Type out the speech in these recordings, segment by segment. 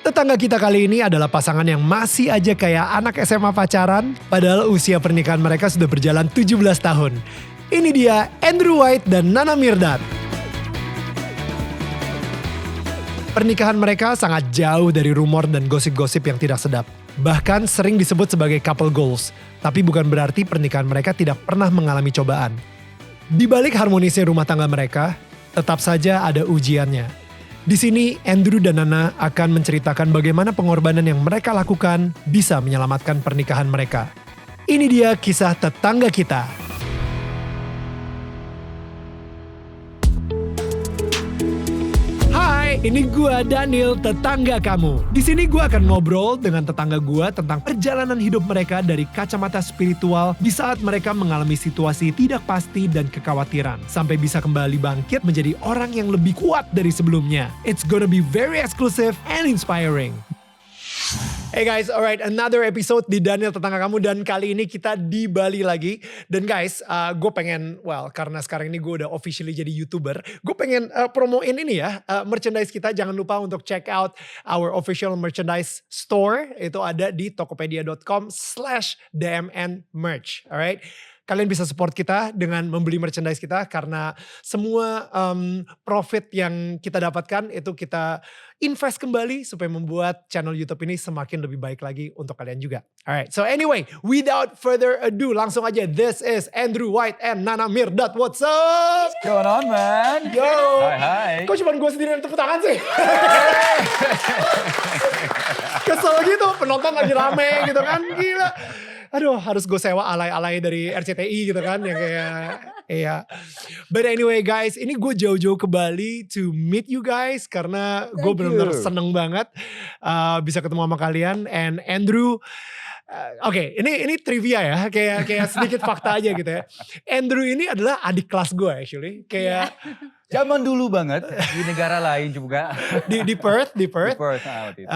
Tetangga kita kali ini adalah pasangan yang masih aja kayak anak SMA pacaran, padahal usia pernikahan mereka sudah berjalan 17 tahun. Ini dia Andrew White dan Nana Mirdad. Pernikahan mereka sangat jauh dari rumor dan gosip-gosip yang tidak sedap. Bahkan sering disebut sebagai couple goals, tapi bukan berarti pernikahan mereka tidak pernah mengalami cobaan. Di balik harmonisnya rumah tangga mereka, tetap saja ada ujiannya. Di sini, Andrew dan Nana akan menceritakan bagaimana pengorbanan yang mereka lakukan bisa menyelamatkan pernikahan mereka. Ini dia kisah tetangga kita. Hai, ini gua Daniel, tetangga kamu. Di sini gua akan ngobrol dengan tetangga gua tentang perjalanan hidup mereka dari kacamata spiritual di saat mereka mengalami situasi tidak pasti dan kekhawatiran, sampai bisa kembali bangkit menjadi orang yang lebih kuat dari sebelumnya. It's gonna be very exclusive and inspiring. Hey guys, alright, another episode di Daniel Tetangga Kamu, dan kali ini kita di Bali lagi. Dan guys, gue pengen, karena sekarang ini gue udah officially jadi YouTuber, gue pengen promoin ini ya, merchandise kita. Jangan lupa untuk check out our official merchandise store. Itu ada di tokopedia.com/dmnmerch, alright. Kalian bisa support kita dengan membeli merchandise kita, karena semua profit yang kita dapatkan itu kita invest kembali supaya membuat channel YouTube ini semakin lebih baik lagi untuk kalian juga. Alright, so anyway, without further ado, langsung aja. This is Andrew White and Nana Mirdad. What's up? What's going on, man? Yo. Hai. Kok cuma gue sendiri yang tepuk tangan sih? Kesel gitu, penonton lagi rame gitu kan, gila. Aduh, harus gue sewa alay-alay dari RCTI gitu kan, yang kayak, iya. But anyway guys, ini gue jauh-jauh ke Bali to meet you guys, karena gue benar-benar seneng banget bisa ketemu sama kalian. And Andrew, Oke, ini trivia ya, kayak sedikit fakta aja gitu ya. Andrew ini adalah adik kelas gue actually, kayak Zaman dulu banget, di negara lain juga. di Perth. Di Perth, waktu itu.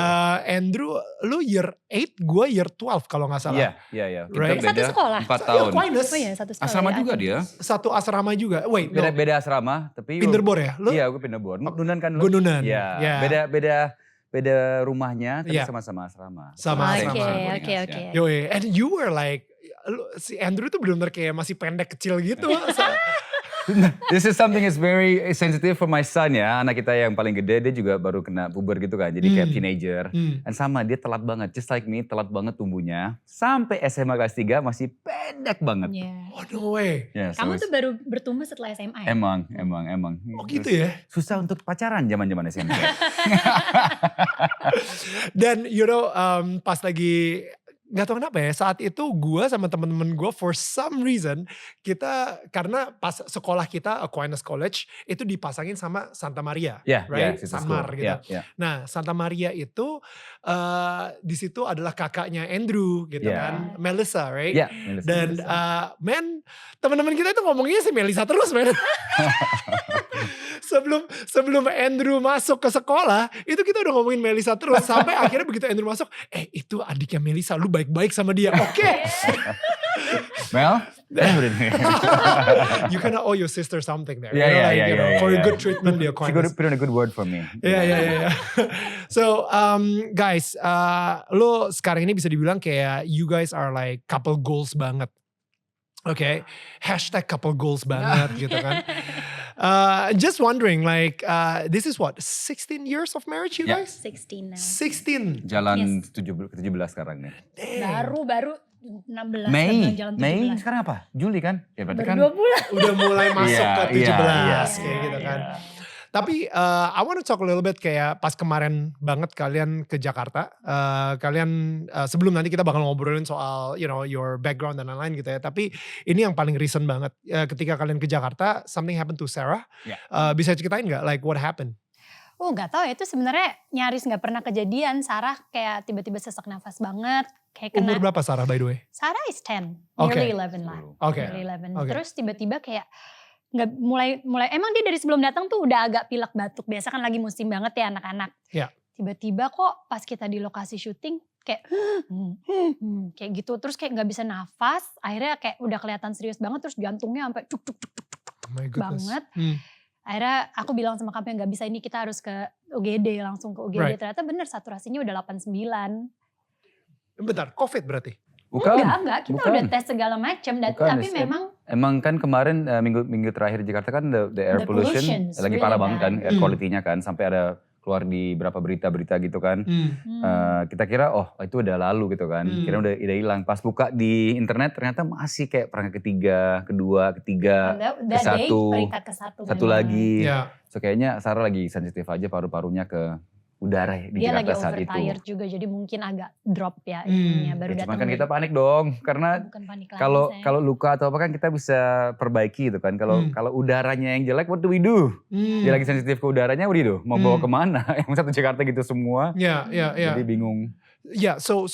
Andrew, lu year 8, gue year 12 kalau gak salah. Iya. Kita Right. beda Satu sekolah? 4 tahun. Aquinas. Oh iya, satu sekolah. Asrama ya, juga Aquinas. dia. Satu asrama juga. Wait, no. Beda asrama, tapi Pinderbor ya? Lu? Iya, gue Pinderbor. Gununan kan lu? Gununan. Iya. Yeah. Beda rumahnya, tapi Iya. sama-sama asrama. Sama Oke, asrama. oke. Yoi, and you were like, si Andrew tuh benar-benar kayak masih pendek kecil gitu. This is something is very sensitive for my son ya. Anak kita yang paling gede, dia juga baru kena puber gitu kan. Jadi kayak teenager. Dan sama, dia telat banget. Just like me, telat banget tumbuhnya. Sampai SMA kelas 3 masih pendek banget. Iya. Oh no way. Yeah, Kamu tuh baru bertumbuh setelah SMA ya? Emang. Oh gitu ya. Susah untuk pacaran zaman-zaman SMP. Dan you know, pas lagi, gak tau kenapa ya, saat itu gue sama temen-temen gue for some reason, kita, karena pas sekolah kita Aquinas College, itu dipasangin sama Santa Maria. Right? sister Samar school. gitu. Yeah. Nah, Santa Maria itu di situ adalah kakaknya Andrew gitu kan, Melissa, right? Yeah, Dan teman-teman kita itu ngomongnya si Melissa terus, men. sebelum Andrew masuk ke sekolah, itu kita udah ngomongin Melissa terus, sampai akhirnya begitu Andrew masuk, itu adiknya Melissa, lu baik-baik sama dia, oke? Mel? You kinda owe your sister something there. Yeah. For a good treatment dia. She put in a good word for me. Yeah. So, guys, lo sekarang ini bisa dibilang kayak you guys are like couple goals banget. Oke, #couple goals banget gitu kan. Just wondering, like, this is what, 16 years of marriage you Yeah. guys? 16 now. 16. Jalan 17 sekarang nih. Baru 16. Mei jalan 17. sekarang apa? Juli kan? Ya berarti Baru kan. 2 bulan. Udah mulai masuk ke 17 Iya, kayak gitu kan. iya. Tapi I want to talk a little bit kayak pas kemarin banget kalian ke Jakarta. Kalian sebelum nanti kita bakal ngobrolin soal your background dan lain-lain gitu ya. Tapi ini yang paling recent banget. Ketika kalian ke Jakarta, something happened to Sarah. Yeah. Bisa ceritain gak like what happened? Oh gak tahu ya, itu sebenarnya nyaris gak pernah kejadian. Sarah kayak tiba-tiba sesak nafas banget. Kayak Umur berapa Sarah by the way? Sarah is 10, Okay. nearly 11 lah. Oke. Nearly 11. Okay. Terus tiba-tiba kayak nggak mulai emang dia dari sebelum datang tuh udah agak pilek batuk. Biasa kan lagi musim banget ya anak-anak. Iya. Tiba-tiba kok pas kita di lokasi syuting kayak kayak gitu, terus kayak nggak bisa nafas. Akhirnya kayak udah kelihatan serius banget, terus jantungnya sampai cuk Oh my goodness. banget. Akhirnya aku bilang sama kamu yang gak bisa ini kita harus ke UGD, langsung ke UGD. Right. Ternyata bener saturasinya udah 89. Bentar, COVID berarti? Bukan. Enggak. Kita udah tes segala macam. Tapi memang Emang kan kemarin minggu terakhir di Jakarta kan the air pollution pollution's lagi really parah banget kan, air Hmm. quality-nya kan. Sampai ada keluar di berapa berita-berita gitu kan. Kita kira itu udah lalu gitu kan. Kira udah hilang. Pas buka di internet ternyata masih kayak peringkat ketiga, kedua, ketiga, that day satu, peringkat ke-1. satu lagi. Ya. So kayaknya Sarah lagi sensitif aja paru-parunya ke udara di Dia lagi Jakarta saat itu. overtired juga jadi mungkin agak drop ya ininya. Baru Ya, cuman datang kan dari- kita panik dong karena bukan panik lagi, kalau sayang. luka atau apa kan kita bisa perbaiki gitu kan. Kalau udaranya yang jelek, what do we do? Dia lagi sensitif ke udaranya, what do you do? Mau bawa kemana? Yang satu Jakarta gitu semua. Ya. Jadi bingung. Ya, so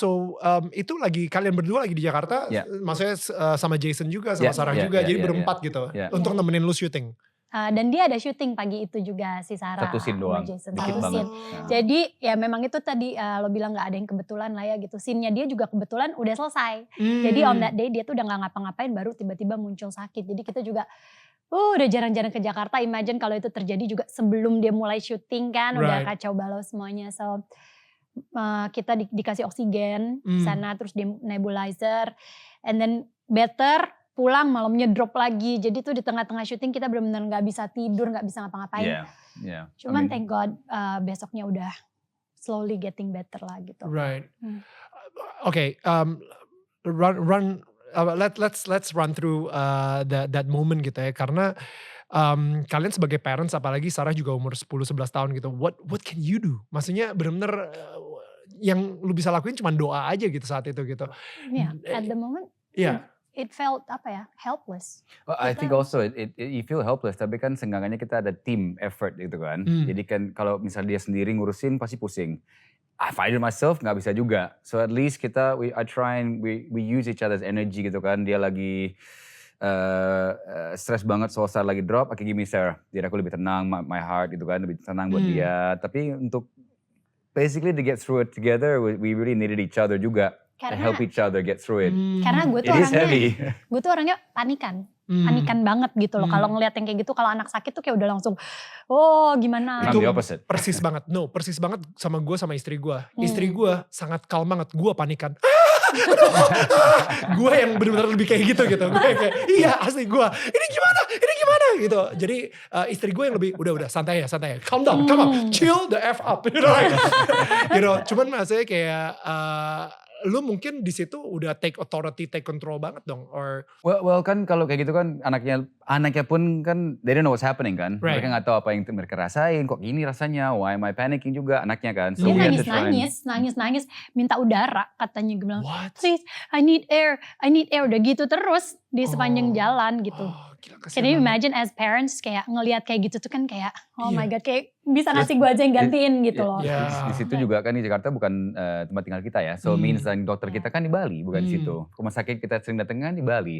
itu lagi kalian berdua lagi di Jakarta, Ya. maksudnya sama Jason juga, sama Ya, Sarah ya, juga, ya, jadi ya, berempat gitu Ya. untuk nemenin lu syuting. Dan dia ada syuting pagi itu juga si Sarah Satu scene sama doang, Jason. dikit Satu banget. scene. Nah. Jadi ya memang itu tadi lo bilang gak ada yang kebetulan lah ya gitu. Scene-nya dia juga kebetulan udah selesai. Jadi on that day dia tuh udah gak ngapa-ngapain baru tiba-tiba muncul sakit. Jadi kita juga udah jarang-jarang ke Jakarta. Imagine kalau itu terjadi juga sebelum dia mulai syuting kan. Udah Right. kacau balau semuanya. So kita dikasih oksigen sana terus di nebulizer. And then better pulang malamnya drop lagi. Jadi tuh di tengah-tengah syuting kita benar-benar gak bisa tidur, gak bisa ngapa-ngapain. Yeah. Cuman thank God besoknya udah slowly getting better lah gitu. Right. Okay. Let's run through that moment gitu ya. Karena kalian sebagai parents, apalagi Sarah juga umur 10-11 tahun gitu. What can you do? Maksudnya benar-benar yang lu bisa lakuin cuma doa aja gitu saat itu gitu. Yeah, at the moment. Yeah. It felt helpless. Well, I think also you feel helpless, tapi kan seenggaknya kita ada team effort gitu kan. Jadi kan kalau misalnya dia sendiri ngurusin pasti pusing. If I do myself nggak bisa juga. So at least I try and we use each other's energy gitu kan. Dia lagi stress banget, so Sarah lagi drop, give me Sarah. Jadi aku lebih tenang, my heart gitu kan, lebih tenang buat dia. Tapi untuk basically to get through it together, we really needed each other juga. To help each other get through it. Karena gue tuh It is heavy. orangnya panikan banget gitu loh. Kalau ngeliat yang kayak gitu, kalau anak sakit tuh kayak udah langsung, gimana? I'm the opposite. Persis banget sama gue sama istri gue. Istri gue sangat calm banget, gue panikan. Gue yang benar-benar lebih kayak gitu. Gue kayak, iya asli gue, ini gimana gitu. Jadi istri gue yang lebih, udah santai ya, calm down, come on, chill the F up. Cuman maksudnya kayak, lu mungkin di situ udah take authority, take control banget dong, or Well kan kalau kayak gitu kan anaknya pun kan they don't know what's happening kan. Right. Mereka nggak tahu apa yang mereka rasain, kok gini rasanya, why am I panicking juga anaknya kan. Dia we have to try and- nangis, minta udara katanya. Gue bilang, what? please, I need air, udah gitu terus di sepanjang jalan gitu. Gila, Can kasihan you banget. imagine as parents kayak ngelihat kayak gitu tuh kan kayak, oh Iya. my God, kayak bisa ngasih gue aja yang gantiin gitu loh. Iya. Di situ juga kan di Jakarta bukan tempat tinggal kita ya. So means dan dokter kita kan di Bali, bukan di situ. Rumah sakit kita sering datang kan di Bali.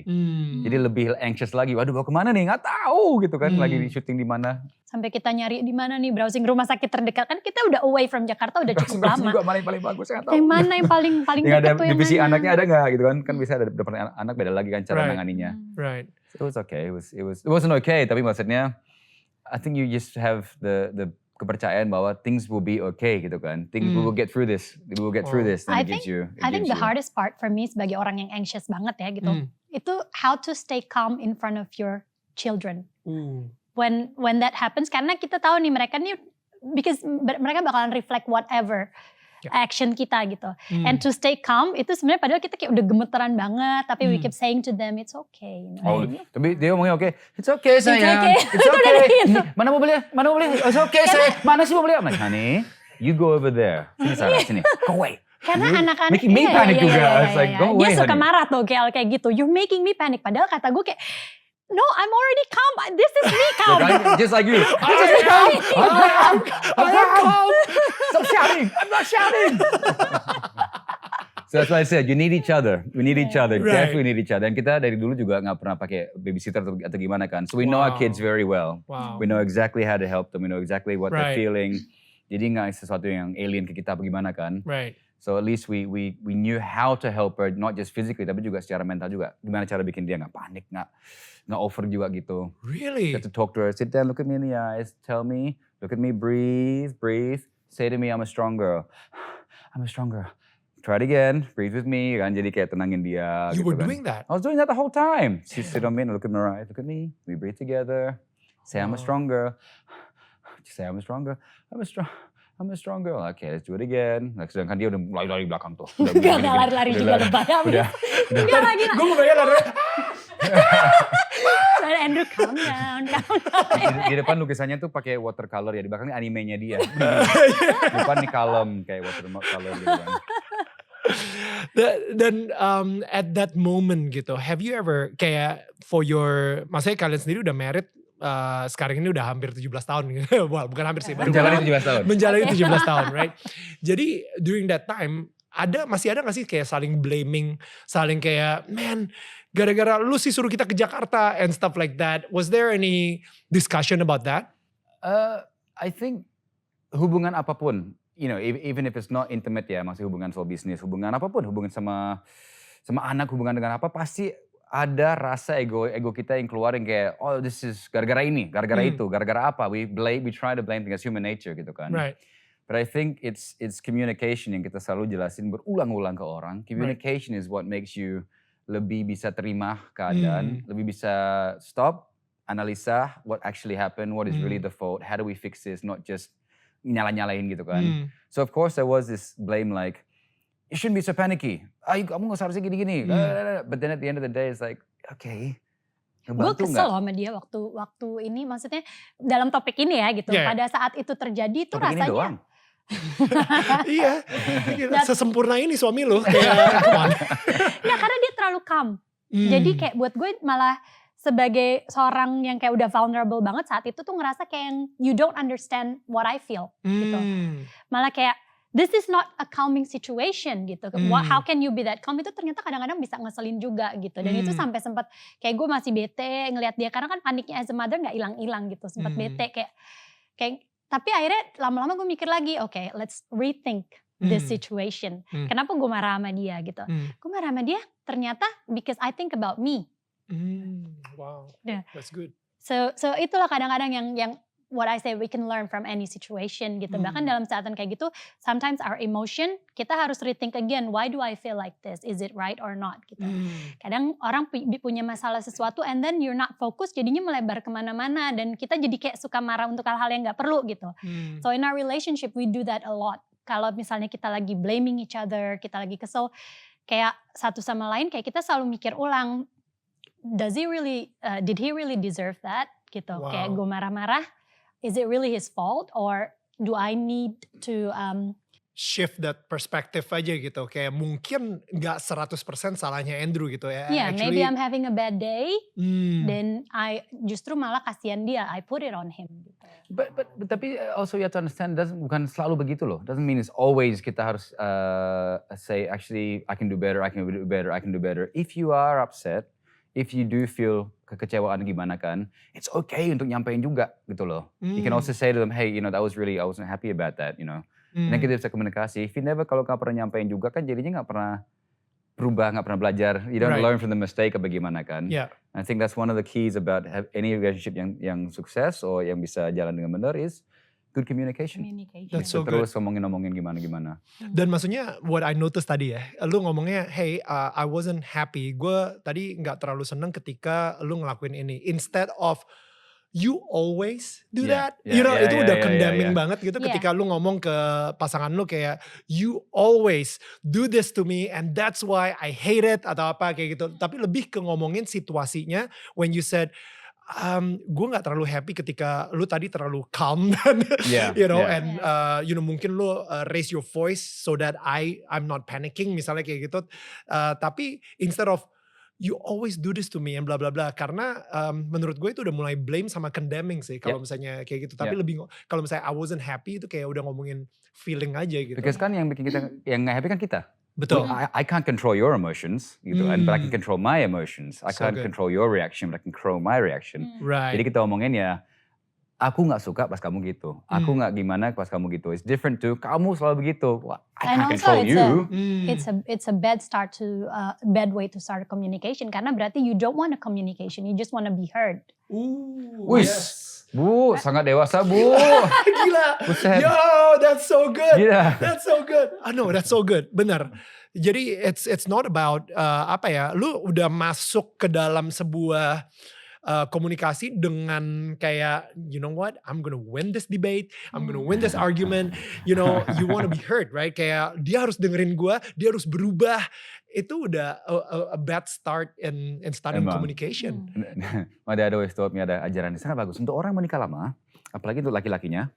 Jadi lebih anxious lagi. Waduh, bawa kemana nih? Nggak tahu gitu kan. Lagi di syuting di mana. Sampai kita nyari di mana nih browsing rumah sakit terdekat. Kan kita udah away from Jakarta udah cukup Browsing lama. juga paling bagus, saya nggak tahu. Yang mana yang paling Yang ada dekat tuh yang divisi mana? anaknya ada nggak gitu kan? Kan bisa ada depan anak beda lagi kan cara Right. nanganinya. Right. So it was okay. It wasn't okay. Tapi maksudnya, I think you just have the kepercayaan bahwa things will be okay gitu kan. We will get through this. We will get through this. And I it gives you. I think the hardest part for me sebagai orang yang anxious banget ya gitu. Itu how to stay calm in front of your children. When that happens, karena kita tahu nih mereka nih, because mereka bakalan reflect whatever action kita gitu. And to stay calm itu sebenarnya padahal kita kayak udah gemeteran banget, tapi we keep saying to them it's okay. You know? Oh, tapi dia ngomongnya oke. It's okay sayang. okay. It's okay. Mana mau beli? It's okay sayang. Mana sih mau beli? I'm like, honey, you go over there. Sini Sarah, sini. Go away. Karena anak-anak making me panic juga. I was like, go away, dia suka honey. marah tuh kayak gitu. You're making me panic. Padahal kata gue kayak, no, I'm already calm. This is me calm. Just like you. I am calm. Stop shouting. I'm not shouting. So that's why I said you need each other. We need each other. Right. Definitely need each other. Dan kita dari dulu juga nggak pernah pakai babysitter atau gimana kan. So we know our Wow. kids very well. Wow. We know exactly how to help them. We know exactly what they're Right. feeling. Jadi nggak sesuatu yang alien ke kita apa gimana kan. Right. So at least we knew how to help her, not just physically, tapi juga secara mental juga. Gimana cara bikin dia nggak panik, nggak over juga gitu. Really? Get to talk to her, sit down, look at me in the eyes, tell me, look at me, breathe. Say to me, I'm a strong girl. I'm a strong girl. Try it again, breathe with me, kan. Jadi kayak tenangin dia. You gitu were kan. doing that? I was doing that the whole time. She sit on me and look at me, right, look at me, we breathe together. Say I'm a strong girl. Say I'm a strong girl. I'm a strong girl. Okay, let's do it again. Nah, sedangkan dia udah mulai lari belakang tuh. Enggak lari-lari juga kebayang. Enggak lagi. Gue mau kayak lari. Dan Andrew calm down. Di depan lukisannya tuh pakai watercolor ya, di belakang ini animenya dia. Di depan nih kalem kayak watercolor gitu kan. Dan at that moment gitu, have you ever kayak maksudnya kalian sendiri udah married, sekarang ini udah hampir 17 tahun gitu. Well, bukan hampir sih. Menjalani 17 tahun. Menjalani 17 tahun, right? Jadi during that time, masih ada gak sih kayak saling blaming, saling kayak, man, gara-gara lu sih suruh kita ke Jakarta and stuff like that. Was there any discussion about that? I think hubungan apapun, you know, even if it's not intimate ya, masih hubungan soal bisnis, hubungan apapun, hubungan sama anak, hubungan dengan apa, pasti ada rasa ego kita yang keluar yang kayak, oh this is gara-gara ini, gara-gara itu, gara-gara apa, we try to blame things as human nature gitu kan. Right. But I think it's communication yang kita selalu jelasin berulang-ulang ke orang. Communication is what makes you lebih bisa terima keadaan, lebih bisa stop, analisa what actually happened, what is really the fault, how do we fix this, not just nyala-nyalain gitu kan. So of course there was this blame like, you shouldn't be so panicky. Kamu gak seharusnya gini-gini. But then at the end of the day it's like, okay. Gue kesel loh sama dia waktu ini, maksudnya dalam topik ini ya gitu. Yeah. Pada saat itu terjadi tuh Topik rasanya. ini doang. Iya, sesempurna ini suami lu. Kayak, Nggak, karena dia terlalu calm. Jadi kayak buat gue malah sebagai seorang yang kayak udah vulnerable banget saat itu tuh ngerasa kayak you don't understand what I feel gitu. Malah kayak this is not a calming situation gitu. How can you be that calm? Itu ternyata kadang-kadang bisa ngeselin juga gitu. Dan itu sampai sempat kayak gue masih bete ngelihat dia. Karena kan paniknya as a mother gak hilang-hilang gitu. Sempat bete kayak tapi akhirnya lama-lama gue mikir lagi, okay, let's rethink this situation. Kenapa gue marah sama dia gitu. Gue marah sama dia ternyata because I think about me. Wow, that's good. So itulah kadang-kadang yang what I say we can learn from any situation gitu. Bahkan dalam saatan kayak gitu, sometimes our emotion, kita harus rethink again, why do I feel like this? Is it right or not? Gitu. Kadang orang punya masalah sesuatu and then you're not focus, jadinya melebar kemana-mana. Dan kita jadi kayak suka marah untuk hal-hal yang gak perlu gitu. So in our relationship, we do that a lot. Kalau misalnya kita lagi blaming each other, kita lagi kesel, kayak satu sama lain, kayak kita selalu mikir ulang, did he really deserve that? Gitu. Wow. Kayak gue marah-marah, is it really his fault or do I need to shift that perspective aja gitu. Kayak mungkin gak 100% salahnya Andrew gitu ya. Yeah, maybe I'm having a bad day. Then I justru malah kasihan dia. I put it on him. Gitu. But tapi also you have to understand, bukan selalu begitu loh. Doesn't mean it's always kita harus say actually I can do better, I can do better, I can do better. If you are upset, if you do feel kekecewaan gimana kan, it's okay untuk nyampein juga gitu loh. You can also say to them, hey, you know, I wasn't happy about that, you know. Dan kita bisa komunikasi. If you never, kalau gak pernah nyampein juga kan jadinya gak pernah berubah, gak pernah belajar. You don't learn from the mistake apa gimana kan. Yeah. I think that's one of the keys about any relationship yang sukses or yang bisa jalan dengan benar is good communication. That's so good. Terus ngomongin gimana. Dan maksudnya what I noticed tadi ya, lu ngomongnya, hey, I wasn't happy. Gue tadi gak terlalu seneng ketika lu ngelakuin ini. Instead of you always do that. You know, itu udah condemning banget gitu ketika lu ngomong ke pasangan lu kayak, you always do this to me and that's why I hate it atau apa kayak gitu. Tapi lebih ke ngomongin situasinya when you said, gue gak terlalu happy ketika lu tadi terlalu calm dan you know and you know mungkin lu raise your voice so that I'm not panicking misalnya kayak gitu. Tapi instead of you always do this to me and bla bla bla, karena menurut gue itu udah mulai blame sama condemning sih kalau misalnya kayak gitu. Tapi lebih kalau misalnya I wasn't happy itu kayak udah ngomongin feeling aja gitu. Because kan yang bikin kita yang gak happy kan kita. Betul. I can't control your emotions gitu, but I can control my emotions. I can't control your reaction, but I can control my reaction. Right. Jadi kita omongin ya, aku nggak suka pas kamu gitu. Aku nggak gimana pas kamu gitu. It's different too. Kamu selalu begitu. Wah, I And can't also control you. it's a bad start to bad way to start a communication karena berarti you don't want a communication, you just want to be heard. Wih, Bu, sangat dewasa Bu. Gila. Buset. Yo, that's so good. Gila. That's so good. I know, that's so good. Benar. Jadi it's not about lu udah masuk ke dalam sebuah komunikasi dengan kayak, you know what, I'm gonna win this debate, I'm gonna win this argument, you wanna be heard, right? Kayak dia harus dengerin gue, dia harus berubah. Itu udah a bad start in starting communication. My dad always told me ada ajaran yang sangat bagus. Untuk orang menikah lama, apalagi untuk laki-lakinya,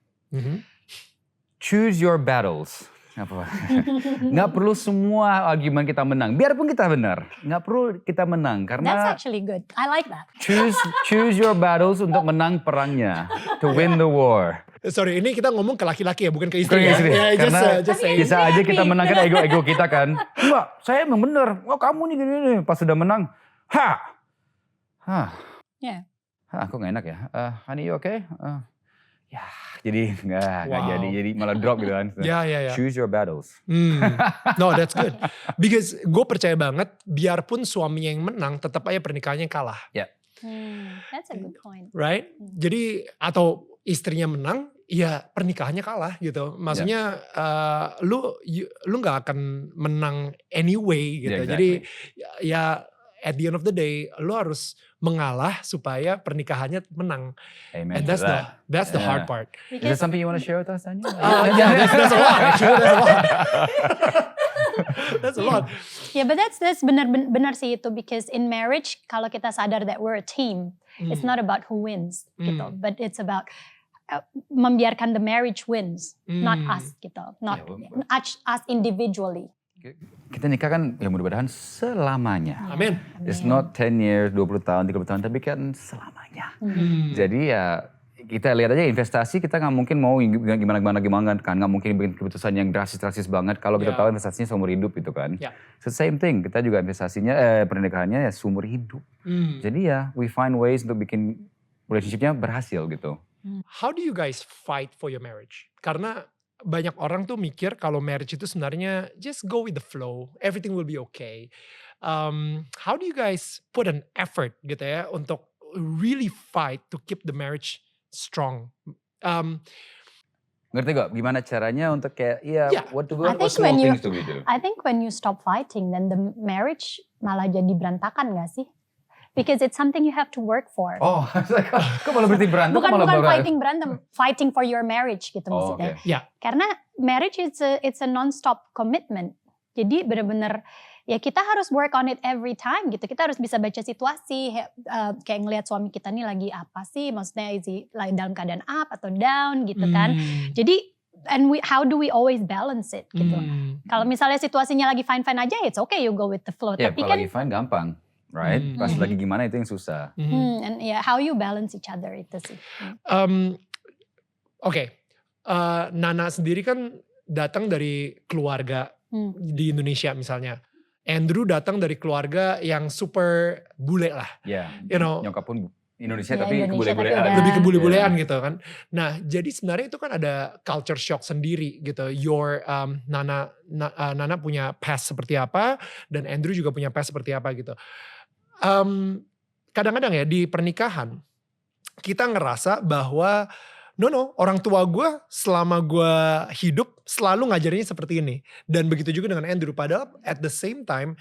choose your battles. Nggak perlu semua argumen kita menang. Biarpun kita benar, nggak perlu kita menang. Karena That's actually good. I like that. Choose your battles untuk menang perangnya. To win the war. Sorry, ini kita ngomong ke laki-laki ya, bukan ke istri. Karena just saying. bisa aja kita menangkan ego kita kan. Enggak, saya emang benar. Oh kamu nih gini. Pas sudah menang, Yeah. Aku nggak enak ya. Honey, you okay? Ya, jadi nggak jadi malah drop gitu kan. Ya. Choose your battles. No, that's good. Because gue percaya banget, biarpun suaminya yang menang, tetap aja pernikahannya kalah. Ya. That's a good point. Right? Jadi atau istrinya menang, ya pernikahannya kalah gitu. Maksudnya lu nggak akan menang anyway gitu. Yeah, exactly. Jadi ya at the end of the day, lu harus mengalah supaya pernikahannya menang. Amen. And that's the hard part. Is there something you want to share with us, Daniel? Yeah, that's a lot. Actually, that's a lot. Yeah, but that's benar sih itu, because in marriage kalau kita sadar that we're a team, it's not about who wins gitu, but it's about membiarkan the marriage wins, not us gitu, not us individually. Kita nikah kan ya mudah-mudahan selamanya. Amin. It's not 10 years, 20 tahun, 30 tahun, tapi kan selamanya. Jadi ya kita lihat aja investasi, kita nggak mungkin mau gimana kan, nggak mungkin bikin keputusan yang drastis banget kalau kita tahu investasinya seumur hidup gitu kan. So same thing, kita juga investasinya pernikahannya ya seumur hidup. Jadi ya we find ways untuk bikin relationship-nya berhasil gitu. How do you guys fight for your marriage? Karena banyak orang tuh mikir kalau marriage itu sebenarnya just go with the flow, everything will be okay. How do you guys put an effort gitu ya untuk really fight to keep the marriage strong? Ngerti gak? Gimana caranya untuk kayak what small things do we do? I think when you stop fighting, then the marriage malah jadi berantakan gak sih? Because it's something you have to work for. Oh, kok malah berarti berantem? Bukan fighting berantem, fighting for your marriage gitu maksudnya. Okay. Yeah. Karena marriage it's a non-stop commitment. Jadi benar-benar ya kita harus work on it every time gitu. Kita harus bisa baca situasi, kayak ngelihat suami kita nih lagi apa sih, maksudnya lagi dalam keadaan up atau down gitu kan. Jadi how do we always balance it gitu. Kalau misalnya situasinya lagi fine-fine aja, it's okay, you go with the flow. Ya, tapi kalau kan lagi fine gampang. Right? Pas lagi gimana itu yang susah. and how you balance each other itu sih. Oke. Nana sendiri kan datang dari keluarga di Indonesia misalnya. Andrew datang dari keluarga yang super bule lah. Ya, nyokap pun Indonesia tapi kebule-bulean. Lebih kebule-bulean gitu kan. Nah, jadi sebenarnya itu kan ada culture shock sendiri gitu. Nana punya past seperti apa, dan Andrew juga punya past seperti apa gitu. Kadang-kadang ya di pernikahan kita ngerasa bahwa orang tua gue selama gue hidup selalu ngajarinnya seperti ini, dan begitu juga dengan Andrew. Padahal at the same time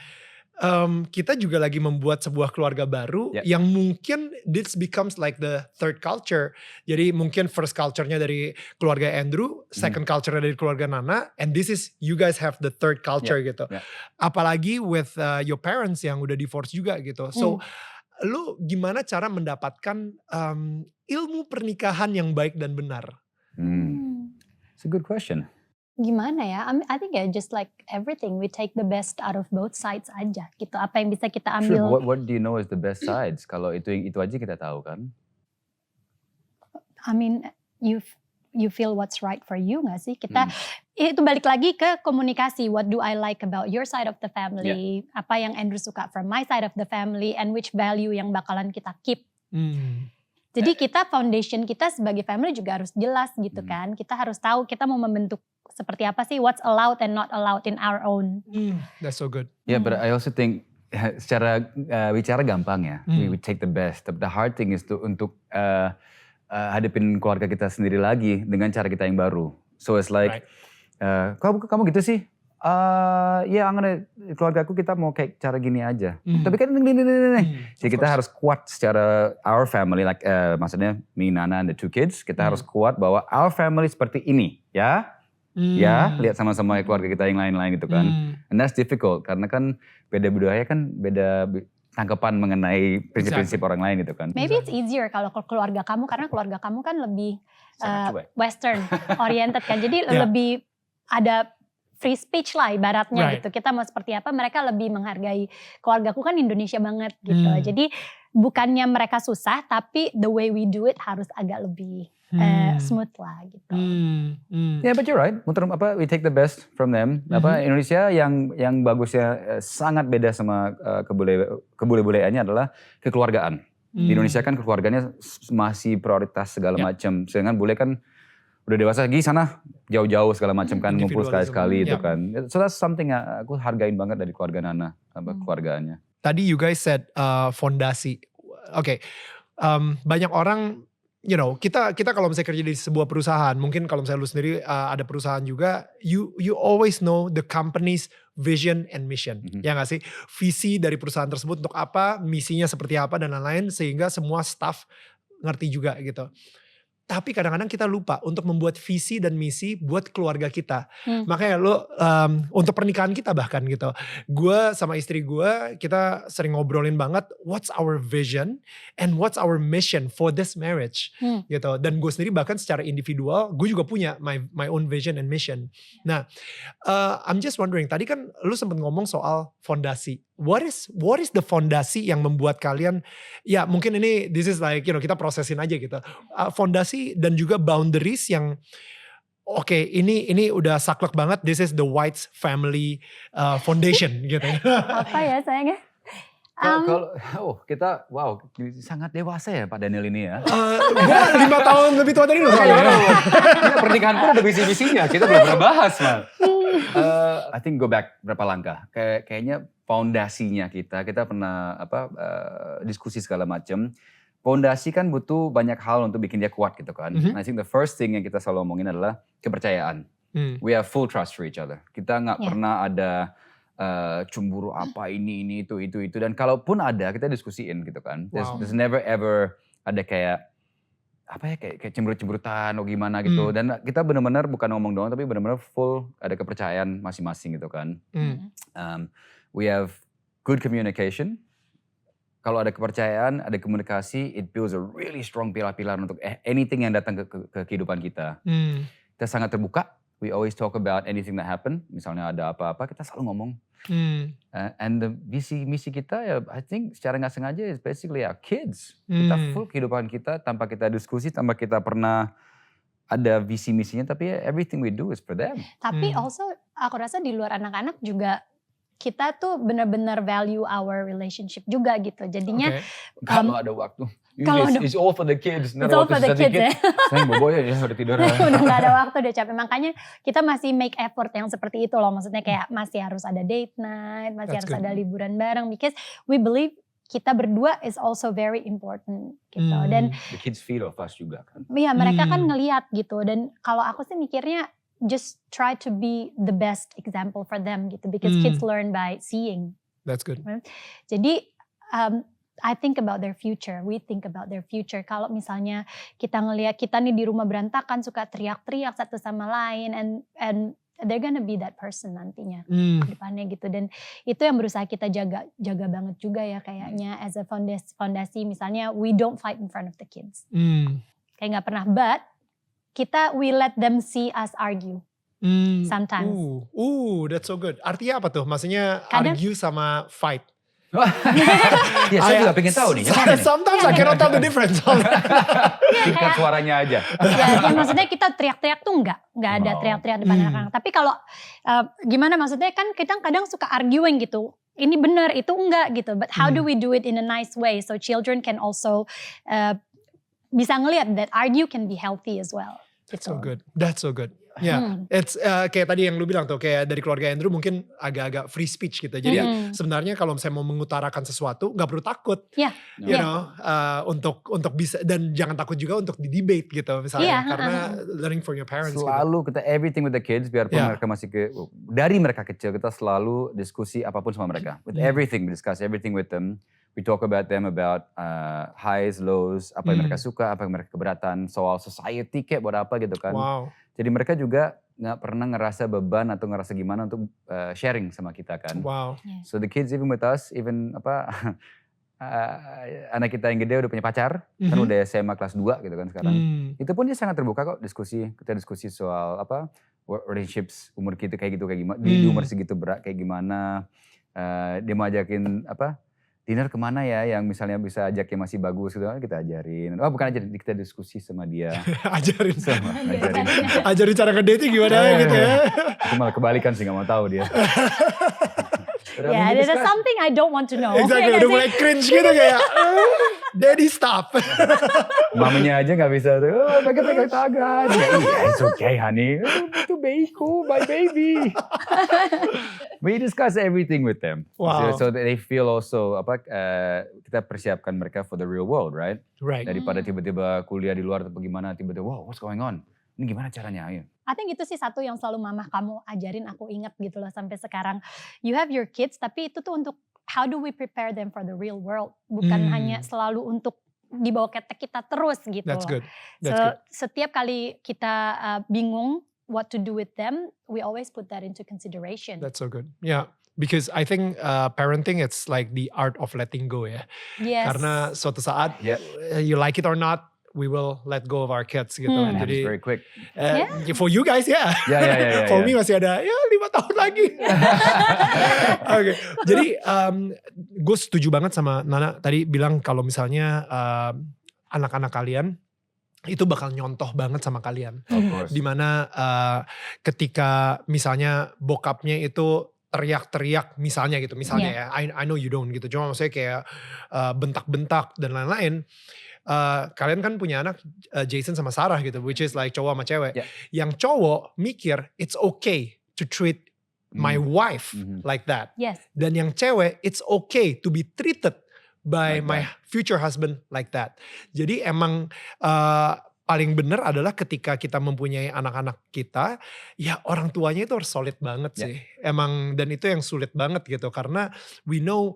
kita juga lagi membuat sebuah keluarga baru yang mungkin this becomes like the third culture. Jadi mungkin first culture-nya dari keluarga Andrew, second culture-nya dari keluarga Nana, and this is you guys have the third culture gitu. Apalagi with your parents yang udah divorce juga gitu. So lu gimana cara mendapatkan ilmu pernikahan yang baik dan benar? It's a good question. Gimana ya? I think just like everything, we take the best out of both sides aja gitu. Apa yang bisa kita ambil? Sure, what do you know is the best sides? Kalau itu aja kita tahu kan? I mean, you feel what's right for you nggak sih? Kita itu balik lagi ke komunikasi. What do I like about your side of the family? Apa yang Andrew suka from my side of the family, and which value yang bakalan kita keep? Jadi kita foundation kita sebagai family juga harus jelas gitu kan. Kita harus tahu kita mau membentuk seperti apa sih, what's allowed and not allowed in our own. That's so good. Yeah, but I also think secara bicara gampang ya, we take the best. But the hard thing is untuk hadapin keluarga kita sendiri lagi dengan cara kita yang baru. So it's like, kamu gitu sih? Ya, keluarga aku kita mau kayak cara gini aja. Tapi kan ini. Jadi kita harus kuat secara our family, like maksudnya me, Nana, and the 2 kids. Kita harus kuat bahwa our family seperti ini, ya. Ya, lihat sama-sama keluarga kita yang lain-lain gitu kan. And that's difficult karena kan beda budaya kan beda tanggapan mengenai prinsip-prinsip orang lain gitu kan. Maybe it's easier kalau keluarga kamu karena keluarga kamu kan lebih western oriented kan. Jadi lebih ada free speech lah ibaratnya gitu. Kita mau seperti apa, mereka lebih menghargai keluargaku kan Indonesia banget gitu. Jadi bukannya mereka susah, tapi the way we do it harus agak lebih smooth lah gitu. Yeah, but you're right. We take the best from them. Indonesia yang bagusnya sangat beda sama kebule-buleannya adalah kekeluargaan. Di Indonesia kan kekeluarganya masih prioritas segala macam. Sedangkan bule kan udah dewasa lagi sana jauh-jauh segala macam kan, ngumpul sekali-sekali itu kan. So that's something aku hargain banget dari keluarga Nana sama keluarganya. Tadi you guys said fondasi. Oke, banyak orang, you know, kita kalau misalnya kerja di sebuah perusahaan, mungkin kalau misalnya lu sendiri ada perusahaan juga, you always know the company's vision and mission. Ya gak sih? Visi dari perusahaan tersebut untuk apa, misinya seperti apa dan lain-lain, sehingga semua staff ngerti juga gitu. Tapi kadang-kadang kita lupa untuk membuat visi dan misi buat keluarga kita. Makanya lo untuk pernikahan kita bahkan gitu. Gue sama istri gue, kita sering ngobrolin banget what's our vision and what's our mission for this marriage gitu. Dan gue sendiri bahkan secara individual, gue juga punya my own vision and mission. Nah, I'm just wondering, tadi kan lo sempat ngomong soal fondasi. What is the fondasi yang membuat kalian, ya mungkin ini this is like, you know, kita prosesin aja gitu. Fondasi dan juga boundaries yang oke, ini udah saklek banget, this is the White's family foundation gitu. Apa ya sayangnya? Kalau kita, wow, sangat dewasa ya Pak Daniel ini ya. Gue 5 tahun lebih tua dari lu. Pernikahan pun ada visi-visinya, kita belum pernah bahas Mal. I think go back berapa langkah. Kayaknya fondasinya kita pernah diskusi segala macam. Fondasi kan butuh banyak hal untuk bikin dia kuat gitu kan. I think the first thing yang kita selalu omongin adalah kepercayaan. We have full trust for each other. Kita nggak pernah ada cemburu apa ini itu dan kalaupun ada kita diskusiin gitu kan. There's never ever ada kayak kayak cemberut-cemberutan atau gimana gitu. Dan kita benar-benar bukan ngomong doang tapi benar-benar full ada kepercayaan masing-masing gitu kan. We have good communication. Kalau ada kepercayaan, ada komunikasi, it builds a really strong pilar-pilar untuk anything yang datang ke kehidupan kita. Kita sangat terbuka. We always talk about anything that happen. Misalnya ada apa-apa, kita selalu ngomong. And the misi kita ya, I think secara nggak sengaja is basically our kids. Kita full kehidupan kita tanpa kita diskusi, tanpa kita pernah ada visi misinya, tapi everything we do is for them. Tapi also aku rasa di luar anak-anak juga kita tuh benar-benar value our relationship juga gitu. Jadinya kalau ada waktu, it's all for the kids. It's all for the kids ya. Saya bobonya ya udah tidur. Udah gak ada waktu, udah capek. Makanya kita masih make effort yang seperti itu loh. Maksudnya kayak masih harus ada date night, masih harus ada liburan bareng. Because we believe kita berdua is also very important gitu. Dan the kids feel of us juga kan. Iya mereka kan ngelihat gitu. Dan kalau aku sih mikirnya just try to be the best example for them gitu. Because kids learn by seeing. That's good. Jadi I think about their future. We think about their future. Kalau misalnya kita ngelihat kita nih di rumah berantakan suka teriak-teriak satu sama lain and they're gonna be that person nantinya ke depannya gitu. Dan itu yang berusaha kita jaga banget juga ya kayaknya as a fondasi misalnya we don't fight in front of the kids. Kayak nggak pernah, but we let them see us argue. Sometimes. That's so good. Artinya apa tuh? Maksudnya kadang, argue sama fight. Ya saya juga pengen tahu nih. Sometimes I cannot tell the difference. Tingkat suaranya aja. Ya maksudnya kita teriak-teriak tuh enggak ada teriak-teriak di depan anak-anak. Tapi kalau gimana maksudnya kan kita kadang suka arguing gitu. Ini benar, itu enggak gitu. But how do we do it in a nice way so children can also bisa ngelihat that argue can be healthy as well. That's so good. That's so good. Ya, it's kayak tadi yang lu bilang tuh, kayak dari keluarga Andrew mungkin agak-agak free speech gitu. Jadi sebenarnya kalau saya mau mengutarakan sesuatu, nggak perlu takut, you know, untuk bisa, dan jangan takut juga untuk di debate gitu, misalnya, karena learning from your parents. Selalu kita everything with the kids, biarpun mereka masih dari mereka kecil kita selalu diskusi apapun sama mereka. With everything, we discuss everything with them. We talk about them about highs, lows, apa yang mereka suka, apa yang mereka keberatan, soal society kayak buat apa gitu kan. Wow. Jadi mereka juga nggak pernah ngerasa beban atau ngerasa gimana untuk sharing sama kita kan. Wow. So the kids even with us, even anak kita yang gede udah punya pacar, kan udah SMA kelas 2 gitu kan sekarang. Itu pun dia sangat terbuka kok kita diskusi soal relationships umur kita kayak gimana, di umur segitu berat kayak gimana. Dia mau ajakin dinner kemana ya yang misalnya bisa ajak yang masih bagus gitu kan, kita ajarin. Oh bukan ajarin, kita diskusi sama dia. Ajarin cara ngedate gimana gitu ya. Itu malah kebalikan sih, gak mau tahu dia. Yeah, there's something I don't want to know. Exactly, udah mulai cringe gitu kayak, daddy stop. Mamanya aja gak bisa tuh, pegang tangan. Yeah, it's okay honey, itu babyku, my baby. We discuss everything with them. Wow. So they feel also, kita persiapkan mereka for the real world, right? Right. Daripada tiba-tiba kuliah di luar atau gimana, tiba-tiba wow, what's going on? Ini gimana caranya? Ayo. I think itu sih satu yang selalu mama kamu ajarin, aku ingat gitu loh sampai sekarang. You have your kids, tapi itu tuh untuk how do we prepare them for the real world. Bukan hanya selalu untuk dibawa ketek kita terus gitu. That's good. Setiap kali kita bingung what to do with them, we always put that into consideration. That's so good. Yeah. Because I think parenting it's like the art of letting go ya. Yes. Karena suatu saat you like it or not, we will let go of our kids gitu. And Jadi very quick. For you guys Yeah. For me masih ada 5 tahun lagi. Oke. Jadi gue setuju banget sama Nana tadi bilang kalau misalnya anak-anak kalian itu bakal nyontoh banget sama kalian. Of course. Dimana ketika misalnya bokapnya itu teriak-teriak misalnya ya, I know you don't gitu, cuma maksudnya kayak bentak-bentak dan lain-lain. Kalian kan punya anak Jason sama Sarah gitu, which is like cowok sama cewek. Yang cowok mikir it's okay to treat my wife like that. Yes. Dan yang cewek it's okay to be treated by my future husband like that. Jadi emang paling benar adalah ketika kita mempunyai anak-anak kita, ya orang tuanya itu harus solid banget sih. Emang, dan itu yang sulit banget gitu. Karena we know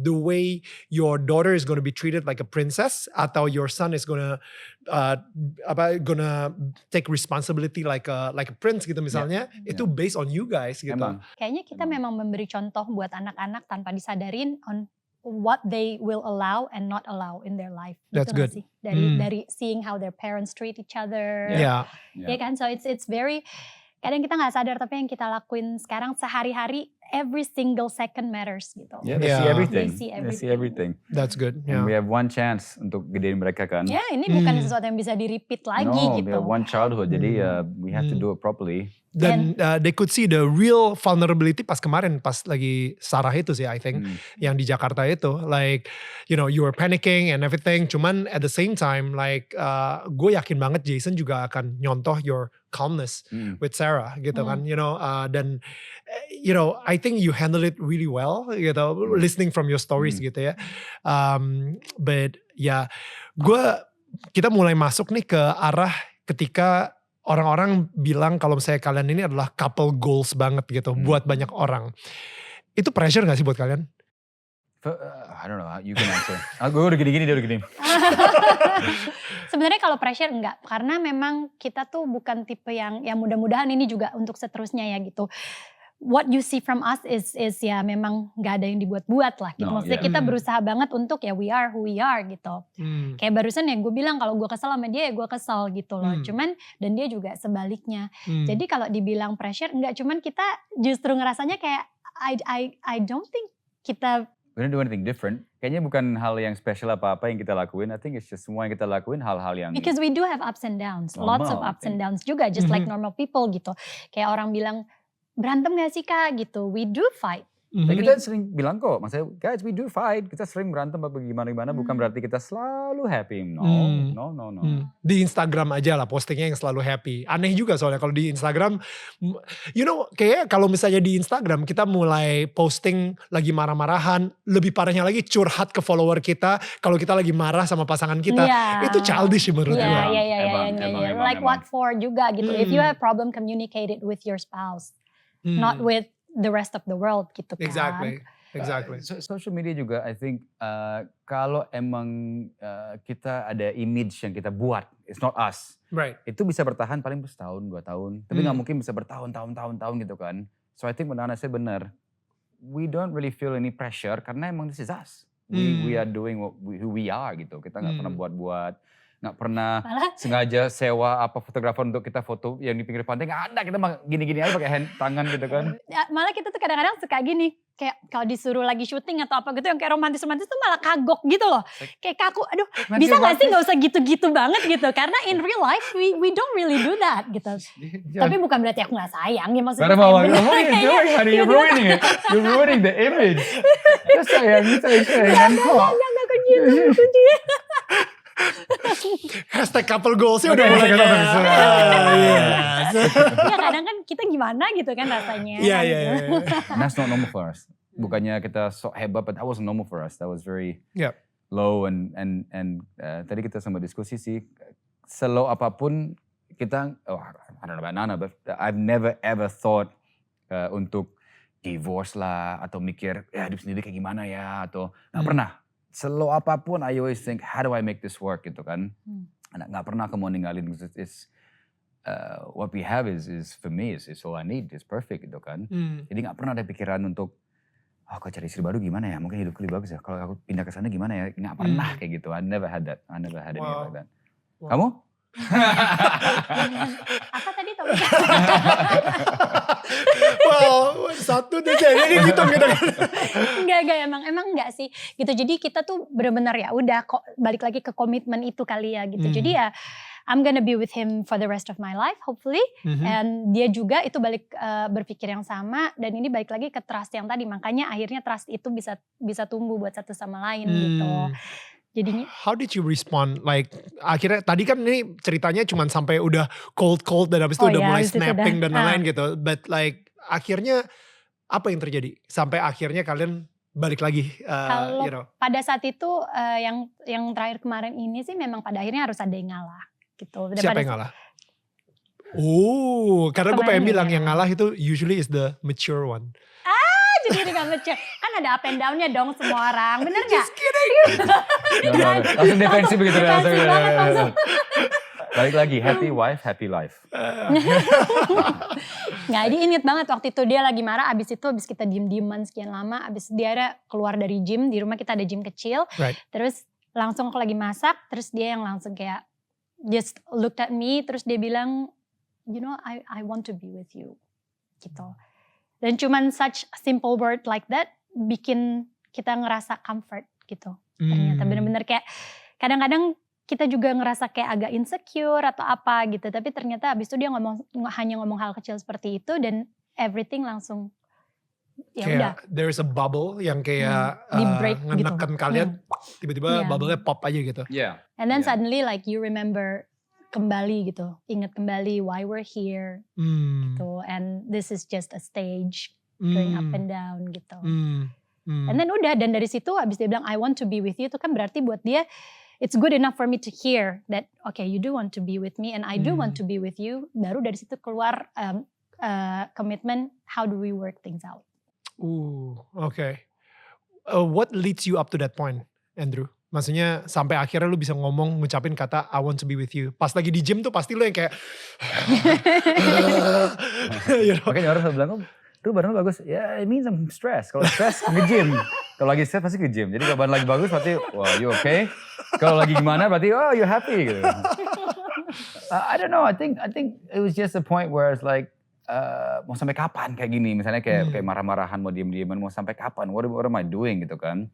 the way your daughter is gonna be treated like a princess, atau your son is gonna take responsibility like a prince gitu misalnya. Itu based on you guys gitu. Emang. Kayaknya kita memang memberi contoh buat anak-anak tanpa disadarin on what they will allow and not allow in their life. That's gitu good. Sih? Dari seeing how their parents treat each other. Yeah. Ya kan, so it's very, kadang kita nggak sadar tapi yang kita lakuin sekarang sehari-hari, every single second matters gitu. Yeah, they see everything. They see everything. That's good. And we have one chance untuk gedein mereka kan. Ya, ini bukan sesuatu yang bisa di-repeat lagi No, gitu. we have one childhood, jadi we have to do it properly. Dan they could see the real vulnerability pas kemarin, pas lagi Sarah itu sih I think, yang di Jakarta itu, like you know you were panicking and everything, cuman at the same time like gue yakin banget Jason juga akan nyontoh your calmness with Sarah gitu kan, you know, dan you know I think you handle it really well gitu, listening from your stories gitu ya, but ya kita mulai masuk nih ke arah ketika orang-orang bilang kalau misalnya kalian ini adalah couple goals banget gitu buat banyak orang. Itu pressure gak sih buat kalian? I don't know, you can answer. Gue udah gini-gini, dia udah gini. Sebenarnya kalau pressure enggak, karena memang kita tuh bukan tipe yang mudah-mudahan ini juga untuk seterusnya ya gitu. What you see from us is ya memang gak ada yang dibuat-buat lah gitu. Maksudnya kita berusaha banget untuk ya we are who we are gitu. Kayak barusan ya gue bilang kalau gue kesel sama dia ya gue kesel gitu loh. Cuman dan dia juga sebaliknya. Jadi kalau dibilang pressure enggak, cuman kita justru ngerasanya kayak I don't think kita We don't do anything different. Kayaknya bukan hal yang spesial apa-apa yang kita lakuin. I think it's just semua yang kita lakuin hal-hal yang because we do have ups and downs. Normal, Lots of ups and downs juga, just like normal people gitu. Kayak orang bilang, berantem gak sih kak gitu, we do fight. Dan kita sering bilang kok, maksudnya guys we do fight, kita sering berantem apa gimana-gimana, bukan berarti kita selalu happy. No. Di Instagram aja lah postingnya yang selalu happy. Aneh juga soalnya kalau di Instagram, you know kayak kalau misalnya di Instagram kita mulai posting lagi marah-marahan, lebih parahnya lagi curhat ke follower kita kalau kita lagi marah sama pasangan kita. Itu childish menurut gue. Iya. Like what for juga gitu. If you have problem, communicate it with your spouse, not with the rest of the world gitu kan. Exactly. Social media juga I think kalau emang kita ada image yang kita buat, it's not us. Right. Itu bisa bertahan paling setahun, 2 tahun. Tapi gak mungkin bisa bertahun-tahun gitu kan. So I think benar saya benar. We don't really feel any pressure karena emang this is us. We are doing who we are gitu. Kita gak pernah buat-buat. Gak pernah sengaja sewa fotografer untuk kita foto yang di pinggir pantai. Gak ada, kita mah gini-gini aja pakai tangan gitu kan. Malah kita tuh kadang-kadang suka gini. Kayak kalau disuruh lagi syuting atau apa gitu yang kayak romantis-romantis tuh malah kagok gitu loh. Kayak kaku, aduh bisa gak sih gak usah gitu-gitu banget gitu. Karena in real life we don't really do that gitu. Tapi bukan berarti aku gak sayang ya maksudnya. What are you doing honey? You're ruining it. You're ruining the image. Sayang kok. Gak gitu. Hashtag couple goalsnya udah mulai Iya kadang kan kita gimana gitu kan rasanya. Iya. And that's not normal for us. Bukannya kita so hebat, but that wasn't normal for us. That was very low and tadi kita sama diskusi sih, slow apapun kita, I don't know about Nana, but I've never ever thought untuk divorce lah atau mikir hidup sendiri kayak gimana ya atau nggak pernah. Slow apapun, I always think, how do I make this work gitu kan. Nggak pernah aku mau ninggalin. What we have is for me, is all I need, is perfect gitu kan. Jadi nggak pernah ada pikiran untuk, aku cari istri baru gimana ya, mungkin hidupku lebih bagus ya. Kalau aku pindah ke sana gimana ya, nggak pernah kayak gitu. I never had that, I never had anything like that. Kamu? Apa tadi Tom? Wow, satu tuh jadi gitu. Enggak emang enggak sih gitu. Jadi kita tuh benar-benar ya udah kok balik lagi ke komitmen itu kali ya gitu. Jadi ya I'm gonna be with him for the rest of my life hopefully. And dia juga itu balik berpikir yang sama dan ini balik lagi ke trust yang tadi. Makanya akhirnya trust itu bisa tumbuh buat satu sama lain gitu. Jadinya, how did you respond? Like akhirnya tadi kan ini ceritanya cuma sampai udah cold dan habis itu udah mulai snapping dan lain-lain gitu. But like akhirnya apa yang terjadi sampai akhirnya kalian balik lagi? Kalau pada saat itu yang terakhir kemarin ini sih memang pada akhirnya harus ada yang ngalah gitu. Siapa yang ngalah? Karena gue pengen bilang yang ngalah itu usually is the mature one. Jadi gak mature. Kan ada up and down-nya dong semua orang. Bener gak? Just kidding. Langsung defensif begitu. Langsung. Balik lagi, happy wife, happy life. Nggak, dia inget banget waktu itu dia lagi marah. Abis kita diem-dieman sekian lama. Abis dia keluar dari gym. Di rumah kita ada gym kecil. Right. Terus langsung aku lagi masak. Terus dia yang langsung kayak just looked at me. Terus dia bilang, you know I want to be with you. Gitu. Dan cuman such a simple word like that bikin kita ngerasa comfort gitu. Ternyata bener-bener kayak kadang-kadang kita juga ngerasa kayak agak insecure atau apa gitu. Tapi ternyata abis itu dia hanya ngomong hal kecil seperti itu dan everything langsung ya udah. There's a bubble yang kayak ngenekan gitu. Kalian tiba-tiba bubble-nya pop aja gitu. Yeah. And then suddenly like you remember kembali gitu, ingat kembali why we're here gitu, and this is just a stage going up and down gitu. And then udah, dan dari situ abis dia bilang I want to be with you, itu kan berarti buat dia it's good enough for me to hear that okay you do want to be with me and I do want to be with you. Baru dari situ keluar commitment, how do we work things out. Okay. What leads you up to that point, Andrew? Maksudnya sampai akhirnya lu bisa ngucapin kata I want to be with you. Pas lagi di gym tuh pasti lu yang kayak Makanya orang selalu bilang, tuh badan lu bagus. Ya it means I'm stressed. Kalau stress nge-gym. Kalau lagi stress pasti nge-gym. Jadi kalau badan lagi bagus berarti wow you okay. Kalau lagi gimana berarti oh you happy gitu. I don't know, I think it was just a point where it's like mau sampai kapan kayak gini, misalnya kayak marah-marahan, mau diem-dieman, mau sampai kapan, what am I doing gitu kan.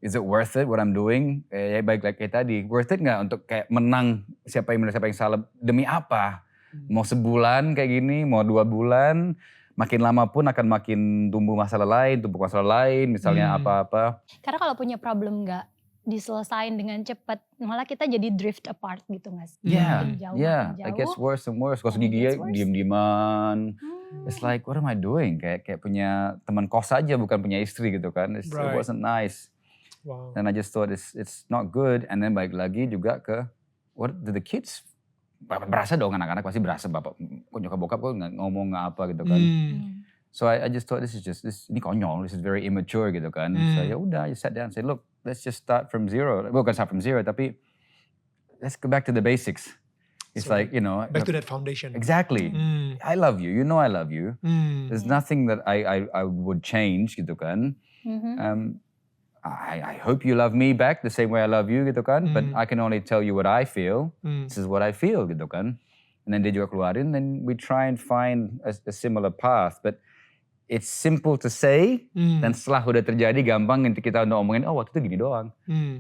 Is it worth it what I'm doing, baik kayak tadi, worth it gak untuk kayak menang siapa yang benar siapa yang salah, demi apa, mau sebulan kayak gini, mau 2 bulan, makin lama pun akan makin tumbuh masalah lain, misalnya apa-apa. Karena kalau punya problem nggak diselesain dengan cepat, malah kita jadi drift apart gitu nggak sih? Makin jauh, It gets worse and worse. Gosok gigi ya diem-dieman. It's like, what am I doing? Kayak punya teman kos aja, bukan punya istri gitu kan. It wasn't nice. Wow. And I just thought it's not good. And then balik lagi juga ke, what do the kids, berasa dong anak-anak pasti berasa bapak, kok nyokap bokap kok nggak ngomong nggak apa gitu kan. So I just thought this ini konyol, this is very immature gitu kan. So ya udah, I sat down and said, look, let's just start from zero. Bukan start from zero, tapi let's go back to the basics. It's So, like, back to that foundation. Exactly. I love you, you know I love you. There's nothing that I would change gitu kan. I hope you love me back the same way I love you gitu kan. But I can only tell you what I feel. This is what I feel gitu kan. And then dia juga keluarin, then we try and find a similar path. But it's simple to say, dan setelah udah terjadi gampang nanti kita udah ngomongin, oh waktu itu gini doang.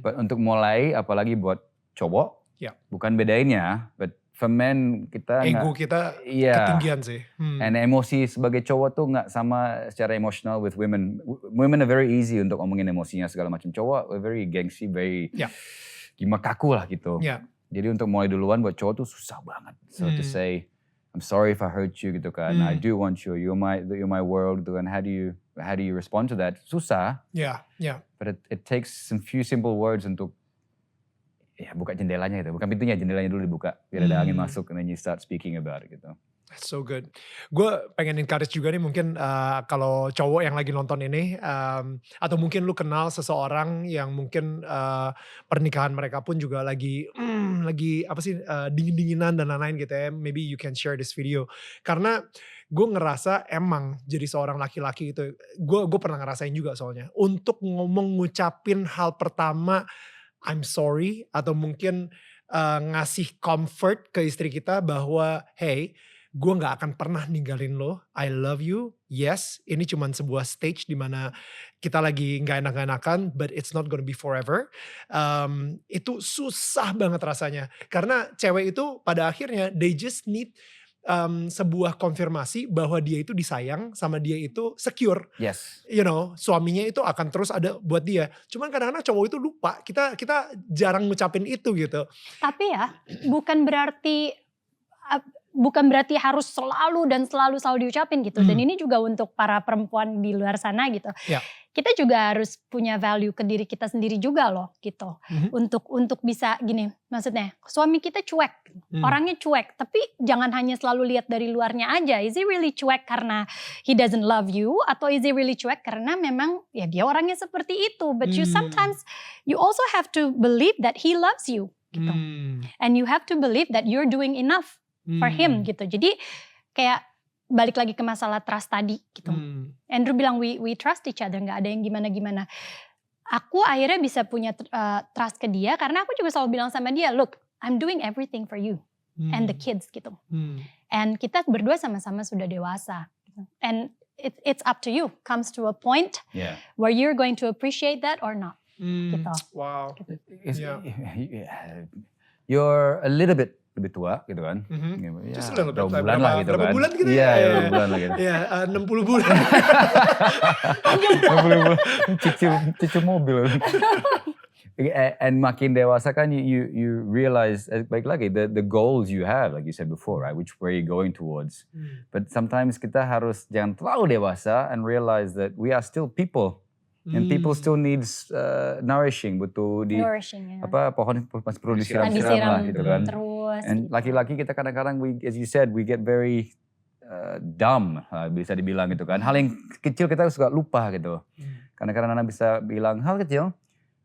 But untuk mulai, apalagi buat cowok, bukan bedainnya, but for men kita ego kita ketinggian sih. And emosi sebagai cowok tuh nggak sama secara emosional with women. Women are very easy untuk ngomongin emosinya segala macam. Cowok very gengsi, very gimana kaku lah gitu. Jadi untuk mulai duluan buat cowok tuh susah banget. So to say, I'm sorry if I hurt you gitu kan. I do want you. You're my world gitu kan. How do you respond to that? Susah. But it takes some few simple words untuk buka jendelanya gitu. Bukan pintunya, jendelanya dulu dibuka. Biar ada angin masuk and then you start speaking about it gitu. That's so good. Gue pengen encourage juga nih mungkin kalau cowok yang lagi nonton ini. Atau mungkin lu kenal seseorang yang mungkin pernikahan mereka pun juga lagi apa sih dingin-dinginan dan lain-lain gitu ya. Maybe you can share this video. Karena gue ngerasa emang jadi seorang laki-laki gitu. Gue pernah ngerasain juga soalnya. Untuk ngucapin hal pertama, I'm sorry, atau mungkin ngasih comfort ke istri kita bahwa hey, gue gak akan pernah ninggalin lo, I love you, yes, ini cuma sebuah stage dimana kita lagi gak enak-enakan, but it's not gonna be forever. Itu susah banget rasanya, karena cewek itu pada akhirnya they just need sebuah konfirmasi bahwa dia itu disayang sama dia itu secure. Yes. Suaminya itu akan terus ada buat dia. Cuman kadang-kadang cowok itu lupa. Kita jarang ngucapin itu gitu. Tapi ya, bukan berarti harus selalu diucapin gitu. Dan ini juga untuk para perempuan di luar sana gitu. Kita juga harus punya value ke diri kita sendiri juga loh gitu. Untuk bisa gini, maksudnya suami kita cuek, orangnya cuek. Tapi jangan hanya selalu lihat dari luarnya aja. Is he really cuek karena he doesn't love you? Atau is he really cuek karena memang ya dia orangnya seperti itu. But sometimes you also have to believe that he loves you gitu. And you have to believe that you're doing enough for him gitu. Jadi kayak balik lagi ke masalah trust tadi gitu. Andrew bilang we trust each other, gak ada yang gimana-gimana. Aku akhirnya bisa punya trust ke dia karena aku juga selalu bilang sama dia, look, I'm doing everything for you and the kids gitu. And kita berdua sama-sama sudah dewasa. And it's up to you. Comes to a point where you're going to appreciate that or not. Gitu. Wow. You're a little bit lebih tua gitu kan. Just a little bit. Berapa bulan lah gitu berapa kan. bulan gitu ya. Iya, 2 bulan lah gitu. Iya, 60 bulan. 60 bulan. Cucu mobil. And makin dewasa kan you realize, baik lagi, the goals you have, like you said before, right? Which way you going towards. But sometimes kita harus jangan terlalu dewasa and realize that we are still people. And people still needs nourishing, butuh pohon masih perlu disiram lah gitu kan. Terus. And laki-laki kita kadang-kadang as you said, we get very dumb, bisa dibilang gitu kan. Hal yang kecil kita suka lupa gitu. Kadang-kadang anak bisa bilang hal kecil,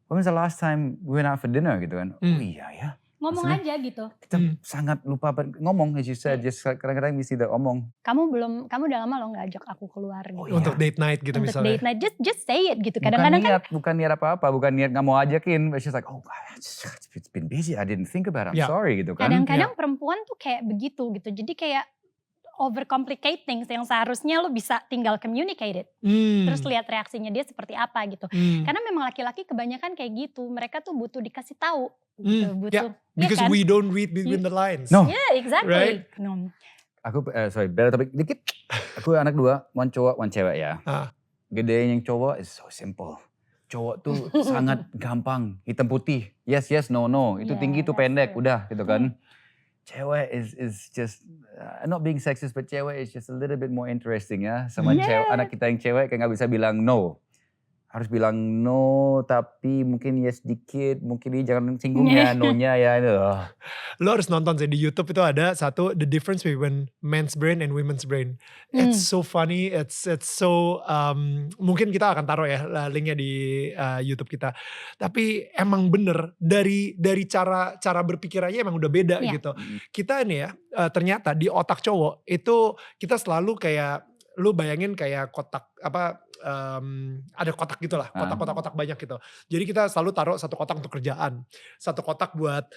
when was the last time we went out for dinner gitu kan. Oh iya ya. Ngomong aja gitu. Kita sangat lupa ngomong, as you said, just kadang-kadang mesti ngomong. Kamu udah lama loh gak ajak aku keluar gitu. Untuk date night gitu untuk misalnya. Untuk date night, just say it gitu. Kadang-kadang bukan niat apa-apa, bukan niat gak mau ajakin. It's just like, oh it's been busy, I didn't think about it, I'm sorry gitu kan. Kadang-kadang perempuan tuh kayak begitu gitu. Jadi kayak overcomplicate things yang seharusnya lo bisa tinggal communicate it. Terus lihat reaksinya dia seperti apa gitu. Karena memang laki-laki kebanyakan kayak gitu. Mereka tuh butuh dikasih tahu. Gitu, butuh. Because we don't read between the lines. No. Yeah, exactly. Right? No. sorry, beda topik dikit. Aku anak 2, one cowok, one cewek ya. Gedein yang cowok is so simple. Cowok tuh sangat gampang, hitam putih, yes, no, itu tinggi tuh pendek, udah gitu kan. Cewek is just, not being sexist, but cewek is just a little bit more interesting ya. Sama cewek, anak kita yang cewek kayak gak bisa bilang no. Harus bilang no, tapi mungkin yes dikit, mungkin ini jangan singgung ya, no-nya ya. Lo harus nonton sih, di YouTube itu ada satu, the difference between men's brain and women's brain. It's so funny, it's so, mungkin kita akan taruh ya linknya di YouTube kita. Tapi emang bener, dari cara berpikirannya emang udah beda gitu. Kita ini ya, ternyata di otak cowok itu kita selalu kayak, lu bayangin kayak kotak ada kotak gitu lah, kotak banyak gitu. Jadi kita selalu taruh satu kotak untuk kerjaan, satu kotak buat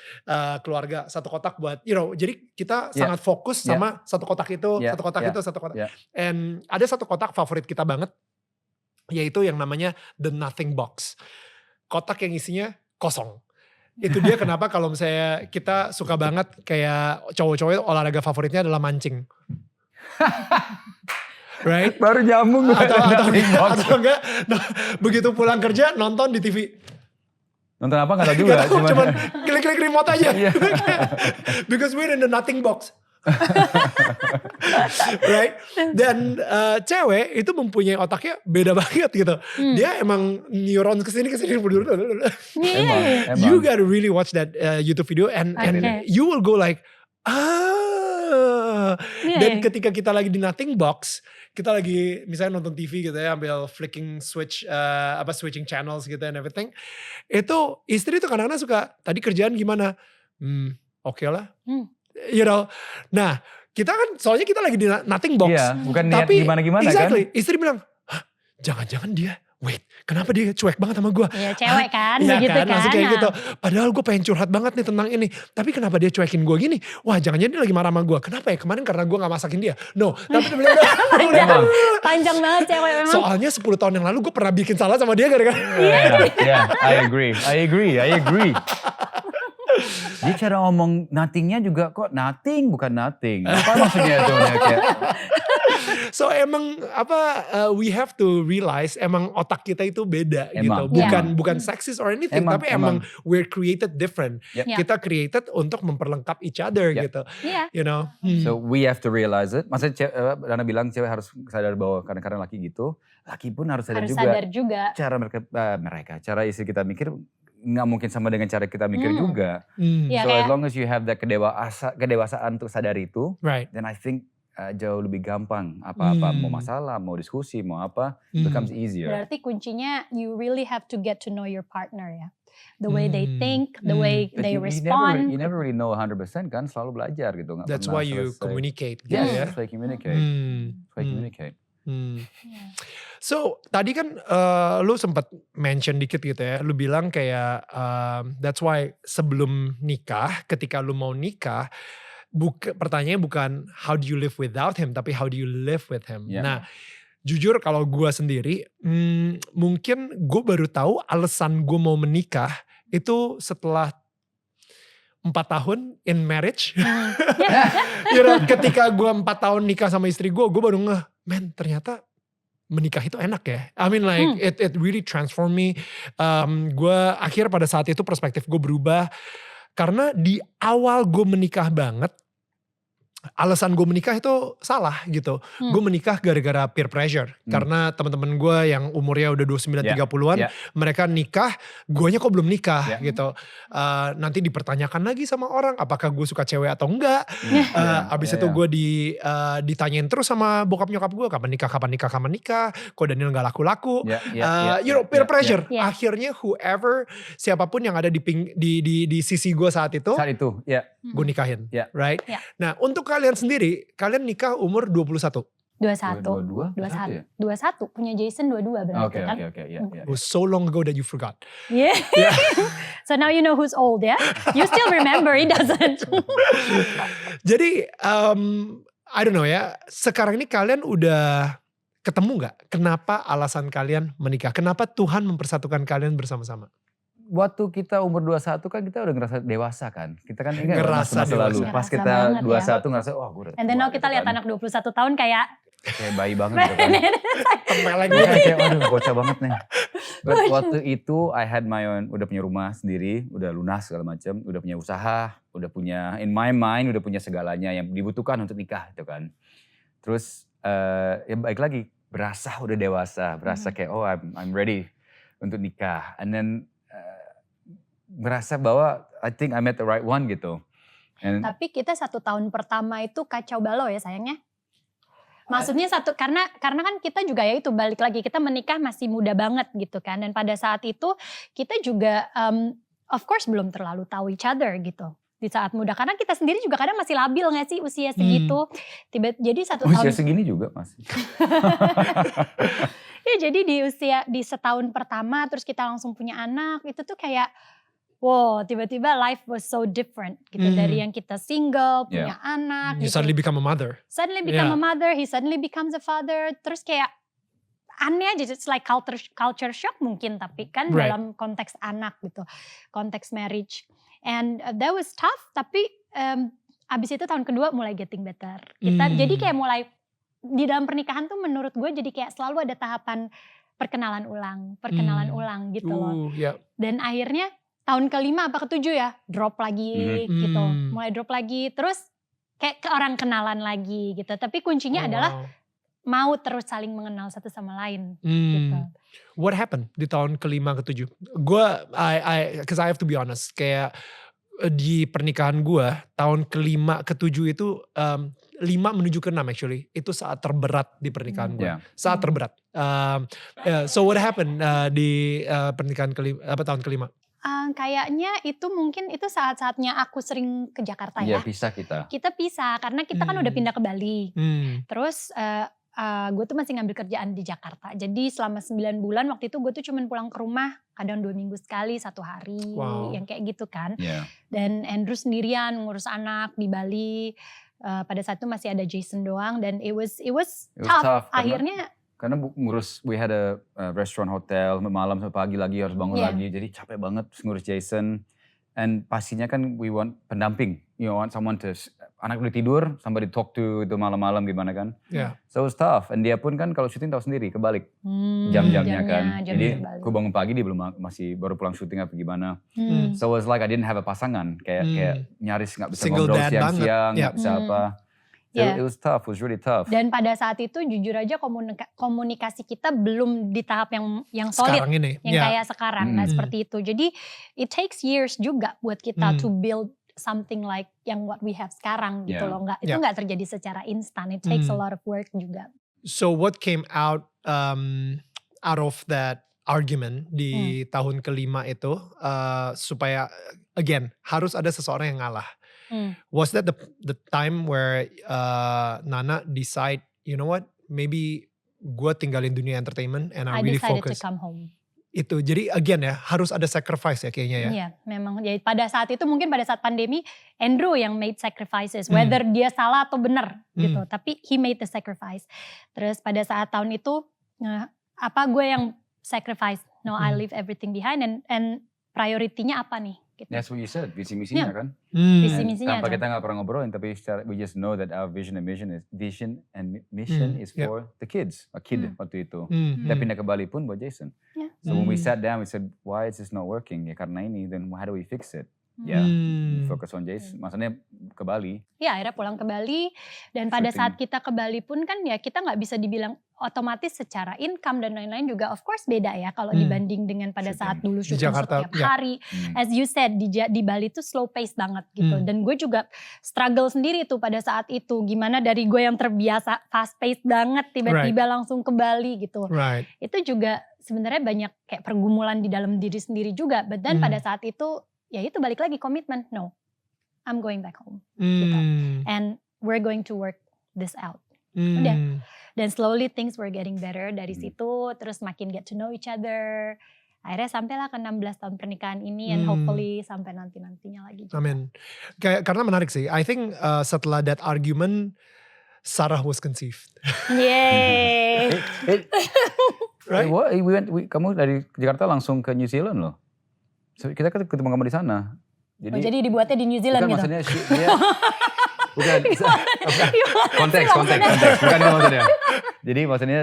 keluarga, satu kotak buat, jadi kita sangat fokus sama satu kotak itu, satu kotak itu, satu kotak. And ada satu kotak favorit kita banget, yaitu yang namanya the nothing box. Kotak yang isinya kosong. Itu dia kenapa kalau misalnya kita suka banget kayak cowok-cowok olahraga favoritnya adalah mancing. Right? Baru nyambung atau enggak begitu pulang kerja nonton di TV. Nonton apa gak tau juga. Cuman klik-klik remote aja. Because we're in the nothing box. Right? Dan cewek itu mempunyai otaknya beda banget gitu. Dia emang neuron kesini. Emang. You gotta really watch that YouTube video and you will go like, dan ketika kita lagi di nothing box, kita lagi misalnya nonton TV gitu ya, ambil switching channels gitu and everything. Itu istri tuh kadang-kadang suka, tadi kerjaan gimana? Oke lah. Nah kita kan soalnya kita lagi di nothing box. Iya, bukan niat gimana-gimana exactly, kan. Istri bilang, jangan-jangan dia, wait, kenapa dia cuek banget sama gue? Iya cewek kan, begitu kan. Langsung kayak gitu. Padahal gue pengen curhat banget nih tentang ini. Tapi kenapa dia cuekin gue gini? Wah jangan-jangan dia lagi marah sama gue. Kenapa ya? Kemarin karena gue gak masakin dia. No, tapi panjang banget cewek memang. Soalnya 10 tahun yang lalu gue pernah bikin salah sama dia gara-gara. Yeah, I agree. Dia cara ngomong nothingnya juga kok nothing bukan nothing. Apa maksudnya itu? So emang we have to realize emang otak kita itu beda gitu. Bukan sexist or anything, tapi emang we're created different. Kita created untuk memperlengkap each other gitu. You know. So we have to realize it. Maksudnya Dana bilang cewek harus sadar bahwa kadang-kadang laki gitu, laki pun harus sadar juga. Cara mereka, cara istri kita mikir nggak mungkin sama dengan cara kita mikir juga. So as long as you have that kedewasaan untuk sadar itu, then I think jauh lebih gampang. Apa-apa mau masalah, mau diskusi, mau apa, becomes easier. Berarti kuncinya you really have to get to know your partner ya. The way they think, the way they respond. You never really know 100% kan, selalu belajar gitu. That's why you communicate. Yes, that's why communicate. So tadi kan lu sempat mention dikit gitu ya, lu bilang kayak that's why sebelum nikah, ketika lu mau nikah, pertanyaannya bukan how do you live without him, tapi how do you live with him. Nah jujur kalau gue sendiri, mungkin gue baru tahu alasan gue mau menikah itu setelah 4 tahun in marriage. Ketika gue 4 tahun nikah sama istri gue baru ngeh, man ternyata menikah itu enak ya. I mean like it really transform me. Gue akhir pada saat itu perspektif gue berubah. Karena di awal gue menikah banget, alasan gue menikah itu salah gitu. Gue menikah gara-gara peer pressure. Karena teman-teman gue yang umurnya udah 29-30an, mereka nikah, guanya kok belum nikah gitu. Nanti dipertanyakan lagi sama orang, apakah gue suka cewek atau enggak. Abis itu gue ditanyain terus sama bokap nyokap gue, kapan nikah, kok Daniel gak laku-laku. Peer pressure. Akhirnya siapapun yang ada di sisi gue saat itu gue nikahin. Right? Nah untuk kalian sendiri, kalian nikah umur 21? 21 punya Jason 22 berarti kan. It was so long ago that you forgot. So now you know who's old ya. You still remember, he doesn't. Jadi I don't know ya, sekarang ini kalian udah ketemu gak kenapa alasan kalian menikah? Kenapa Tuhan mempersatukan kalian bersama-sama? waktu kita umur 21 kan kita udah ngerasa dewasa kan. Kita kan ingat Ngerasa masa lalu. dewasa. Pas Ngerasa kita banget 21 ngerasa wah gue udah And then tua now kita gitu lihat kan. anak 21 tahun kayak Kayak bayi banget gitu kan. Tempeleng Iya, gitu. kayak aduh bocah banget nih. But waktu itu I had my own, udah punya rumah sendiri, udah lunas segala macam, udah punya usaha, udah punya in my mind udah punya segalanya yang dibutuhkan untuk nikah gitu kan. Terus ya baik lagi berasa udah dewasa, berasa kayak oh I'm ready untuk nikah. And then merasa bahwa I think I met the right one gitu. And tapi kita 1 tahun pertama itu kacau balau ya sayangnya. Maksudnya karena kan kita juga ya itu balik lagi kita menikah masih muda banget gitu kan, dan pada saat itu kita juga of course belum terlalu tahu each other gitu di saat muda, karena kita sendiri juga kadang masih labil nggak sih usia segitu. Jadi 1 tahun usia segini juga masih. ya jadi di setahun pertama terus kita langsung punya anak, itu tuh kayak wow, tiba-tiba life was so different gitu dari yang kita single, punya anak. You gitu. suddenly become a mother. Suddenly become a mother, he suddenly becomes a father. Terus kayak aneh aja, it's like culture shock mungkin, tapi kan dalam konteks anak gitu, konteks marriage. And that was tough, tapi abis itu tahun kedua mulai getting better. Jadi kayak mulai di dalam pernikahan tuh menurut gue jadi kayak selalu ada tahapan perkenalan ulang gitu loh. Dan akhirnya tahun ke-5 apa ke-7 ya, drop lagi gitu. Mulai drop lagi, terus kayak ke orang kenalan lagi gitu. Tapi kuncinya adalah mau terus saling mengenal satu sama lain gitu. What happened di tahun ke-5 ke-7? Gue, cause I have to be honest, kayak di pernikahan gue, tahun ke-5 ke-7 itu, 5 menuju ke-6 actually, itu saat terberat di pernikahan gue. Saat terberat. So what happened di pernikahan tahun ke-5? Kayaknya itu mungkin itu saat-saatnya aku sering ke Jakarta ya. Iya pisah kita. Kita pisah karena kita kan udah pindah ke Bali. Terus gue tuh masih ngambil kerjaan di Jakarta. Jadi selama 9 bulan waktu itu gue tuh cuman pulang ke rumah kadang 2 minggu sekali, 1 hari. Yang kayak gitu kan. Dan Andrew sendirian ngurus anak di Bali. Pada saat itu masih ada Jason doang dan it was tough. Akhirnya karena ngurus, we had a restaurant hotel, malam sampai pagi lagi harus bangun lagi. Jadi capek banget ngurus Jason. And pastinya kan we want pendamping. You want someone to, anak udah tidur, somebody talk to itu malam-malam gimana kan. So it was tough. And dia pun kan kalau syuting tahu sendiri, kebalik jam-jamnya kan. Jadi aku bangun pagi dia masih baru pulang syuting apa gimana. So it was like I didn't have a pasangan. Kayak nyaris gak bisa Single ngobrol dad siang-siang, banget. gak bisa apa. It was tough, it was really tough. Dan pada saat itu jujur aja komunikasi kita belum di tahap yang solid. Sekarang ini. Yang kayak sekarang, gak seperti itu. Jadi it takes years juga buat kita to build something like yang what we have sekarang gitu loh. Itu gak terjadi secara instan, it takes a lot of work juga. So what came out of that argument di tahun ke-5 itu supaya again harus ada seseorang yang ngalah. Was that the time where Nana decide, you know what, maybe gue tinggalin dunia entertainment and I really decided focus. to come home. Itu jadi again ya harus ada sacrifice ya kayaknya ya. Iya memang. Jadi pada saat itu mungkin pada saat pandemi Andrew yang made sacrifices, whether dia salah atau benar gitu. Tapi he made the sacrifice. Terus pada saat tahun itu gue yang sacrifice? No, I leave everything behind and prioritinya apa nih? Gitu. That's what you said, visi misinya kan. Visi misinya. Tanpa kita nggak pernah ngobrolin, tapi we just know that our vision and mission is for the kids, a kid waktu itu. Kita pindah ke Bali pun buat Jason. So when we sat down, we said, why is this not working? Ya karena ini, then how do we fix it? Focus on Jason, maksudnya ke Bali. Ya akhirnya pulang ke Bali dan pada saat kita ke Bali pun kan ya kita nggak bisa dibilang otomatis secara income dan lain-lain juga of course beda ya kalau dibanding dengan pada saat dulu syuting setiap hari. As you said di Bali tuh slow pace banget gitu dan gue juga struggle sendiri tuh pada saat itu gimana dari gue yang terbiasa fast pace banget tiba-tiba langsung ke Bali gitu. Itu juga sebenarnya banyak kayak pergumulan di dalam diri sendiri juga, but then pada saat itu ya itu balik lagi komitmen, no, I'm going back home, gitu. And we're going to work this out. Udah, dan slowly things were getting better dari situ, terus makin get to know each other. Akhirnya sampailah ke 16 tahun pernikahan ini, and hopefully sampai nantinya lagi. Juga. Amin. Karena menarik sih, I think setelah that argument, Sarah was conceived. Yay. Right? Kamu dari Jakarta langsung ke New Zealand loh? So, kita kan ketemu kamu di sana. Jadi dibuatnya di New Zealand bukan gitu? Maksudnya dia bukan konteks bukan itu maksudnya. Jadi maksudnya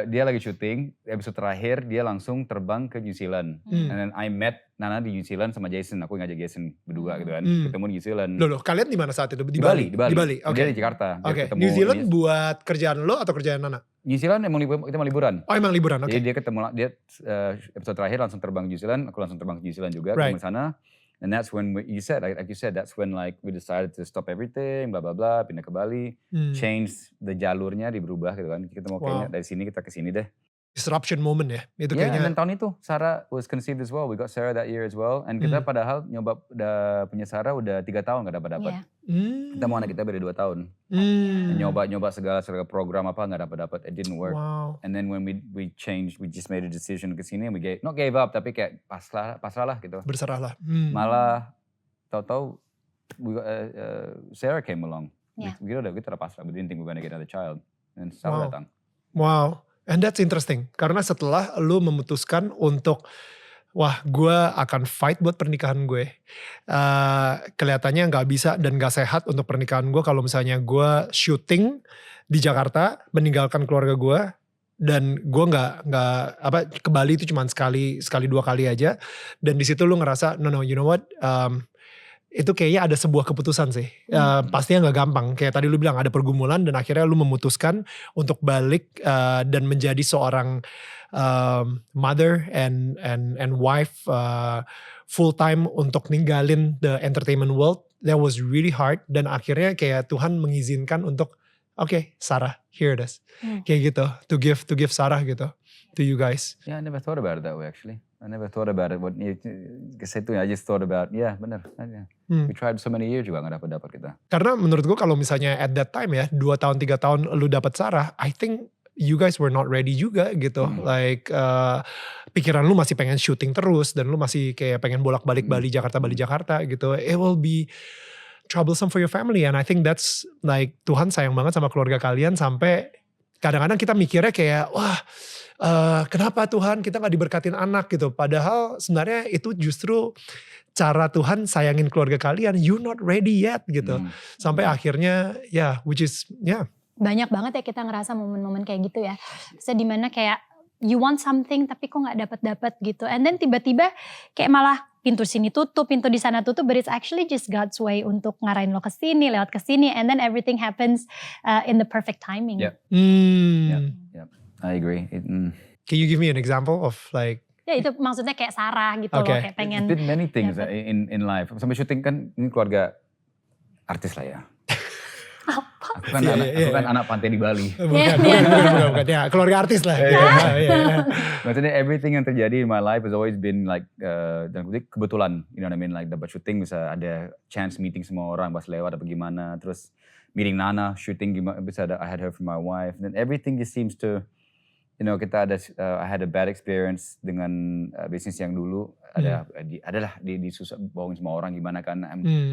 dia lagi syuting, episode terakhir dia langsung terbang ke New Zealand. And then I met Nana di New Zealand sama Jason, aku ngajak Jason berdua gitu kan, ketemu di New Zealand. Loh, kalian di mana saat itu? Di Bali. Oke. Dia di Jakarta. Oke. New Zealand buat kerjaan lo atau kerjaan Nana? New Zealand kita mau liburan. Oh, emang liburan, oke. Jadi dia episode terakhir langsung terbang ke New Zealand, aku langsung terbang ke New Zealand juga, Right. ketemu sana. And that's when you said, like you said, that's when like we decided to stop everything, blah blah blah, pindah ke Bali, change the jalurnya diberubah gitu kan. Kita mau kayaknya dari sini kita ke sini deh. Disruption moment ya, itu Yeah, kayaknya. and then tahun itu Sarah was conceived as well. We got Sarah that year as well. And kita padahal nyoba punya Sarah udah 3 tahun gak dapat. Kita mau anak kita beda 2 tahun. Nyoba segala program apa gak dapat. It didn't work. Wow. And then when we changed, we just made a decision ke sini. We not gave up, tapi kayak pasrah lah gitu. Berserah lah. Malah tahu-tahu Sarah came along. Yeah. Kita udah pasrah. We didn't think we were gonna get another child. And Sarah datang. Wow. And that's interesting. Karena setelah lu memutuskan untuk, wah gue akan fight buat pernikahan gue. Kelihatannya gak bisa dan gak sehat untuk pernikahan gue kalau misalnya gue syuting di Jakarta, meninggalkan keluarga gue. Dan gue nggak ke Bali itu cuma sekali 2 kali aja. Dan di situ lu ngerasa, no, you know what? Itu kayaknya ada sebuah keputusan sih. Pastinya gak gampang. Kayak tadi lu bilang ada pergumulan dan akhirnya lu memutuskan untuk balik dan menjadi seorang mother and wife full time untuk ninggalin the entertainment world. That was really hard. Dan akhirnya kayak Tuhan mengizinkan untuk okay, Sarah, here it is. Kayak gitu, to give Sarah gitu to you guys. Yeah, I never thought about it that way actually. I never thought about it. I just thought about, benar. We tried so many years juga gak dapat kita. Karena menurut gue kalau misalnya at that time ya, 2 tahun 3 tahun lu dapat Sarah, I think you guys were not ready juga gitu. Like pikiran lu masih pengen syuting terus dan lu masih kayak pengen bolak-balik Bali Jakarta gitu. It will be troublesome for your family and I think that's like Tuhan sayang banget sama keluarga kalian sampai kadang-kadang kita mikirnya kayak wah kenapa Tuhan kita gak diberkatin anak gitu. Padahal sebenarnya itu justru cara Tuhan sayangin keluarga kalian. You're not ready yet gitu. Sampai akhirnya which is Banyak banget ya kita ngerasa momen-momen kayak gitu ya. Bisa dimana kayak you want something tapi kok gak dapet gitu. And then tiba-tiba kayak malah pintu sini tutup, pintu di sana tutup. But it's actually just God's way untuk ngarahin lo kesini, lewat kesini. And then everything happens in the perfect timing. Yeah. I agree. Can you give me an example of like? Ya itu maksudnya kayak Sarah gitu loh, kayak pengen. It's been many things in life. Sampai syuting kan ini keluarga artis lah ya. Aku kan anak pantai di Bali. Bukan. Ya, keluarga artis lah. Maksudnya everything yang terjadi in my life has always been like dan kebetulan, you know what I mean, like dapat syuting bisa ada chance meeting semua orang pas lewat apa gimana, terus meeting Nana, syuting gimana, bisa ada I had her for my wife, and then everything just seems to, you know, I had a bad experience dengan bisnis yang dulu. Adalah disusah bohongin semua orang gimana kan,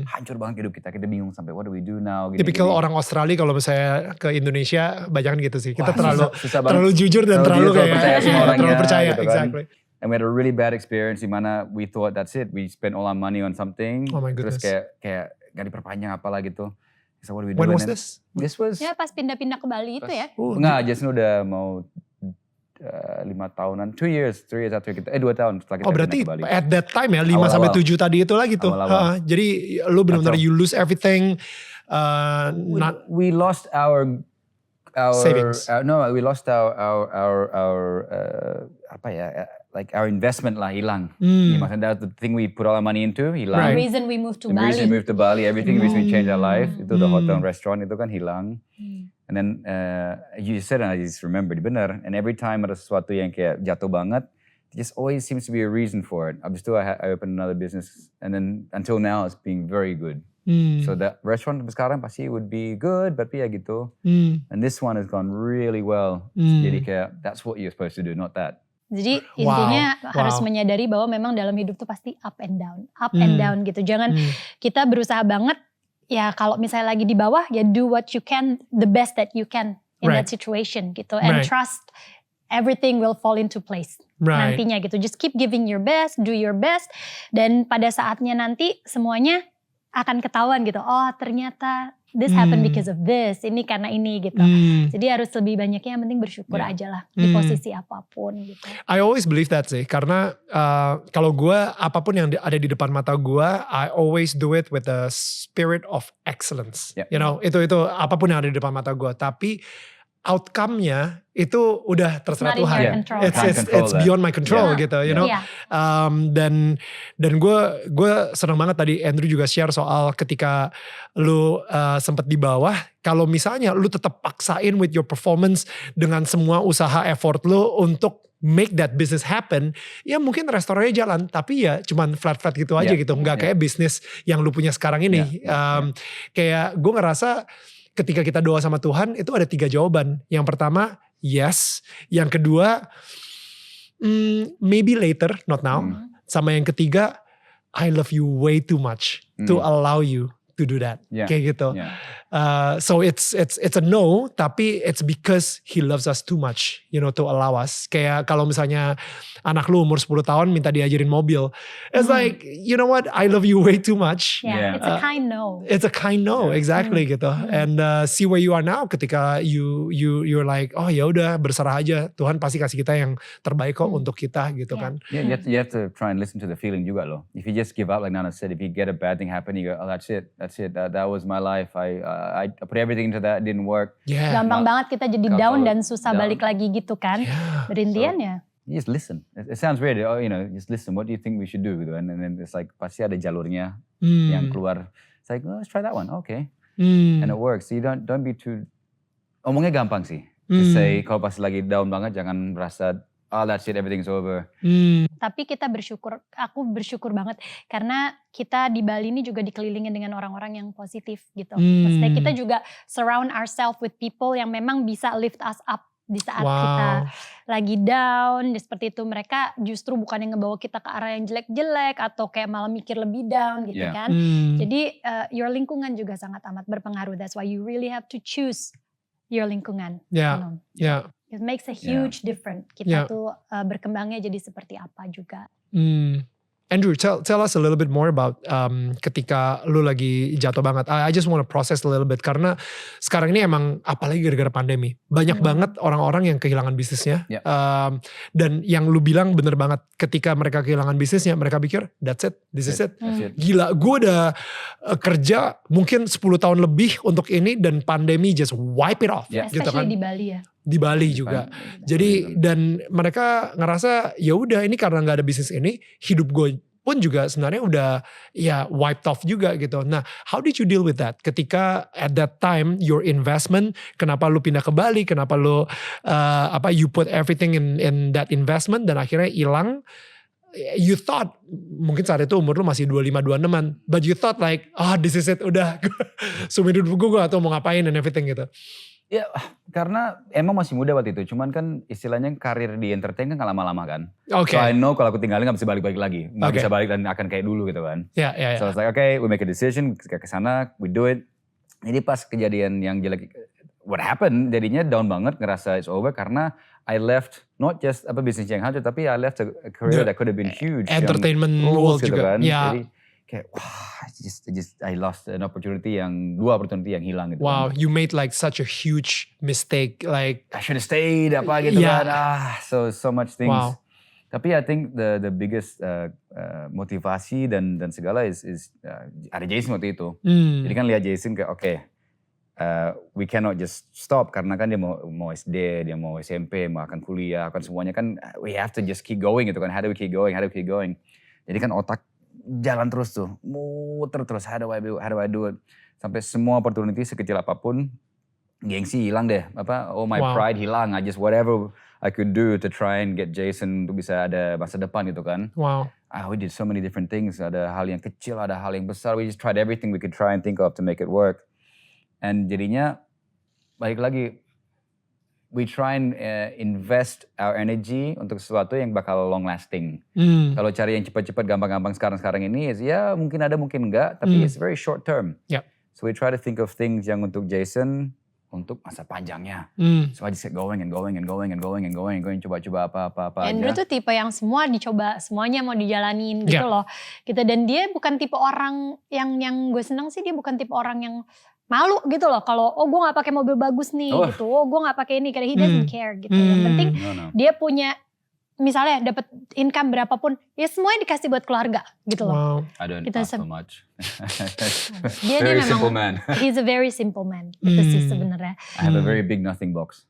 hancur banget hidup kita bingung sampai what do we do now. Tipikal orang Australia kalau misalnya ke Indonesia banyak kan gitu sih, kita terlalu jujur dan terlalu percaya sama orangnya, terlalu percaya gitu kan. Exactly. And we had a really bad experience di mana we thought that's it, we spent all our money on something, terus kayak gak diperpanjang apalah gitu. So what do we do? When was this? This was ya pas pindah-pindah ke Bali itu ya. Enggak, Jason udah mau 5 tahunan, 2 years after kita, 2 tahun setelah kita berarti pindah ke Bali. At that time ya, 5-7 tadi itu lagi tuh. Jadi lu benar-benar you lose everything. We lost our savings. We lost our like our investment lah hilang. Maksudnya the thing we put all our money into hilang. The reason we moved to Bali. The reason we moved to Bali, everything we changed our life. Itu the hotel and restaurant itu kan hilang. And then you said and I just remembered, benar. And every time ada sesuatu yang kayak jatuh banget, there just always seems to be a reason for it. Abis itu I opened another business, and then until now it's being very good. So that restaurant sekarang pasti would be good, but ya gitu. And this one has gone really well. Jadi kayak that's what you're supposed to do, not that. Jadi intinya harus menyadari bahwa memang dalam hidup tuh pasti up and down gitu. Jangan kita berusaha banget. Ya kalau misalnya lagi di bawah ya do what you can, the best that you can in that situation gitu. And trust everything will fall into place nantinya gitu. Just keep giving your best, do your best, dan pada saatnya nanti semuanya akan ketahuan gitu. Oh ternyata this happened because of this, ini karena ini gitu. Jadi harus lebih banyaknya yang penting bersyukur aja lah di posisi apapun gitu. I always believe that sih, karena kalau gue apapun yang ada di depan mata gue, I always do it with the spirit of excellence. You know, itu apapun yang ada di depan mata gue. Tapi outcome-nya itu udah terserah Tuhan. It's beyond my control gitu, you know. Dan gue senang banget tadi Andrew juga share soal ketika lu sempet di bawah, kalau misalnya lu tetap paksain with your performance dengan semua usaha effort lu untuk make that business happen, ya mungkin restorannya jalan, tapi ya cuman flat-flat gitu aja gitu, nggak kayak bisnis yang lu punya sekarang ini. Kayak gue ngerasa ketika kita doa sama Tuhan itu ada 3 jawaban. Yang pertama, yes. Yang kedua, maybe later, not now. Sama yang ketiga, I love you way too much to allow you to do that. Kayak gitu. So it's a no, tapi it's because he loves us too much, you know, to allow us. Kayak kalau misalnya anak lu umur 10 tahun minta diajarin mobil. It's like, you know what, I love you way too much. It's a kind no. It's a kind no, exactly gitu. And see where you are now ketika you're like, oh ya udah berserah aja, Tuhan pasti kasih kita yang terbaik kok untuk kita gitu kan. You have to try and listen to the feeling juga loh. If you just give up like Nana said, if you get a bad thing happen, you go, oh that's it. That was my life. I put everything into that, didn't work. Gampang banget kita jadi down dan susah balik lagi gitu kan. Berintian ya. You just listen. It sounds weird. Oh, you know, just listen. What do you think we should do? Gitu kan. And then it's like pasti ada jalurnya yang keluar. It's like, let's try that one. Okay. And it works. So you don't be too. Omongnya gampang sih. Just say kalau pas lagi down banget jangan merasa oh that's it, everything's over. Tapi kita bersyukur, aku bersyukur banget karena kita di Bali ini juga dikelilingin dengan orang-orang yang positif gitu. Maksudnya kita juga surround ourselves with people yang memang bisa lift us up di saat kita lagi down. Seperti itu, mereka justru bukan yang ngebawa kita ke arah yang jelek-jelek atau kayak malah mikir lebih down gitu kan. Jadi your lingkungan juga sangat amat berpengaruh. That's why you really have to choose your lingkungan. It makes a huge difference. Kita tuh berkembangnya jadi seperti apa juga. Andrew, tell us a little bit more about ketika lu lagi jatuh banget. I just want to process a little bit karena sekarang ini emang apalagi gara-gara pandemi banyak banget orang-orang yang kehilangan bisnisnya. Dan yang lu bilang bener banget, ketika mereka kehilangan bisnisnya mereka pikir that's it, this is it. Gila, gue udah kerja mungkin 10 tahun lebih untuk ini dan pandemi just wipe it off. Gitu kan? Especially di Bali ya. Di Bali juga. Jadi dan mereka ngerasa ya udah ini karena nggak ada bisnis ini, hidup gue pun juga sebenarnya udah ya wiped off juga gitu. Nah, how did you deal with that? Ketika at that time your investment, kenapa lu pindah ke Bali? Kenapa lu you put everything in that investment dan akhirnya hilang? You thought mungkin saat itu umur lu masih 25-26an, but you thought like, this is it, udah seumur hidup gue atau mau ngapain and everything gitu. Ya karena emang masih muda waktu itu, cuman kan istilahnya karir di entertain kan gak lama-lama kan. So I know kalau aku tinggalin gak bisa balik-balik lagi, gak bisa balik dan akan kayak dulu gitu kan. So it's like okay, we make a decision, ke sana, we do it. Jadi pas kejadian yang jelek, what happened, jadinya down banget, ngerasa it's over karena I left not just bisnis yang hancur, tapi I left a career that could have been huge. Entertainment world gitu juga. Kan. Jadi kayak I lost an opportunity dua opportunity yang hilang gitu. Wow, you made like such a huge mistake, like I should have stayed gitu kan. So much things. Wow. Tapi I think the biggest motivasi dan segala is ada Jason waktu itu. Jadi kan lihat Jason kayak we cannot just stop karena kan dia mau SD, dia mau SMP, mau akan kuliah, akan semuanya kan we have to just keep going gitu kan. How do we keep going? Jadi kan otak jalan terus tuh, muter terus. How do I do it? Sampai semua opportunity sekecil apapun, gengsi hilang deh. My pride hilang. I just whatever I could do to try and get Jason untuk bisa ada masa depan gitu kan. Wow. We did so many different things. Ada hal yang kecil, ada hal yang besar. We just tried everything we could try and think of to make it work. And jadinya balik lagi, we try and invest our energy untuk sesuatu yang bakal long lasting. Kalau cari yang cepat-cepat, gampang-gampang sekarang ini, ya mungkin ada, mungkin enggak, tapi it's very short term. So we try to think of things yang untuk Jason untuk masa panjangnya. Hmm. So I just kept going and going. Coba-coba apa Andrew aja. tuh tipe yang semua dicoba, semuanya mau dijalanin gitu loh. Gitu. Dan dia bukan tipe orang yang gue seneng sih, dia bukan tipe orang yang malu gitu loh. Kalau gue gak pakai mobil bagus nih gitu, gue gak pakai ini, karena he doesn't care gitu. Yang penting dia punya, misalnya dapat income berapapun, ya semuanya dikasih buat keluarga gitu loh. Wow. I don't Kita ask so much. Dia Very memang simple man. He's a very simple man. Itu sih sebenarnya. I have a very big nothing box.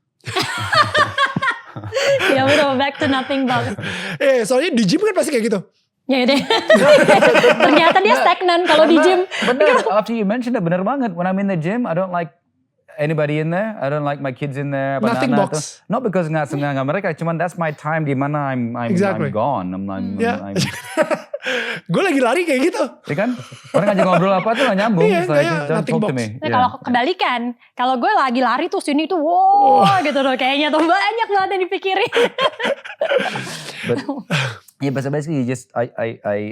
Ya betul, back to nothing box. Soalnya di gym kan pasti kayak gitu. Ya deh. Ternyata dia stagnan kalau di gym. Bener, after you mentioned it, bener banget. When I'm in the gym, I don't like anybody in there. I don't like my kids in there. Nothing Banana, box. Not because nggak mereka, cuman that's my time di mana I'm gone. I'm Gue lagi lari kayak gitu. ya kan? Orang ngajak ngobrol apa tuh gak nyambung. Iya, It's like, kayak don't nothing talk to box. me. Nah, kalau kebalikan, kalau gue lagi lari tuh sini tuh wow gitu loh, kayaknya tuh banyak banget yang dipikirin. But yeah, basically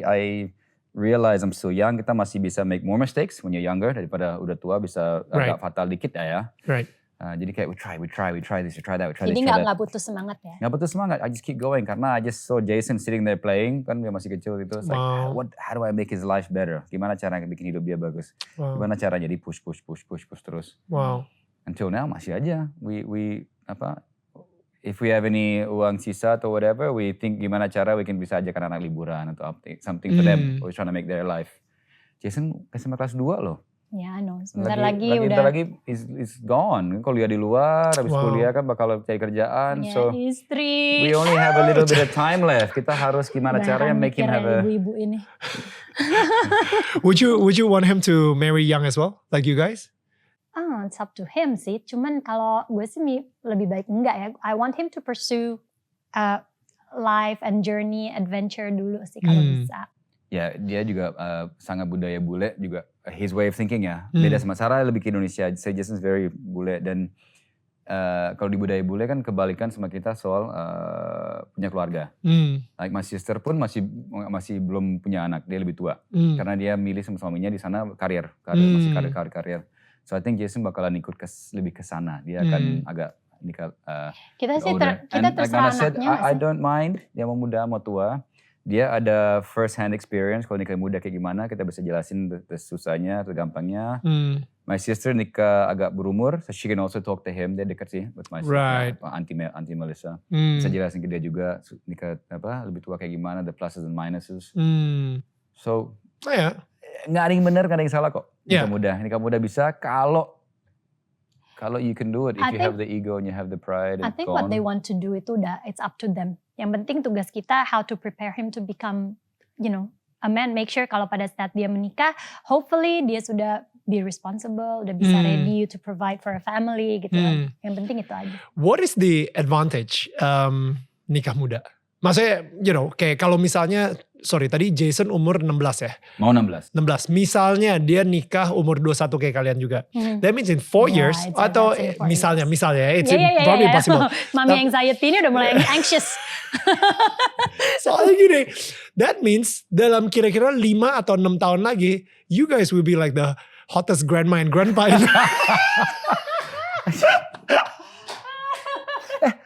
I realize I'm still young. Kita masih bisa make more mistakes when you're younger daripada udah tua bisa agak fatal dikit ya. Right. Jadi kayak we try this, we try that. Jadi nggak putus semangat ya? Nggak putus semangat. I just keep going karena I just saw Jason sitting there playing, kan dia masih kecil gitu. It's like, how do I make his life better? Gimana caranya bikin hidup dia bagus? Gimana caranya jadi push terus? Wow. Until now masih aja. We if we have any uang sisa atau whatever, we think gimana cara we can bisa ajakan anak liburan atau something for them. We're trying to make their life. Jason SMA kelas 2 loh. Ya, sebentar lagi udah. Bentar lagi is gone. Kalau dia di luar, habis kuliah kan bakal cari kerjaan. Ya, so istri. we only have a little bit of time left. Kita harus gimana caranya make him have a. Ibu-ibu ini. Would you want him to marry young as well, like you guys? It's up to him sih. Cuman kalau gue sih lebih baik enggak ya. I want him to pursue life and journey, adventure dulu sih kalau bisa. Ya, dia juga sangat budaya bule juga. His way of thinking ya. Beda sama Sarah, lebih ke Indonesia. Saya Jason's very bule. Dan kalau di budaya bule kan kebalikan sama kita soal punya keluarga. Like my sister pun masih belum punya anak. Dia lebih tua. Karena dia milih sama suaminya di sana karir. Masih karir. So I think Jason bakalan ikut lebih ke sana. Dia akan agak kita sih kita terserah anaknya. I don't mind. Dia mau muda mau tua. Dia ada first hand experience kalau nikah muda kayak gimana, kita bisa jelasin susahnya atau gampangnya. My sister nikah agak berumur, so she can also talk to him. Dia dekat sih with my sister, Auntie Melissa. Bisa jelasin ke dia juga nikah lebih tua kayak gimana, the pluses and minuses. So nggak ada yang benar, nggak ada yang salah kok. Nikah muda bisa kalau you can do it, if you have the ego and you have the pride. I think what they want to do itu it's up to them. Yang penting tugas kita how to prepare him to become, a man. Make sure kalau pada saat dia menikah, hopefully dia sudah be responsible, udah bisa ready to provide for a family gitu. Yang penting itu aja. What is the advantage nikah muda? Maksudnya, kayak kalau misalnya, tadi Jason umur 16 ya? Mau 16. Misalnya dia nikah umur 21 kayak kalian juga. That means in 4 years, atau misalnya, it's probably impossible. Mami anxiety ini udah mulai anxious. Soalnya gini, that means dalam kira-kira 5 atau 6 tahun lagi, you guys will be like the hottest grandma and grandpa.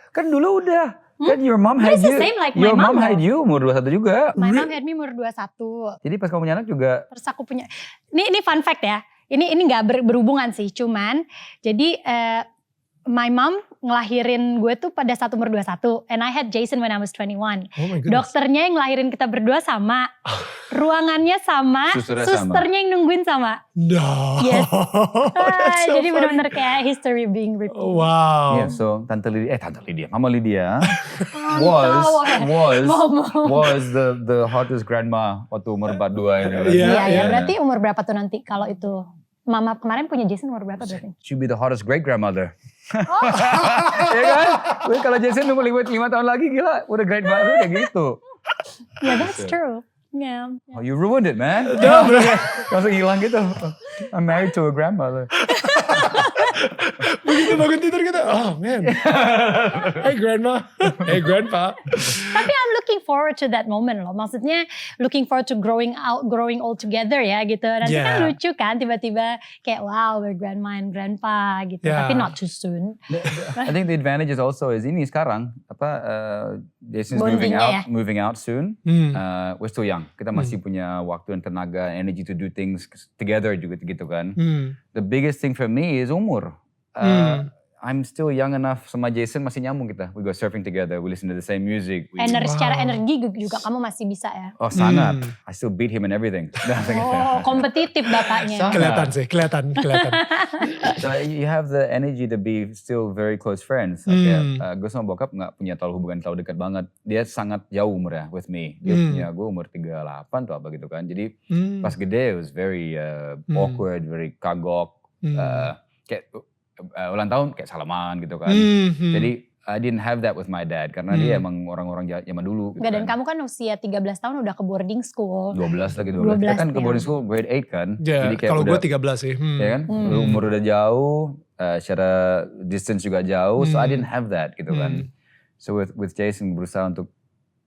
Kan dulu udah. Kan your mom had you. Like your mom had you umur 21 juga. My mom had me umur 21. Jadi pas kamu punya anak juga. Terus aku punya. Ini fun fact ya. Ini gak berhubungan sih. Cuman jadi my mom ngelahirin gue tuh pada saat umur 21. And I had Jason when I was 21. Oh my goodness. Dokternya yang ngelahirin kita berdua sama. Ruangannya sama. Susternya yang nungguin sama. No. Yes. So jadi benar-benar kayak history being repeated. Wow. Yeah, so Mama Lydia was the hottest grandma waktu umur 42 ini. Iya, berarti umur berapa tuh nanti kalau itu? Mama kemarin punya Jason umur berapa berarti? Should be the hottest great grandmother. Ya kan? Kalau Jason umur 5 tahun lagi gila, udah great mother kayak gitu. Yeah, that's true. Yeah. Oh, you ruined it, man. Langsung hilang gitu. I'm married to a grandmother. Begitu bangun tidur kita, oh man. Hey grandma, hey grandpa. Tapi I'm looking forward to that moment loh. Maksudnya looking forward to growing all together ya gitu. Nanti kan lucu kan tiba-tiba kayak wow we're grandma and grandpa gitu. Tapi not too soon. I think the advantage is also is ini sekarang Jason's moving out soon. We're still young. Kita masih punya waktu dan tenaga, energy to do things together juga gitu kan. The biggest thing for me is umur. I'm still young enough sama Jason masih nyambung kita. We go surfing together, we listen to the same music. Secara energi juga kamu masih bisa ya? Oh sangat. I still beat him and everything. Oh kompetitif bapaknya. Kelihatan. So you have the energy to be still very close friends. Gue sama bokap gak punya hubungan terlalu dekat banget. Dia sangat jauh umurnya with me. Dia punya gue umur 38 atau apa gitu kan. Jadi pas gede it was very awkward, very kagok. Kayak ulang tahun kayak salaman gitu kan. Jadi I didn't have that with my dad karena dia emang orang-orang zaman dulu. Gitu dan kamu kan usia 13 tahun udah ke boarding school. 12 lagi. Kita kan ke boarding school grade 8 kan. Yeah, kalau gue 13 sih. Ya kan? Umur udah jauh, secara distance juga jauh. So I didn't have that gitu kan. So with Jason berusaha untuk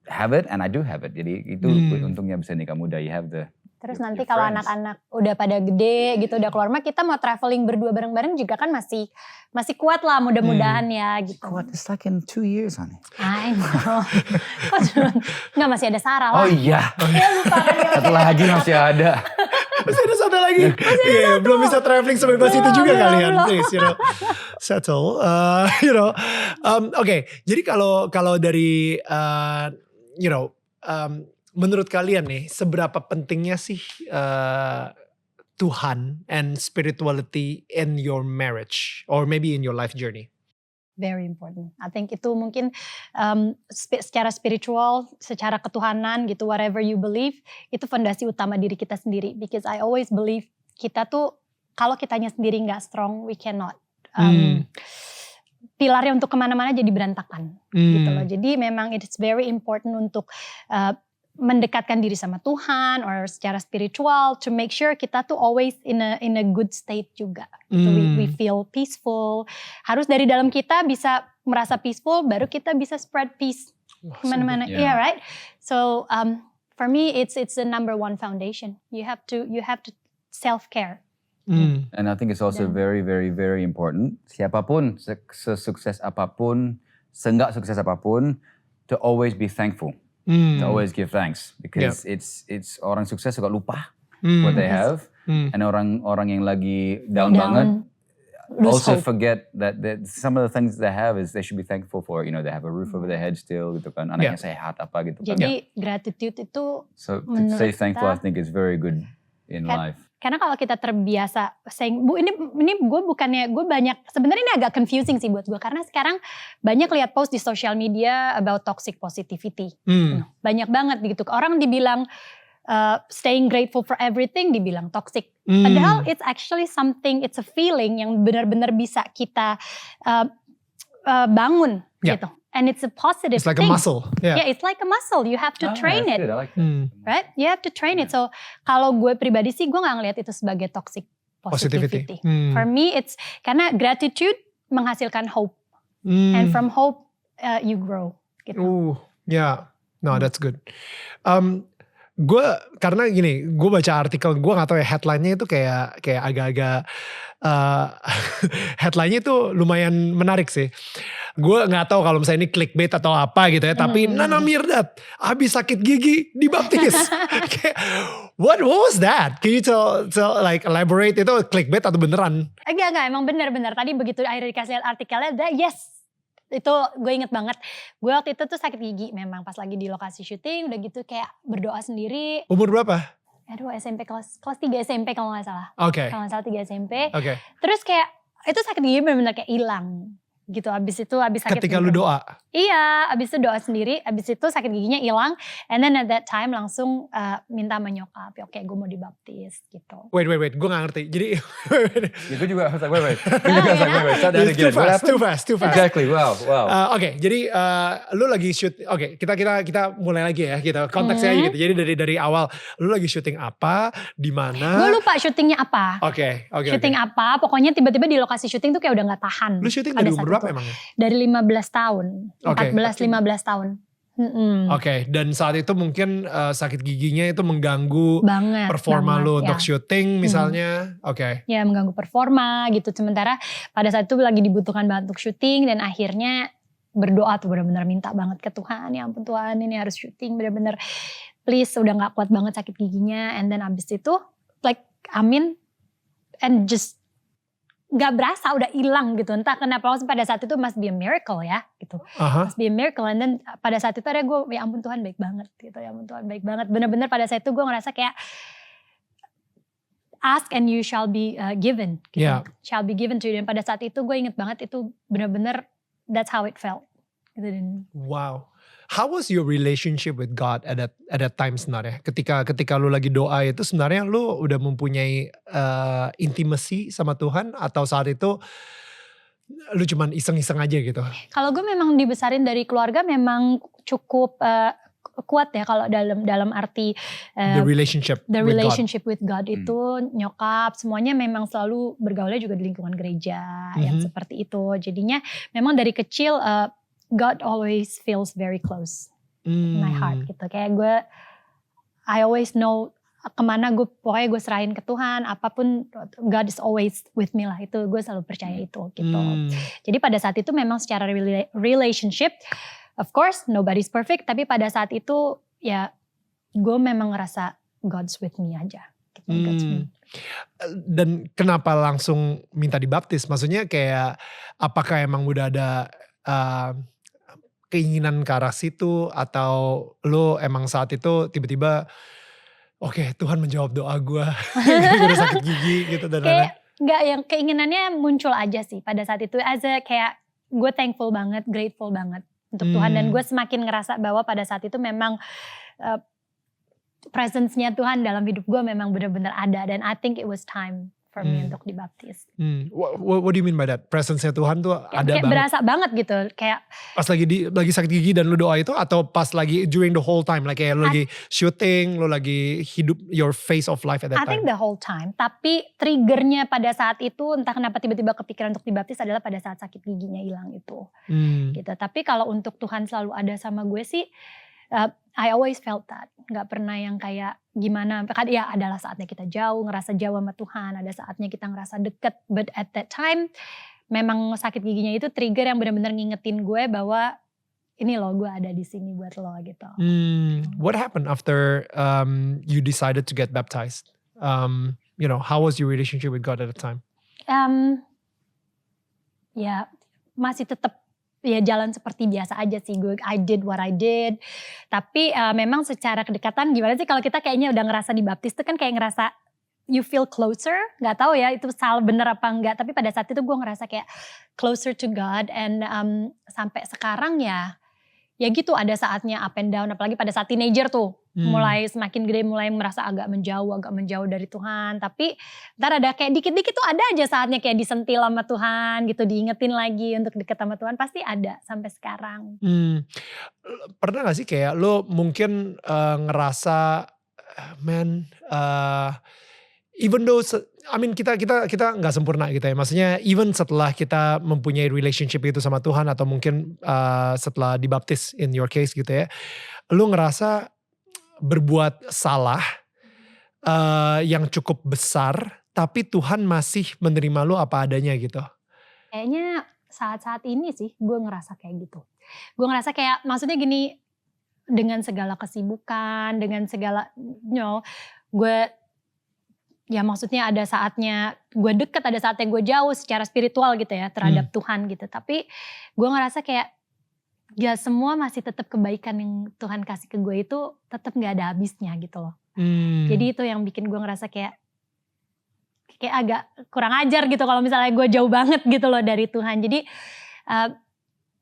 have it and I do have it. Jadi itu untungnya bisa nikah muda. You have the terus nanti kalau anak-anak udah pada gede gitu udah keluar mah kita mau traveling berdua bareng-bareng juga kan masih kuat lah mudah-mudahan ya gitu. Kuat, it's like in 2 years honey. I know. Enggak masih ada Sarah lah. Oh iya. Satu lagi masih ada. Masih ada satu lagi. Belum bisa traveling sebebas itu juga kalian. Please, settle. Okay. Jadi kalau dari menurut kalian nih, seberapa pentingnya sih Tuhan and spirituality in your marriage or maybe in your life journey? Very important. I think itu mungkin secara spiritual, secara ketuhanan gitu, whatever you believe, itu fondasi utama diri kita sendiri. Because I always believe kita tuh kalau kitanya sendiri nggak strong, we cannot. Pilarnya untuk kemana-mana jadi berantakan gitu loh. Jadi memang it's very important untuk mendekatkan diri sama Tuhan or secara spiritual to make sure kita tuh always in a good state juga. Gitu. We feel peaceful. Harus dari dalam kita bisa merasa peaceful baru kita bisa spread peace kemana-mana. Yeah, right. So for me it's the number one foundation. You have to self-care. And I think it's also very, very, very important. Siapapun, sesukses apapun, seenggak sukses apapun, to always be thankful. To always give thanks. Because it's orang sukses suka lupa what they have. And orang yang lagi down banget, also forget that some of the things they have is they should be thankful for. You know, they have a roof over their head still gitu kan. Anaknya sehat apa gitu kan. Jadi gratitude itu so to stay thankful I think is very good in life. Karena kalau kita terbiasa saying, ini gue banyak, sebenarnya ini agak confusing sih buat gue. Karena sekarang banyak lihat post di social media about toxic positivity. Banyak banget gitu. Orang dibilang staying grateful for everything dibilang toxic. Padahal it's actually something, it's a feeling yang benar-benar bisa kita bangun gitu. And it's a positive thing. It's like a muscle. Yeah, it's like a muscle. You have to train it. Good. I like that. Right? You have to train it. So kalau gue pribadi sih gue gak ngeliat itu sebagai toxic positivity. For me it's karena gratitude menghasilkan hope. And from hope you grow. Gitu. No, that's good. Gue karena gini, gue baca artikel, gue gak tahu ya headline-nya itu kayak agak-agak headline-nya itu lumayan menarik sih. Gue gak tahu kalau misalnya ini clickbait atau apa gitu ya, tapi Nana Mirdad habis sakit gigi dibaptis. What was that? Can you tell like elaborate, itu clickbait atau beneran? Enggak, emang bener-bener. Tadi begitu akhirnya dikasih lihat artikelnya, yes. Itu gue inget banget. Gue waktu itu tuh sakit gigi memang pas lagi di lokasi syuting. Udah gitu kayak berdoa sendiri. Umur berapa? Aduh SMP kelas 3 SMP kalau gak salah. Oke. Kalau gak salah 3 SMP. Oke. Terus kayak itu sakit gigi bener-bener kayak hilang gitu. Abis sakit Ketika lu gigi. doa. Iya, abis itu doa sendiri, abis itu sakit giginya hilang, and then at that time langsung minta sama nyokap, oke gue mau dibaptis gitu. Wait, gue gak ngerti. Jadi, Ya, gue juga harus wait. Gue juga harus wait. Start that it's again. too fast. Exactly, wow. Oke, jadi lu lagi shoot. Oke, kita mulai lagi ya. Kita konteksnya aja gitu. Jadi dari awal, lu lagi syuting apa, di mana? Gue lupa syutingnya apa. Oke. Syuting apa? Pokoknya tiba-tiba di lokasi syuting tuh kayak udah nggak tahan. Lu syuting pada dari saat umur berapa itu. emangnya? Dari 15 tahun, Oke. 14-15 tahun. Oke, dan saat itu mungkin sakit giginya itu mengganggu performa lu untuk syuting misalnya. Oke. Ya mengganggu performa gitu. Sementara pada saat itu lagi dibutuhkan banget untuk syuting dan akhirnya berdoa tuh benar-benar minta banget ke Tuhan. Ya ampun Tuhan, ini harus syuting benar-benar. Please, udah gak kuat banget sakit giginya. And then abis itu like amin and just gak berasa udah hilang gitu. Entah kenapa pada saat itu must be a miracle ya gitu. Must be a miracle. And then pada saat itu ada gue ya ampun Tuhan baik banget gitu. Ya ampun Tuhan baik banget. Bener-bener pada saat itu gue ngerasa kayak ask and you shall be given gitu. Yeah. Shall be given to you. Dan pada saat itu gue inget banget itu bener-bener that's how it felt. Gitu. Wow. How was your relationship with God at that time sebenarnya? Ketika lu lagi doa itu sebenarnya lu udah mempunyai intimacy sama Tuhan atau saat itu lu cuman iseng-iseng aja gitu? Kalau gue memang dibesarin dari keluarga memang cukup kuat ya kalau dalam arti the relationship with God itu nyokap semuanya memang selalu bergaulnya juga di lingkungan gereja yang seperti itu. Jadinya memang dari kecil God always feels very close in my heart gitu. Kayak I always know kemana pokoknya gue serahin ke Tuhan. Apapun God is always with me lah. Itu gue selalu percaya itu gitu. Jadi pada saat itu memang secara relationship, of course nobody's perfect. Tapi pada saat itu ya gue memang ngerasa God's with me aja. Gitu, God's with me. Dan kenapa langsung minta dibaptis? Maksudnya kayak apakah emang udah ada keinginan ke arah situ atau lo emang saat itu tiba-tiba oke, Tuhan menjawab doa gue udah sakit gigi gitu dan lain-lain. Enggak, yang keinginannya muncul aja sih pada saat itu kayak gue thankful banget, grateful banget untuk Tuhan dan gue semakin ngerasa bahwa pada saat itu memang presence-nya Tuhan dalam hidup gue memang benar-benar ada dan I think it was time for me untuk dibaptis. What do you mean by that? Presence-nya Tuhan tuh ada kayak banget. Berasa banget gitu. Kayak pas lagi sakit gigi dan lu doa itu atau pas lagi during the whole time? Like kayak lu lagi shooting, lu lagi hidup your phase of life at that time? I think the whole time. Tapi triggernya pada saat itu entah kenapa tiba-tiba kepikiran untuk dibaptis adalah pada saat sakit giginya hilang itu. Gitu. Tapi kalau untuk Tuhan selalu ada sama gue sih, I always felt that. Gak pernah yang kayak gimana. Ya adalah saatnya kita jauh, ngerasa jauh sama Tuhan. Ada saatnya kita ngerasa deket. But at that time memang sakit giginya itu trigger yang benar-benar ngingetin gue bahwa ini loh gue ada di sini buat lo gitu. What happened after you decided to get baptized? How was your relationship with God at the time? Ya masih tetap ya jalan seperti biasa aja sih gue. I did what I did. Tapi memang secara kedekatan gimana sih kalau kita kayaknya udah ngerasa dibaptis tuh kan kayak ngerasa you feel closer. Gak tahu ya itu salah bener apa enggak. Tapi pada saat itu gue ngerasa kayak closer to God. And sampai sekarang ya gitu ada saatnya up and down. Apalagi pada saat teenager tuh. Mulai semakin gede mulai merasa agak menjauh dari Tuhan. Tapi ntar ada kayak dikit-dikit tuh ada aja saatnya kayak disentil sama Tuhan gitu. Diingetin lagi untuk deket sama Tuhan. Pasti ada sampai sekarang. Pernah gak sih kayak lo mungkin ngerasa even though kita nggak sempurna gitu ya. Maksudnya even setelah kita mempunyai relationship itu sama Tuhan atau mungkin setelah dibaptis in your case gitu ya, lu ngerasa berbuat salah yang cukup besar, tapi Tuhan masih menerima lu apa adanya gitu. Kayaknya saat-saat ini sih gue ngerasa kayak gitu. Gue ngerasa kayak maksudnya gini, dengan segala kesibukan, dengan segala gue ya maksudnya ada saatnya gue deket, ada saatnya gue jauh secara spiritual gitu ya terhadap Tuhan gitu. Tapi gue ngerasa kayak ya semua masih tetap kebaikan yang Tuhan kasih ke gue itu tetap gak ada habisnya gitu loh. Jadi itu yang bikin gue ngerasa kayak agak kurang ajar gitu kalau misalnya gue jauh banget gitu loh dari Tuhan. Jadi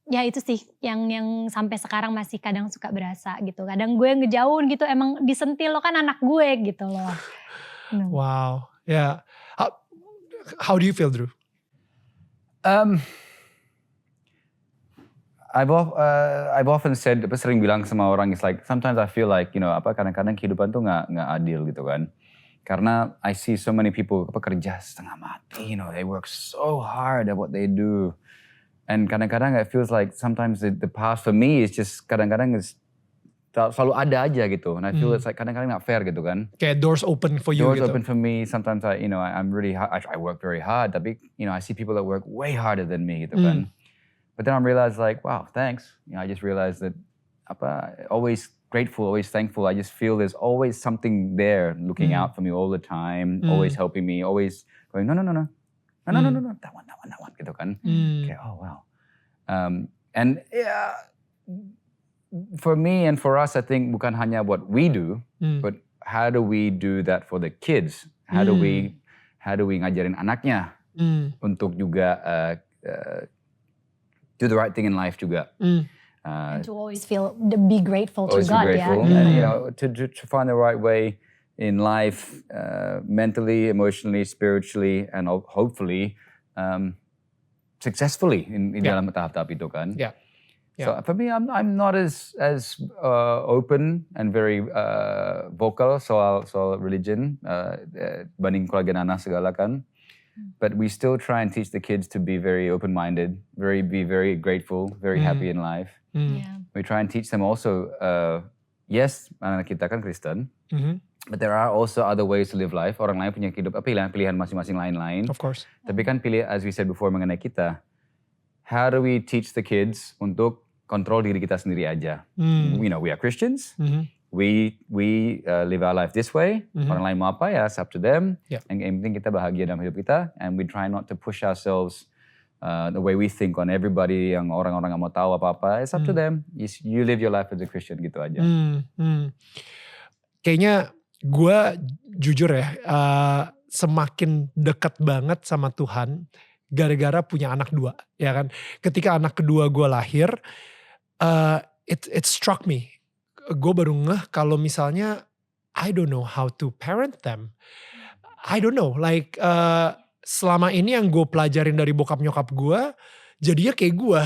Ya itu sih yang sampai sekarang masih kadang suka berasa gitu. Kadang gue ngejauh gitu, emang disentil lo kan anak gue gitu loh. Wow, yeah. How do you feel, Drew? I've often said, sering bilang sama orang, it's like sometimes I feel like, kadang-kadang kehidupan tuh nggak adil gitu kan. Karena I see so many people kerja setengah mati, they work so hard at what they do. And kadang-kadang it feels like sometimes the path for me is just kadang-kadang selalu ada aja gitu. And I feel it's like kadang-kadang not fair gitu kan. Kayak doors open for you doors gitu. open for me. Sometimes I'm really hard. I work very hard. Tapi I see people that work way harder than me gitu kan. But then I realize like, wow, thanks. I just realized that always grateful, always thankful. I just feel there's always something there looking out for me all the time, always helping me, always going, no, that one, gitu kan. Kayak, oh wow. And for me and for us, I think bukan hanya what we do, but how do we do that for the kids? How do we ngajarin anaknya untuk juga do the right thing in life juga. And to always be grateful to God. Always be grateful, and to find the right way in life, mentally, emotionally, spiritually, and hopefully successfully in dalam tahap-tahap itu kan. Yeah. So for me, I'm not as open and very vocal soal religion banding keluarga Nana segala kan. But we still try and teach the kids to be very open-minded, be very grateful, very happy in life. Yeah. We try and teach them also, yes, anak kita kan Kristen, but there are also other ways to live life. Orang lain punya pilihan masing-masing lain-lain. Of course. Tapi kan as we said before mengenai kita, how do we teach the kids untuk kontrol diri kita sendiri aja? We are Christians. We live our life this way. Orang lain mau apa ya, it's up to them. And yang penting kita bahagia dalam hidup kita. And we try not to push ourselves the way we think on everybody yang orang-orang nggak mau tahu apa-apa. It's up to them. You live your life as a Christian gitu aja. Kayaknya gue jujur ya, semakin dekat banget sama Tuhan gara-gara punya anak 2, ya kan. Ketika anak kedua gue lahir, it struck me. Gue baru ngeh kalau misalnya I don't know how to parent them. I don't know, like selama ini yang gue pelajarin dari bokap nyokap gue, jadinya kayak gue.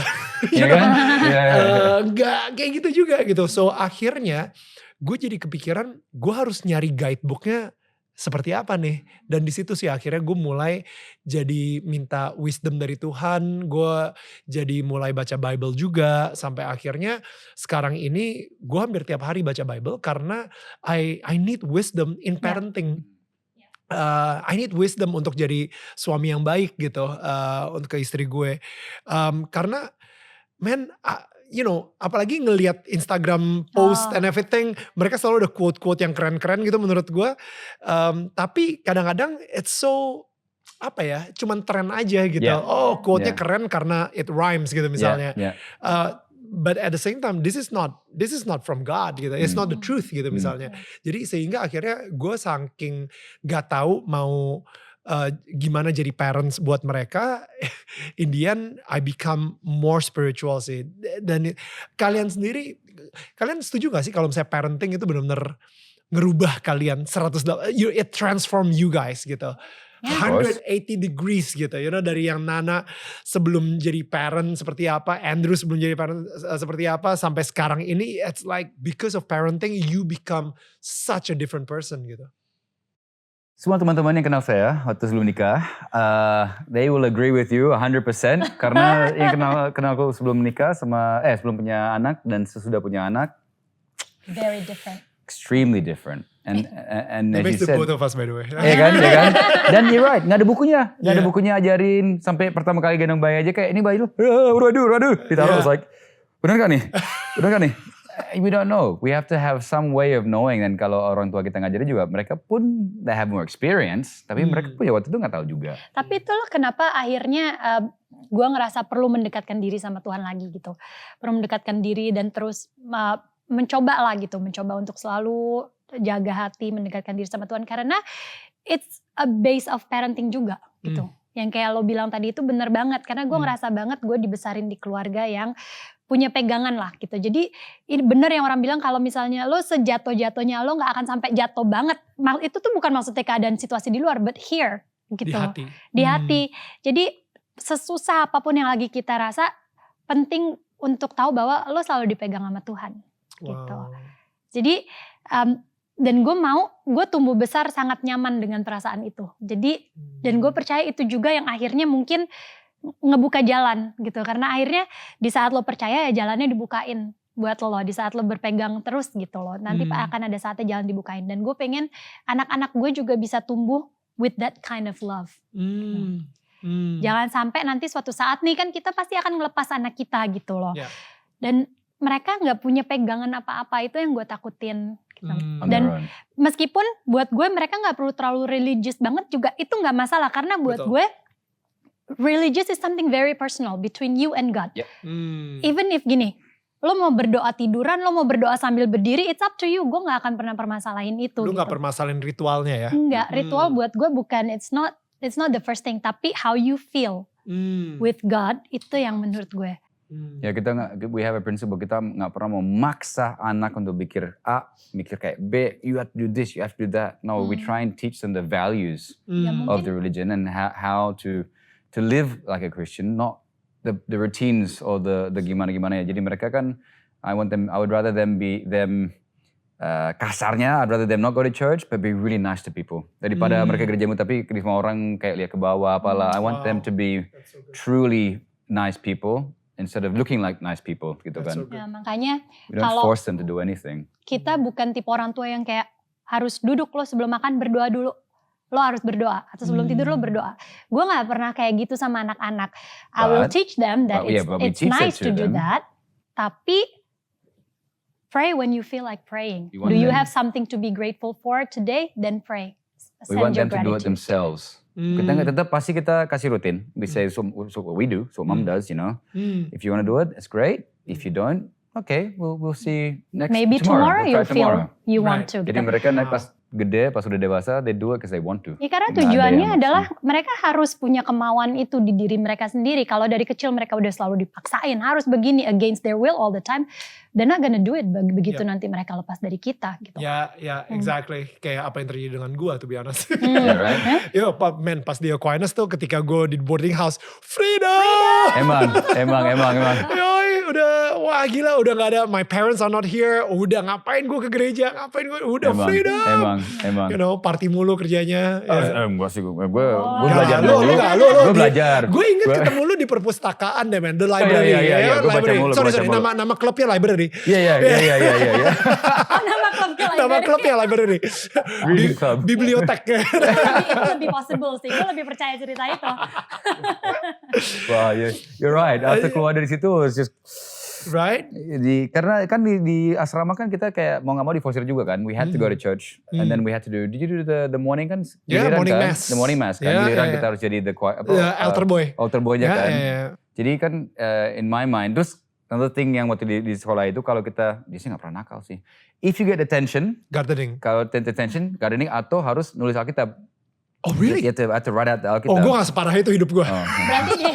Gak kayak gitu juga gitu. So akhirnya gue jadi kepikiran gue harus nyari guidebooknya seperti apa nih. Dan di situ sih akhirnya gue mulai jadi minta wisdom dari Tuhan. Gue jadi mulai baca Bible juga. Sampai akhirnya sekarang ini gue hampir tiap hari baca Bible. Karena I need wisdom in parenting. I need wisdom untuk jadi suami yang baik gitu. Untuk ke istri gue. Karena apalagi ngelihat Instagram post and everything, mereka selalu ada quote-quote yang keren-keren gitu menurut gue. Tapi kadang-kadang it's so cuman tren aja gitu. Quote-nya keren karena it rhymes gitu misalnya. But at the same time, this is not from God gitu. It's not the truth gitu misalnya. Jadi sehingga akhirnya gue saking gak tahu mau gimana jadi parents buat mereka, in the end I become more spiritual sih. Dan kalian sendiri, kalian setuju gak sih kalau misalnya parenting itu benar-benar ngerubah kalian 180, it transform you guys gitu. 180 degrees gitu, dari yang Nana sebelum jadi parent seperti apa, Andrew sebelum jadi parent seperti apa, sampai sekarang ini, it's like because of parenting you become such a different person gitu. Semua teman-teman yang kenal saya waktu sebelum nikah, they will agree with you 100%. Karena yang kenalku sebelum nikah sebelum punya anak dan sesudah punya anak, very different. Extremely different. And That as makes you the said, both of us by the way. Iya kan? Dan you're right, nggak ada bukunya, nggak ada bukunya ajarin. Sampai pertama kali gendong bayi aja kayak ini bayi lu, waduh, ditaruh like, bener gak nih? We don't know. We have to have some way of knowing. Dan kalau orang tua kita ngajarin juga, mereka pun they have more experience. Tapi mereka punya waktu itu nggak tahu juga. Tapi itulah kenapa akhirnya gue ngerasa perlu mendekatkan diri sama Tuhan lagi gitu. Perlu mendekatkan diri dan terus mencoba lah gitu. Mencoba untuk selalu jaga hati, mendekatkan diri sama Tuhan. Karena it's a base of parenting juga gitu. Yang kayak lo bilang tadi itu bener banget. Karena gue ngerasa banget gue dibesarin di keluarga yang punya pegangan lah gitu. Jadi ini bener yang orang bilang kalau misalnya lo sejatuh-jatuhnya lo gak akan sampai jatuh banget. Itu tuh bukan maksudnya keadaan situasi di luar, but here gitu. Di hati. Jadi sesusah apapun yang lagi kita rasa, penting untuk tahu bahwa lo selalu dipegang sama Tuhan gitu. Jadi dan gue tumbuh besar sangat nyaman dengan perasaan itu. Jadi dan gue percaya itu juga yang akhirnya mungkin ngebuka jalan gitu. Karena akhirnya di saat lo percaya ya jalannya dibukain buat lo. Di saat lo berpegang terus gitu loh. Nanti akan ada saatnya jalan dibukain. Dan gue pengen anak-anak gue juga bisa tumbuh with that kind of love. Jangan sampai nanti suatu saat nih kan kita pasti akan ngelepas anak kita gitu loh. Dan mereka gak punya pegangan apa-apa, itu yang gue takutin. Gitu. Dan meskipun buat gue mereka gak perlu terlalu religious banget juga, itu gak masalah. Karena buat gue religious is something very personal between you and God. Even if gini, lo mau berdoa tiduran, lo mau berdoa sambil berdiri, it's up to you. Gue gak akan pernah permasalahin itu. Lo gitu. gak permasalahin ritualnya ya? Enggak, ritual buat gue bukan, it's not the first thing. Tapi how you feel with God, itu yang menurut gue. Ya we have a principle, kita gak pernah mau maksa anak untuk mikir A, mikir kayak B, you have to do this, you have to do that. No, we try and teach them the values of the religion and how to live like a Christian, not the routines or the gimana-gimana ya. Jadi mereka kan, I would rather them be kasarnya, I'd rather them not go to church but be really nice to people. Daripada mereka gerejamu tapi semua orang kayak lihat ke bawah apalah. I want them to be truly nice people instead of looking like nice people gitu kan. Ya, makanya we don't force them to do anything. Kita bukan tipe orang tua yang kayak harus duduk lo sebelum makan berdoa dulu. Lo harus berdoa atau sebelum tidur lo berdoa. Gue gak pernah kayak gitu sama anak-anak. I will teach them that it's nice to do that. Tapi pray when you feel like praying. Do you have something to be grateful for today? Then pray. We want them to do it themselves. Kita tetap pasti kita kasih rutin. We say so what we do, so mom does, you know. If you want to do it, it's great. If you don't, okay, we'll see next Maybe tomorrow you feel you want to. Jadi mereka pas gede, pas udah dewasa, they do it because they want to. Ya karena tujuannya adalah mereka harus punya kemauan itu di diri mereka sendiri. Kalau dari kecil mereka udah selalu dipaksain, harus begini against their will all the time, they're not gonna do it begitu nanti mereka lepas dari kita. Gitu. Ya, exactly. Kayak apa yang terjadi dengan gue, to be honest. Right? Yo, pas di Aquinas tuh ketika gue di boarding house, freedom! Emang. Yoi, udah, wah gila, udah gak ada, my parents are not here, udah ngapain gue ke gereja, udah freedom! Emang. You know, party mulu kerjanya. Enggak sih, gue belajar dulu. Gue belajar. Gue inget ketemu lu di perpustakaan deh men, the library. Iya, gue baca mulu. Sorry, nama klubnya library. Iya. Nama klubnya library. Reading club. Bibliotek. Itu lebih possible sih, gue lebih percaya cerita itu. Wah, you're right. After keluar dari situ, it's just right? Karena kan di asrama kan kita kayak mau gak mau diforsir juga kan. We had to go to church and then we had to do. Did you do the morning kan? Morning kan? mass. The morning mass kan. Giliran kita harus jadi the altar boy. Altar boy-nya kan. Jadi kan in my mind, terus another thing yang waktu di sekolah itu kalau kita, biasanya gak pernah nakal sih. If you get attention, gardening. Kalau attention, gardening atau harus nulis Alkitab. Oh really? You have to write out the Alkitab. Oh gue gak separah itu hidup gue. Berarti dia.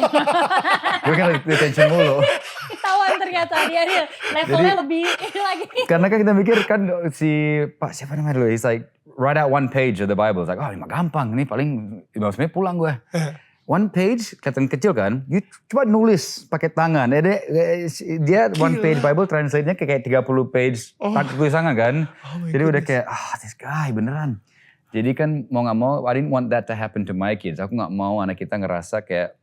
Gue kan attention mulu. Ketahuan ternyata dia levelnya lebih lagi. Karena kan kita mikir kan si Pak siapa namanya dulu, he's like write out one page of the Bible. It's like ini mah gampang, ini paling 15 menit pulang gue. One page, kelihatan kecil kan, you coba nulis pakai tangan. Dia one page Bible translate-nya kayak 30 page tulisannya kan. Jadi udah kayak, this guy beneran. Jadi kan mau gak mau, I didn't want that to happen to my kids. Aku gak mau anak kita ngerasa kayak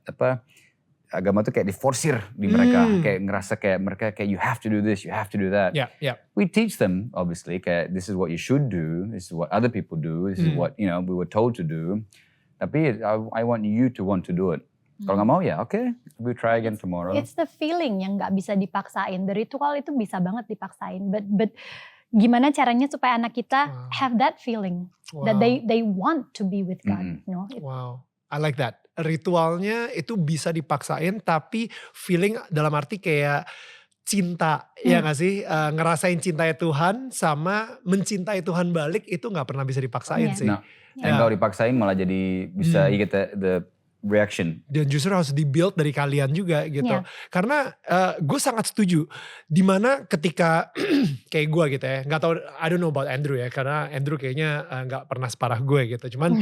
agama tuh kayak diforsir di mereka. Kayak ngerasa kayak mereka kayak you have to do this, you have to do that. Yeah. We teach them obviously kayak this is what you should do, this is what other people do, this is what we were told to do. Tapi I want you to want to do it. Kalau nggak mau ya oke, we try again tomorrow. It's the feeling yang nggak bisa dipaksain. The ritual itu bisa banget dipaksain. But gimana caranya supaya anak kita have that feeling that they want to be with God. You know? Wow, I like that. Ritualnya itu bisa dipaksain, tapi feeling dalam arti kayak cinta, ya gak sih? Ngerasain cintanya Tuhan sama mencintai Tuhan balik itu gak pernah bisa dipaksain sih. Dan kalau dipaksain malah jadi bisa you get the reaction. Dan justru harus di-build dari kalian juga gitu. Iya. Karena gue sangat setuju. Dimana ketika kayak gue gitu ya. Gak tau, I don't know about Andrew ya. Karena Andrew kayaknya gak pernah separah gue gitu. Cuman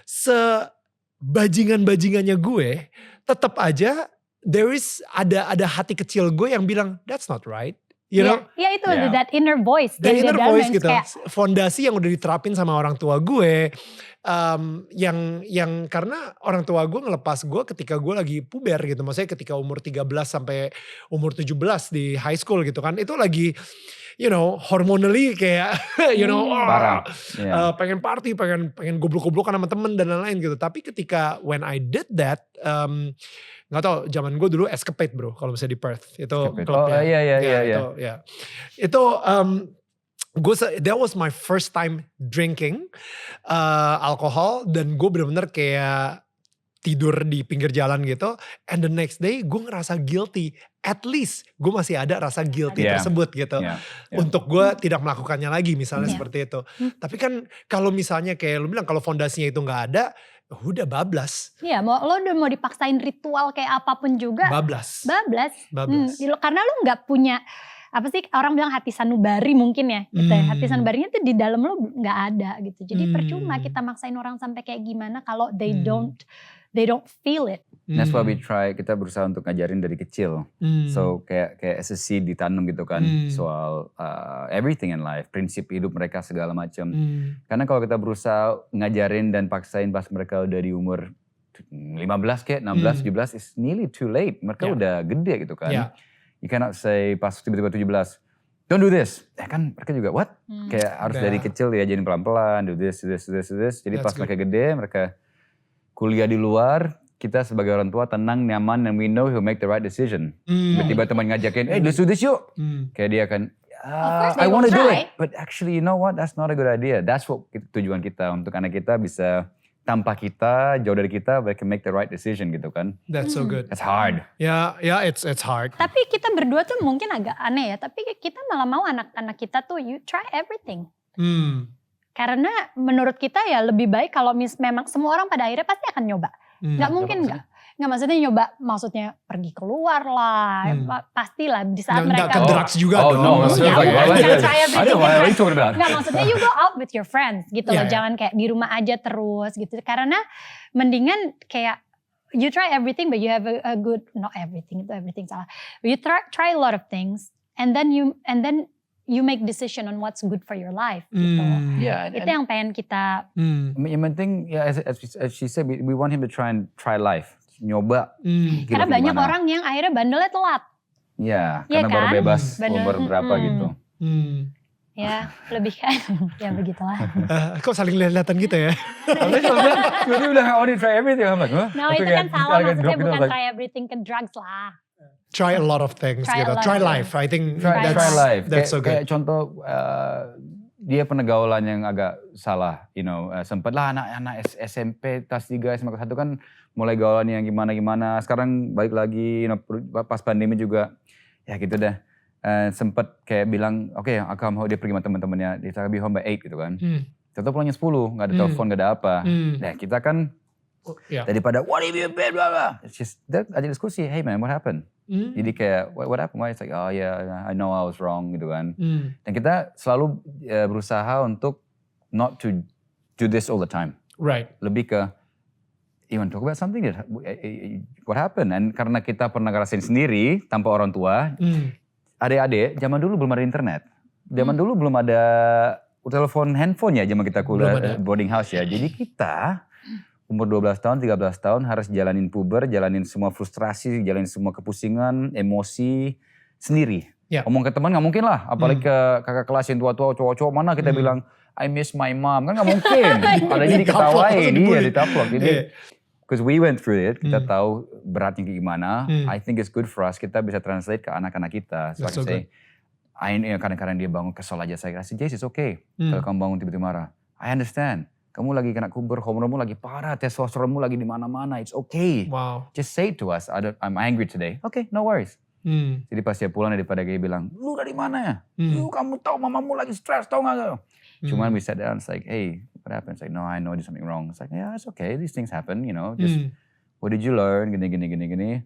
sebajingan-bajingannya gue. Tetap aja ada hati kecil gue yang bilang that's not right. You know? Ya itu Yeah. that inner voice. The inner voice gitu. Kayak, Fondasi yang udah diterapin sama orang tua gue. Yang karena orang tua gue ngelepas gue ketika gue lagi puber gitu. Maksudnya ketika umur 13 sampai umur 17 di high school gitu kan. Itu lagi hormonally kayak Parah. Yeah. pengen party, pengen goblok-goblokan sama temen dan lain-lain gitu. Tapi ketika when I did that, nggak tau zaman gue dulu Escapade bro, kalau misalnya di Perth itu klubnya. Itu that was my first time drinking alkohol dan gue bener-bener kayak tidur di pinggir jalan gitu. And the next day gue ngerasa guilty. At least gue masih ada rasa guilty tersebut gitu. Untuk gue tidak melakukannya lagi misalnya seperti itu. Tapi kan kalau misalnya kayak lu bilang kalau fondasinya itu gak ada, udah bablas. Iya, lo udah mau dipaksain ritual kayak apapun juga. Bablas. Karena lu gak punya, apa sih orang bilang hati sanubari mungkin ya. Gitu. Hati sanubarinya tuh di dalam lo gak ada gitu. Jadi percuma kita maksain orang sampai kayak gimana kalau they don't feel it. That's why we try, kita berusaha untuk ngajarin dari kecil. So kayak as a seed ditanam gitu kan. Soal everything in life, prinsip hidup mereka segala macam. Karena kalau kita berusaha ngajarin dan paksain pas mereka udah di umur 15 kayak 16, 17, it's nearly too late. Mereka udah gede gitu kan. You cannot say pas tiba-tiba 17, don't do this. Kan mereka juga what? Kayak harus dari kecil diajarin pelan-pelan, do this. Jadi pas mereka gede, mereka kuliah di luar, kita sebagai orang tua tenang, nyaman, and we know he'll make the right decision. Tiba-tiba teman ngajakin, let's do this yuk. Kayak dia akan, I want to do it. But actually you know what, that's not a good idea. That's what tujuan kita, untuk anak kita bisa tanpa kita, jauh dari kita, they can make the right decision gitu kan. That's so good. It's hard. Yeah, it's hard. Tapi kita berdua tuh mungkin agak aneh ya, tapi kita malah mau anak-anak kita tuh you try everything. Karena menurut kita ya lebih baik kalau memang semua orang pada akhirnya pasti akan nyoba. Gak mungkin gak. Nggak maksudnya nyoba, maksudnya pergi keluar lah. Pastilah di saat mereka. Nggak ke drugs juga dong. No, Nggak, maksudnya you go out with your friends gitu loh. Jangan kayak di rumah aja terus gitu. Karena mendingan kayak you try everything but you have a good, not everything, itu everything salah. You try a lot of things and then you make decision on what's good for your life gitu. Itu yang pengen kita. Yang penting ya as she said, we want him to try life, nyoba. Karena banyak orang yang akhirnya bandelnya telat. Ya, karena baru bebas umur berapa gitu. Ya, lebih kan, ya begitulah. Kok saling lihat-lihatan gitu ya? Dia bilang I want to try everything. No, itu kan salah, maksudnya bukan try everything ke drugs lah. Try a lot of things gitu. Try life. I think try life. That's so good. Kayak contoh dia pergaulan yang agak salah, sempat lah anak-anak SMP kelas 3 SMA kelas 1 kan mulai gaulan yang gimana-gimana. Sekarang balik lagi, pas pandemi juga ya gitu dah. Sempat kayak bilang, oke, aku mau dia pergi sama teman-temannya, dia be home by 8 gitu kan. Tetap pulangnya 10, nggak ada telepon, nggak ada apa. Nah kita kan daripada what have you been, blah blah. Just aja diskusi, hey man, what happened? Jadi kayak what happened? Why? It's like, oh yeah, I know I was wrong gitu kan. Dan kita selalu berusaha untuk not to do this all the time. Right. Lebih ke, you want to talk about something? What happened? Dan karena kita pernah ngerasain sendiri tanpa orang tua, adik-adik zaman dulu belum ada internet. Zaman dulu belum ada telepon handphone ya zaman kita kuliah boarding house ya. Jadi kita umur 12 tahun, 13 tahun harus jalanin puber, jalanin semua frustrasi, jalanin semua kepusingan, emosi sendiri. Ngomong ke teman gak mungkin lah, apalagi ke kakak kelas yang tua-tua, cowok-cowok mana kita bilang, I miss my mom, kan gak mungkin. Adanya diketawain, ditaplok. Jadi, because we went through it, kita tahu beratnya kayak gimana. I think it's good for us, kita bisa translate ke anak-anak kita. So I can say, kadang-kadang dia bangun kesel aja, saya kasih, Jess, it's okay. Kalau kamu bangun tiba-tiba marah, I understand. Kamu lagi kena kuber, hormonmu lagi parah, testosteronmu lagi di mana-mana. It's okay. Wow. Just say it to us. I'm angry today. Okay, no worries. Jadi pas dia pulang daripada dia bilang, lu dari mana ya? Lu kamu tahu mamamu lagi stres, tau gak? Cuman we sat down, it's like, hey, what happened? It's like, no, I know there's something wrong. It's like, yeah, it's okay. These things happen, Just what did you learn, gini.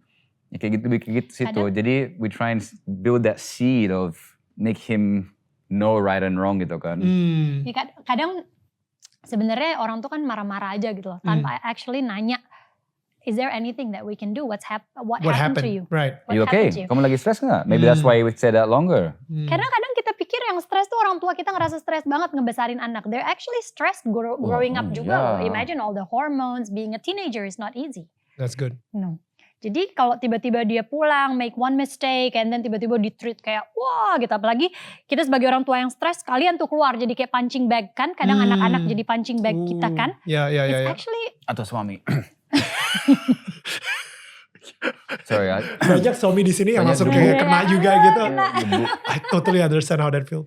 Ya, kayak gitu situ. Jadi we try and build that seed of make him know right and wrong gitu kan. Ya, kadang sebenarnya orang tuh kan marah-marah aja gitu loh, tanpa actually nanya, is there anything that we can do? What happened to you? Right. Are you okay? Kamu lagi stres nggak? Maybe that's why we say that longer. Karena kadang kita pikir yang stres tuh orang tua kita ngerasa stres banget ngebesarin anak. They're actually stressed growing up juga loh. Imagine all the hormones, being a teenager is not easy. That's good. No. Jadi kalau tiba-tiba dia pulang, make one mistake, and then tiba-tiba di-treat kayak wah gitu. Apalagi kita sebagai orang tua yang stres, kalian tuh keluar jadi kayak punching bag kan. Kadang anak-anak jadi punching bag kita kan. Ya. Actually. Atau suami. Sorry, banyak suami di sini yang langsung kayak kena juga gitu. I totally understand how that feel.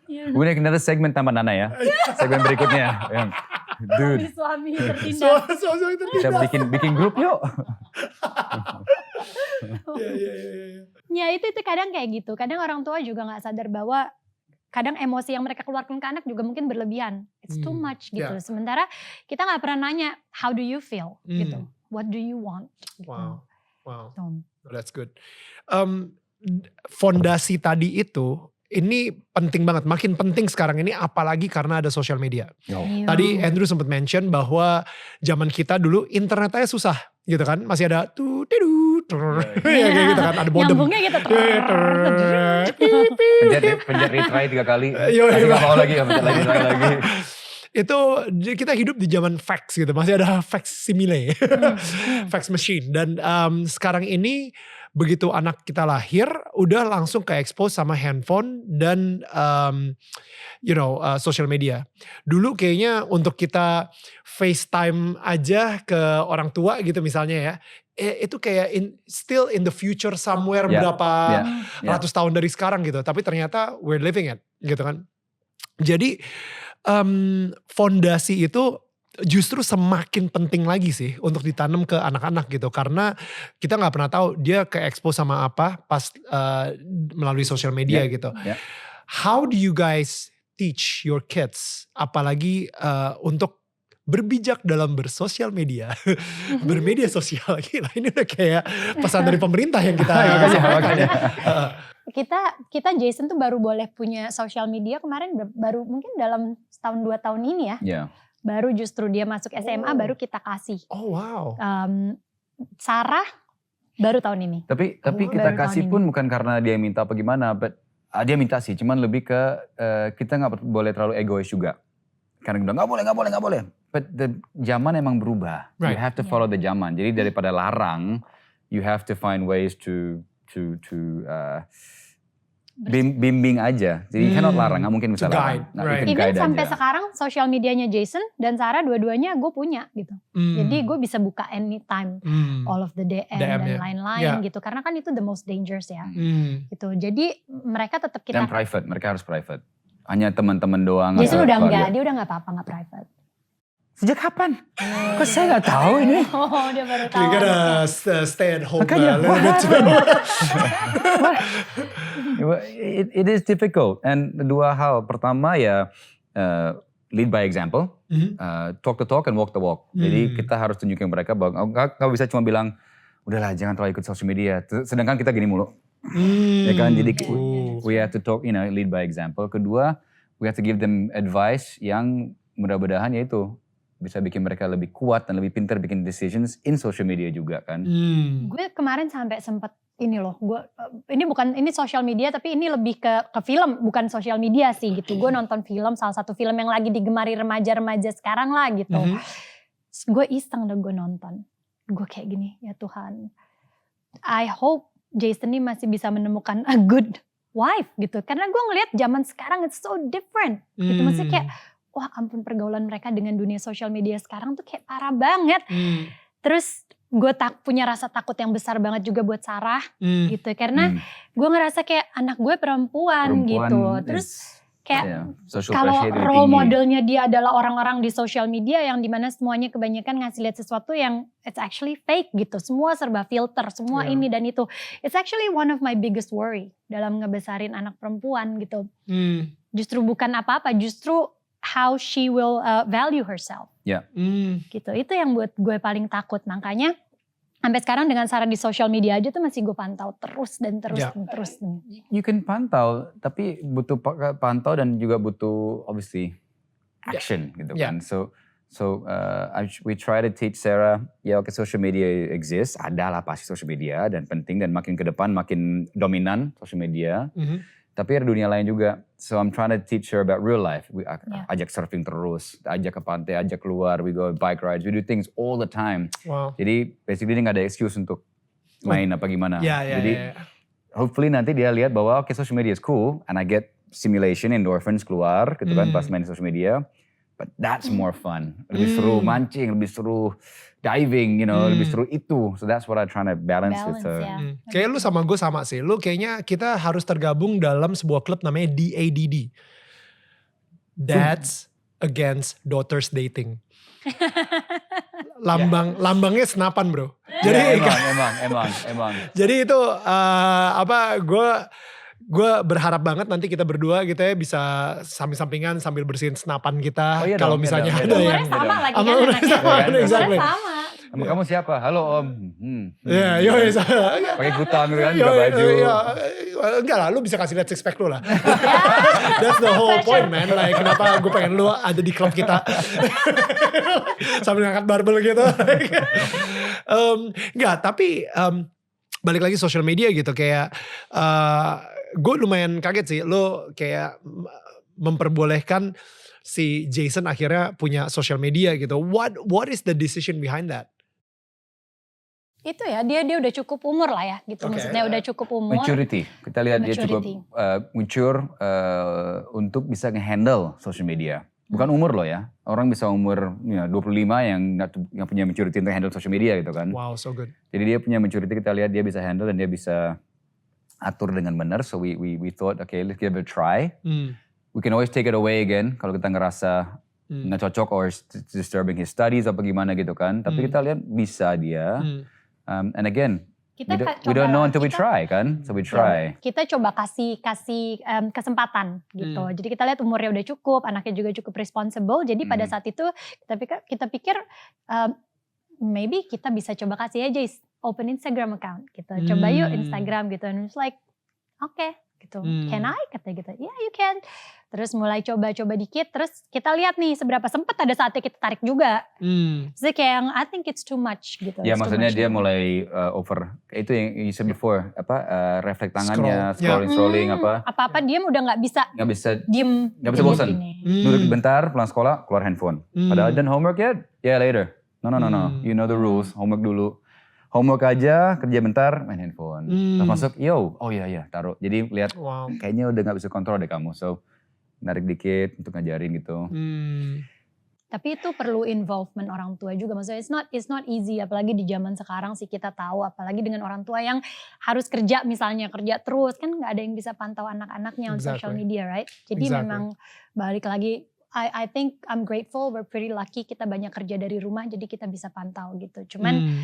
Gue naik another segment tambah Nana ya. Segmen berikutnya. Dude. Suami tertindas. Suami Kita bikin grup yuk. Ya itu kadang kayak gitu. Kadang orang tua juga gak sadar bahwa kadang emosi yang mereka keluarkan ke anak juga mungkin berlebihan. It's too much gitu. Yeah. Sementara kita gak pernah nanya, how do you feel gitu. What do you want? Gitu. Wow. That's good. Fondasi tadi itu, ini penting banget, makin penting sekarang ini apalagi karena ada social media. Tadi Andrew sempat mention bahwa zaman kita dulu internet aja susah gitu kan, masih ada kayak gitu kan, ada modem. Nyambungnya gitu. Pencet retry 3 kali. Masih gak mau lagi, pencet lagi. Itu kita hidup di zaman fax gitu, masih ada facsimile, fax machine. Dan sekarang ini begitu anak kita lahir, udah langsung ke expose sama handphone dan social media. Dulu kayaknya untuk kita FaceTime aja ke orang tua gitu misalnya ya, itu kayak still in the future somewhere berapa ratus tahun dari sekarang gitu. Tapi ternyata we're living it gitu kan. Jadi fondasi itu justru semakin penting lagi sih untuk ditanam ke anak-anak gitu. Karena kita gak pernah tahu dia ke-expose sama apa pas melalui social media gitu. How do you guys teach your kids, apalagi untuk berbijak dalam bersosial media, bermedia sosial. Gila, ini udah kayak pesan dari pemerintah yang kita kita Jason tuh baru boleh punya social media kemarin, baru mungkin dalam setahun 2 tahun ini ya. Baru justru dia masuk SMA baru kita kasih. Oh wow. Sarah baru tahun ini. Tapi kita kasih pun bukan karena dia minta apa gimana, dia minta sih, cuman lebih ke kita nggak boleh terlalu egois juga. Karena kita nggak boleh. But the zaman emang berubah. Right. You have to follow the zaman. Jadi daripada larang, you have to find ways to bimbing aja. Jadi cannot larang, nggak mungkin bisa larang. Even sampai sekarang social medianya Jason dan Sarah dua-duanya gue punya gitu. Jadi gue bisa buka anytime all of the DM dan lain-lain gitu. Karena kan itu the most dangerous ya. Gitu. Jadi mereka tetap kita. Dan private, mereka harus private. Hanya teman-teman doang. Jason udah enggak, dia udah nggak apa-apa, nggak private. Sejak kapan? Kok saya gak tahu ini? Oh, dia baru tahu. You gotta stay at home. Makanya, it is difficult. And 2 hal. Pertama ya, lead by example. Talk the talk and walk the walk. Jadi kita harus tunjukin mereka bahwa gak bisa cuma bilang, udahlah jangan terlalu ikut social media. Sedangkan kita gini mulu. Ya kan, jadi we have to talk, lead by example. Kedua, we have to give them advice yang mudah-mudahan yaitu bisa bikin mereka lebih kuat dan lebih pintar bikin decisions in social media juga kan. Gue kemarin sampai sempet ini social media tapi ini lebih ke film, bukan social media sih gitu. Gue nonton film, salah satu film yang lagi digemari remaja-remaja sekarang lah gitu. Gue iseng dan gue nonton. Gue kayak gini, ya Tuhan. I hope Jason ini masih bisa menemukan a good wife gitu. Karena gue ngelihat zaman sekarang it's so different gitu. Maksudnya kayak wah ampun pergaulan mereka dengan dunia sosial media sekarang tuh kayak parah banget. Terus gue punya rasa takut yang besar banget juga buat Sarah gitu. Karena gue ngerasa kayak anak gue perempuan gitu. Terus kayak kalau role modelnya dia adalah orang-orang di sosial media yang dimana semuanya kebanyakan ngasih lihat sesuatu yang it's actually fake gitu. Semua serba filter, semua ini dan itu. It's actually one of my biggest worry dalam ngebesarin anak perempuan gitu. Justru bukan apa-apa, justru how she will value herself. Gitu. Itu yang buat gue paling takut. Makanya sampai sekarang dengan Sarah di social media aja tuh masih gue pantau terus dan terus dan terus. You can pantau, tapi butuh pantau dan juga butuh obviously action gitu kan. So we try to teach Sarah, social media exists, ada lah pasti social media dan penting dan makin ke depan makin dominan social media. Tapi ada dunia lain juga. So I'm trying to teach her about real life. Ajak surfing terus, ajak ke pantai, ajak keluar, we go bike rides, we do things all the time. Wow. Jadi basically dia gak ada excuse untuk main apa gimana. Jadi hopefully nanti dia lihat bahwa social media is cool and I get stimulation, endorphins keluar gitu kan pas main social media. But that's more fun. Lebih seru mancing, lebih seru diving, lebih seru itu. So that's what I'm trying to balance with her. Kayak lu sama gue sama sih. Lu kayaknya kita harus tergabung dalam sebuah klub namanya DADD. Dads Against Daughters Dating. Lambangnya senapan bro. Jadi emang. Jadi itu gue berharap banget nanti kita berdua gitu ya bisa samping-sampingan sambil bersihin senapan kita. Kalau misalnya ada yang sama lagi kan anaknya. Exactly. Sama. Kamu siapa? Halo om. Iya, pakai kutang gitu kan, buka baju. Enggak lah, lu bisa kasih lihat six pack lu lah. That's the whole point man. Like kenapa gue pengen lu ada di klub kita. Sambil ngangkat barbel gitu. Enggak, tapi balik lagi social media gitu kayak gue lumayan kaget sih lo kayak memperbolehkan si Jason akhirnya punya social media gitu. What is the decision behind that? Itu ya dia udah cukup umur lah ya gitu. Maksudnya udah cukup umur. Maturity. Kita lihat dia cukup mature untuk bisa nge-handle social media. Bukan umur loh ya. Orang bisa umur 25 yang gak punya maturity untuk handle social media gitu kan. Wow, so good. Jadi dia punya maturity, kita lihat dia bisa handle dan dia bisa atur dengan benar. So we thought, okay, let's give it a try. We can always take it away again kalau kita ngerasa nggak cocok or disturbing his studies apa gimana gitu kan. Tapi kita lihat bisa dia. And again, we don't know until we try kan. So we try. Kita coba kasih kesempatan gitu. Jadi kita lihat umurnya udah cukup, anaknya juga cukup responsible. Jadi pada saat itu kita pikir maybe kita bisa coba kasih aja open Instagram account gitu. Coba yuk Instagram gitu. And it's like, okay gitu. Can I? Kata gitu. Yeah, you can. Terus mulai coba-coba dikit. Terus kita lihat nih seberapa sempet ada saatnya kita tarik juga. Jadi kayak yang I think it's too much gitu. Ya maksudnya dia mulai over. Itu yang you said before. Refleks tangannya, scrolling apa. Apa-apa dia udah gak bisa diem. Gak bisa bosan. Duduk bentar, pulang sekolah, keluar handphone. Padahal done homework yet? Yeah later. No. You know the rules. Homework dulu. Homework aja, kerja bentar, main handphone. Terus masuk, oh iya, taruh. Jadi lihat, kayaknya udah gak bisa kontrol deh kamu. So, narik dikit untuk ngajarin gitu. Tapi itu perlu involvement orang tua juga. Maksudnya it's not easy. Apalagi di zaman sekarang sih kita tahu. Apalagi dengan orang tua yang harus kerja misalnya. Kerja terus. Kan gak ada yang bisa pantau anak-anaknya on social media, right? Jadi memang balik lagi. I think I'm grateful. We're pretty lucky. Kita banyak kerja dari rumah. Jadi kita bisa pantau gitu. Cuman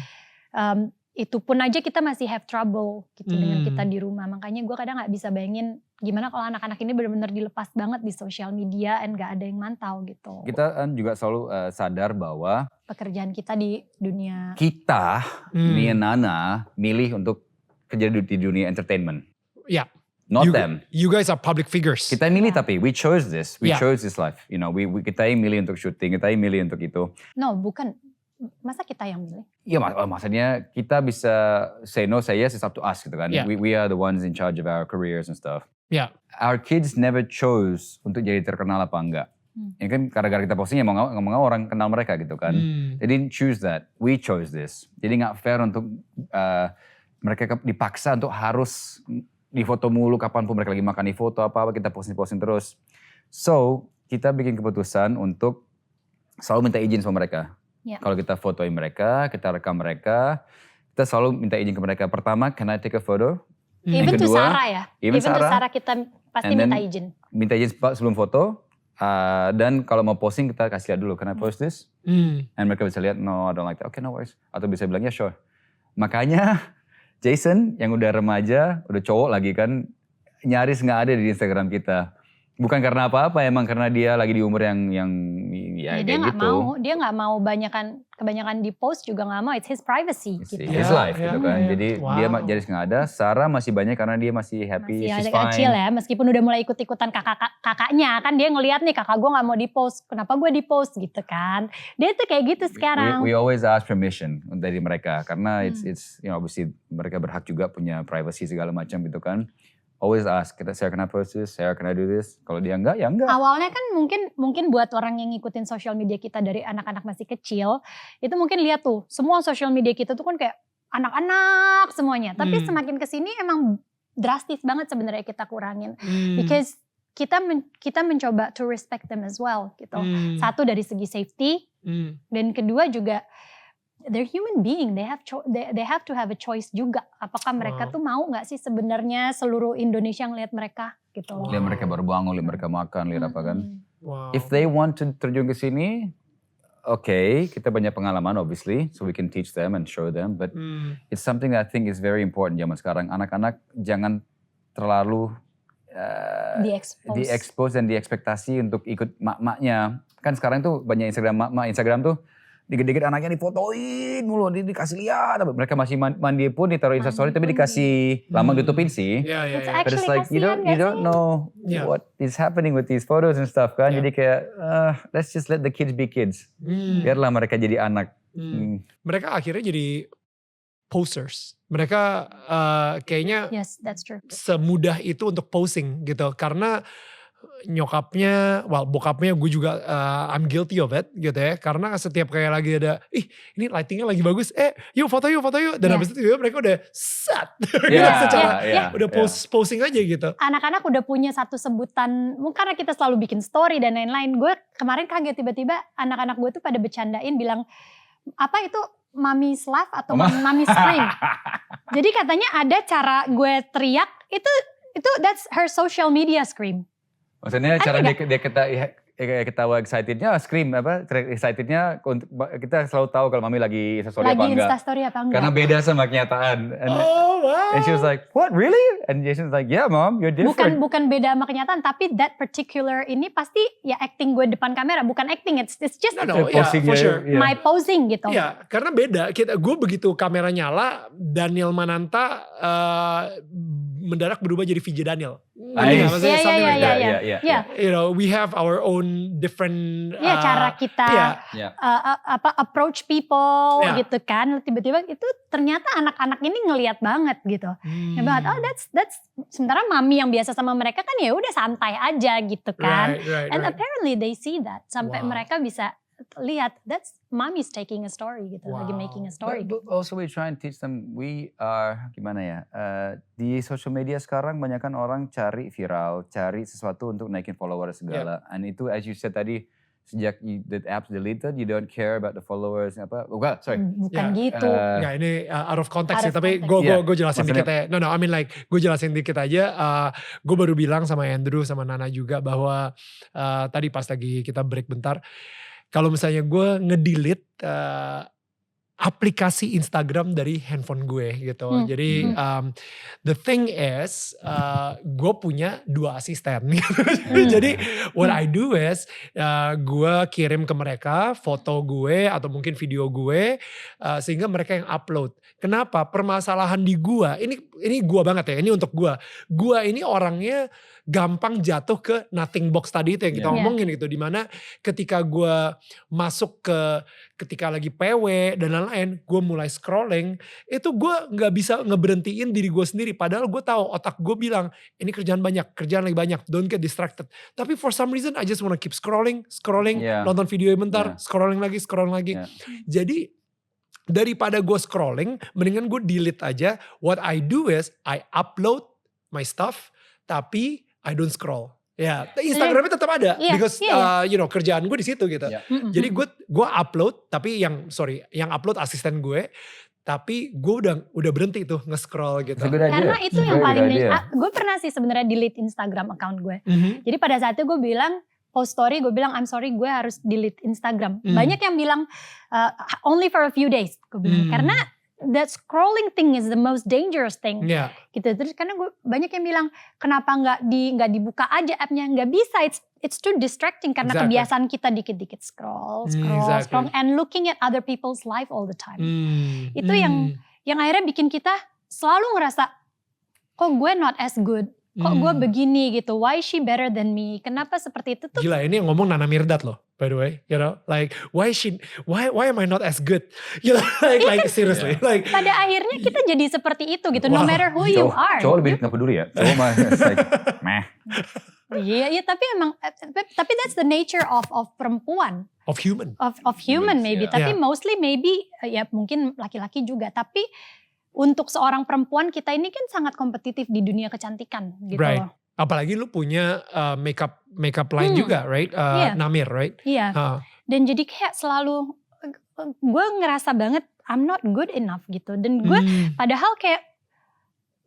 itu pun aja kita masih have trouble gitu dengan kita di rumah. Makanya gue kadang gak bisa bayangin gimana kalau anak-anak ini benar-benar dilepas banget di social media and gak ada yang mantau gitu. Kita juga selalu sadar bahwa pekerjaan kita di dunia. Kita, me and Nana, milih untuk kerja di dunia entertainment. Yeah. Not them. You guys are public figures. Kita milih tapi we chose this. We chose this life. You know, kita yang milih untuk syuting, kita yang milih untuk itu. No, bukan. Masa kita yang milih? Iya maksudnya kita bisa say no, say yes, it's up to us gitu kan. We are the ones in charge of our careers and stuff. Yeah. Our kids never chose untuk jadi terkenal apa enggak. Ya kan gara-gara kita posting ya mau orang kenal mereka gitu kan. They didn't choose that, we chose this. Jadi gak fair untuk mereka dipaksa untuk harus di foto mulu kapanpun mereka lagi makan di foto apa kita posting terus. So kita bikin keputusan untuk selalu minta izin sama mereka. Kalau kita fotoin mereka, kita rekam mereka, kita selalu minta izin ke mereka. Pertama, can I take a photo? Even to Sarah ya? Even to Sarah kita pasti minta izin. Minta izin sebelum foto. Dan kalau mau posting kita kasih lihat dulu, can I post this? And mereka bisa lihat, no I don't like that. Okay, no worries. Atau bisa bilang, ya sure. Makanya Jason yang udah remaja, udah cowok lagi kan, nyaris gak ada di Instagram kita. Bukan karena apa-apa, emang karena dia lagi di umur yang Ya, kayak dia nggak gitu. mau, dia nggak mau kebanyakan di post juga nggak mau. It's his privacy. It's Gitu. his life gitu kan. yeah. Jadi Wow. dia jadi nggak ada. Sarah masih banyak karena dia masih happy, Masih she's ada fine. kecil ya, meskipun udah mulai ikut-ikutan kakaknya kan dia ngelihat nih kakak gue nggak mau di post, kenapa gue di post gitu kan? Dia tuh kayak gitu sekarang. We always ask permission dari mereka karena it's obviously mereka berhak juga punya privacy segala macam gitu kan. Always ask, Sarah can I post this? Sarah can I do this? Kalau dia enggak, ya enggak. Awalnya kan mungkin buat orang yang ngikutin social media kita dari anak-anak masih kecil, itu mungkin lihat tuh semua social media kita tuh kan kayak anak-anak semuanya. Tapi semakin kesini emang drastis banget sebenarnya kita kurangin, because kita mencoba to respect them as well gitu. Satu dari segi safety, dan kedua juga they're human being, they have to have a choice juga. Apakah mereka tuh mau nggak sih sebenarnya seluruh Indonesia ngelihat mereka gitu loh. Lihat mereka baru bangun, lihat mereka makan, lihat apa kan. Wow. If they want to terjun ke sini, okay, kita banyak pengalaman obviously, so we can teach them and show them. But it's something that I think is very important zaman sekarang. Anak-anak jangan terlalu di-expose dan diekspektasi untuk ikut mak-maknya. Kan sekarang tuh banyak Instagram tuh dikit-dikit anaknya difotoin mulu, dikasih lihat. Mereka masih mandi pun ditaruh Instastory tapi dikasih lama ditutupin sih. Yeah. But it's like you don't know what is happening with these photos and stuff kan. Jadi kayak let's just let the kids be kids. Biarlah mereka jadi anak. Mereka akhirnya jadi posters. Mereka kayaknya yes, that's true. semudah itu untuk posing gitu. Karena nyokapnya, bokapnya gue juga I'm guilty of it gitu ya. Karena setiap kayak lagi ada, ini lightingnya lagi bagus, yuk foto yuk. Dan habis itu mereka udah set. Udah posing aja gitu. Anak-anak udah punya satu sebutan, mungkin karena kita selalu bikin story dan lain-lain. Gue kemarin kaget tiba-tiba anak-anak gue tuh pada bercandain bilang, apa itu mommy's laugh atau mommy's scream. Jadi katanya ada cara gue teriak, itu that's her social media scream. Maksudnya cara dia ketawa excitednya, scream excitednya kita selalu tahu kalau mami lagi Instastory apa enggak. Instastory apa enggak. Karena beda sama kenyataan. And she was like, what really? And Jason's like, yeah mom, you're different. Bukan beda sama kenyataan, tapi that particular ini pasti ya acting gue depan kamera, bukan acting, it's just for sure. My posing gitu. Iya, karena beda. Gue begitu kamera nyala, Daniel Mananta mendadak berubah jadi VJ Daniel. Iya. You know, we have our own different cara kita approach people gitu kan. Tiba-tiba itu ternyata anak-anak ini ngelihat banget gitu. Banget, that's sementara mami yang biasa sama mereka kan ya udah santai aja gitu kan. And apparently they see that sampai mereka bisa lihat that's mommy's taking a story gitu, lagi making a story. But also we try and teach them, we are gimana ya, di social media sekarang banyakan orang cari viral, cari sesuatu untuk naikin followers segala. And itu as you said tadi, sejak the apps deleted, you don't care about the followers apa? Bukan gitu. Nggak, ini out of context sih, tapi gue jelasin dikit ya. No, I mean like gue jelasin dikit aja. Gue baru bilang sama Andrew sama Nana juga bahwa tadi pas lagi kita break bentar, kalau misalnya gue ngedelete aplikasi Instagram dari handphone gue gitu. Jadi the thing is gue punya 2 asisten. Jadi what I do is gue kirim ke mereka foto gue atau mungkin video gue sehingga mereka yang upload. Kenapa? Permasalahan di gue, ini gue banget ya, ini untuk gue. Gue ini orangnya gampang jatuh ke nothing box tadi itu yang kita ngomongin gitu. Dimana ketika gue masuk ketika lagi PW dan lain-lain, gue mulai scrolling, itu gue gak bisa ngeberhentiin diri gue sendiri. Padahal gue tahu otak gue bilang, ini kerjaan lagi banyak, don't get distracted. Tapi for some reason I just wanna keep scrolling, nonton video bentar, scrolling lagi. Jadi daripada gue scrolling, mendingan gue delete aja. What I do is, I upload my stuff, tapi I don't scroll. Ya, Instagramnya tetap ada, because you know kerjaan gue di situ gitu. Jadi gue upload, tapi yang upload asisten gue, tapi gue udah berhenti tuh nge-scroll gitu. Karena itu yang paling gue pernah sih sebenarnya delete Instagram account gue. Jadi pada saat itu gue bilang post story, gue bilang I'm sorry gue harus delete Instagram. Banyak yang bilang only for a few days, gue bilang karena that scrolling thing is the most dangerous thing. Yeah. Gitu. Terus karena banyak yang bilang kenapa nggak dibuka aja appnya, nggak bisa. It's too distracting karena kebiasaan kita dikit-dikit scroll, and looking at other people's life all the time. Itu yang akhirnya bikin kita selalu ngerasa kok gue not as good. Kok gue begini gitu, why is she better than me? Kenapa seperti itu tuh? Gila, ini yang ngomong Nana Mirdad loh, by the way, you know, like why am I not as good? You know, like seriously, like. Pada akhirnya kita jadi seperti itu gitu, no matter who you are. Cowok lebih gak peduli ya, cowok mah like meh. Iya, tapi that's the nature of perempuan. Of human. Of human maybe, tapi mostly maybe ya mungkin laki-laki juga, tapi untuk seorang perempuan kita ini kan sangat kompetitif di dunia kecantikan gitu loh. Apalagi lu punya makeup line juga, right? Namir, right? Iya. Dan jadi kayak selalu gue ngerasa banget I'm not good enough gitu. Dan gue padahal kayak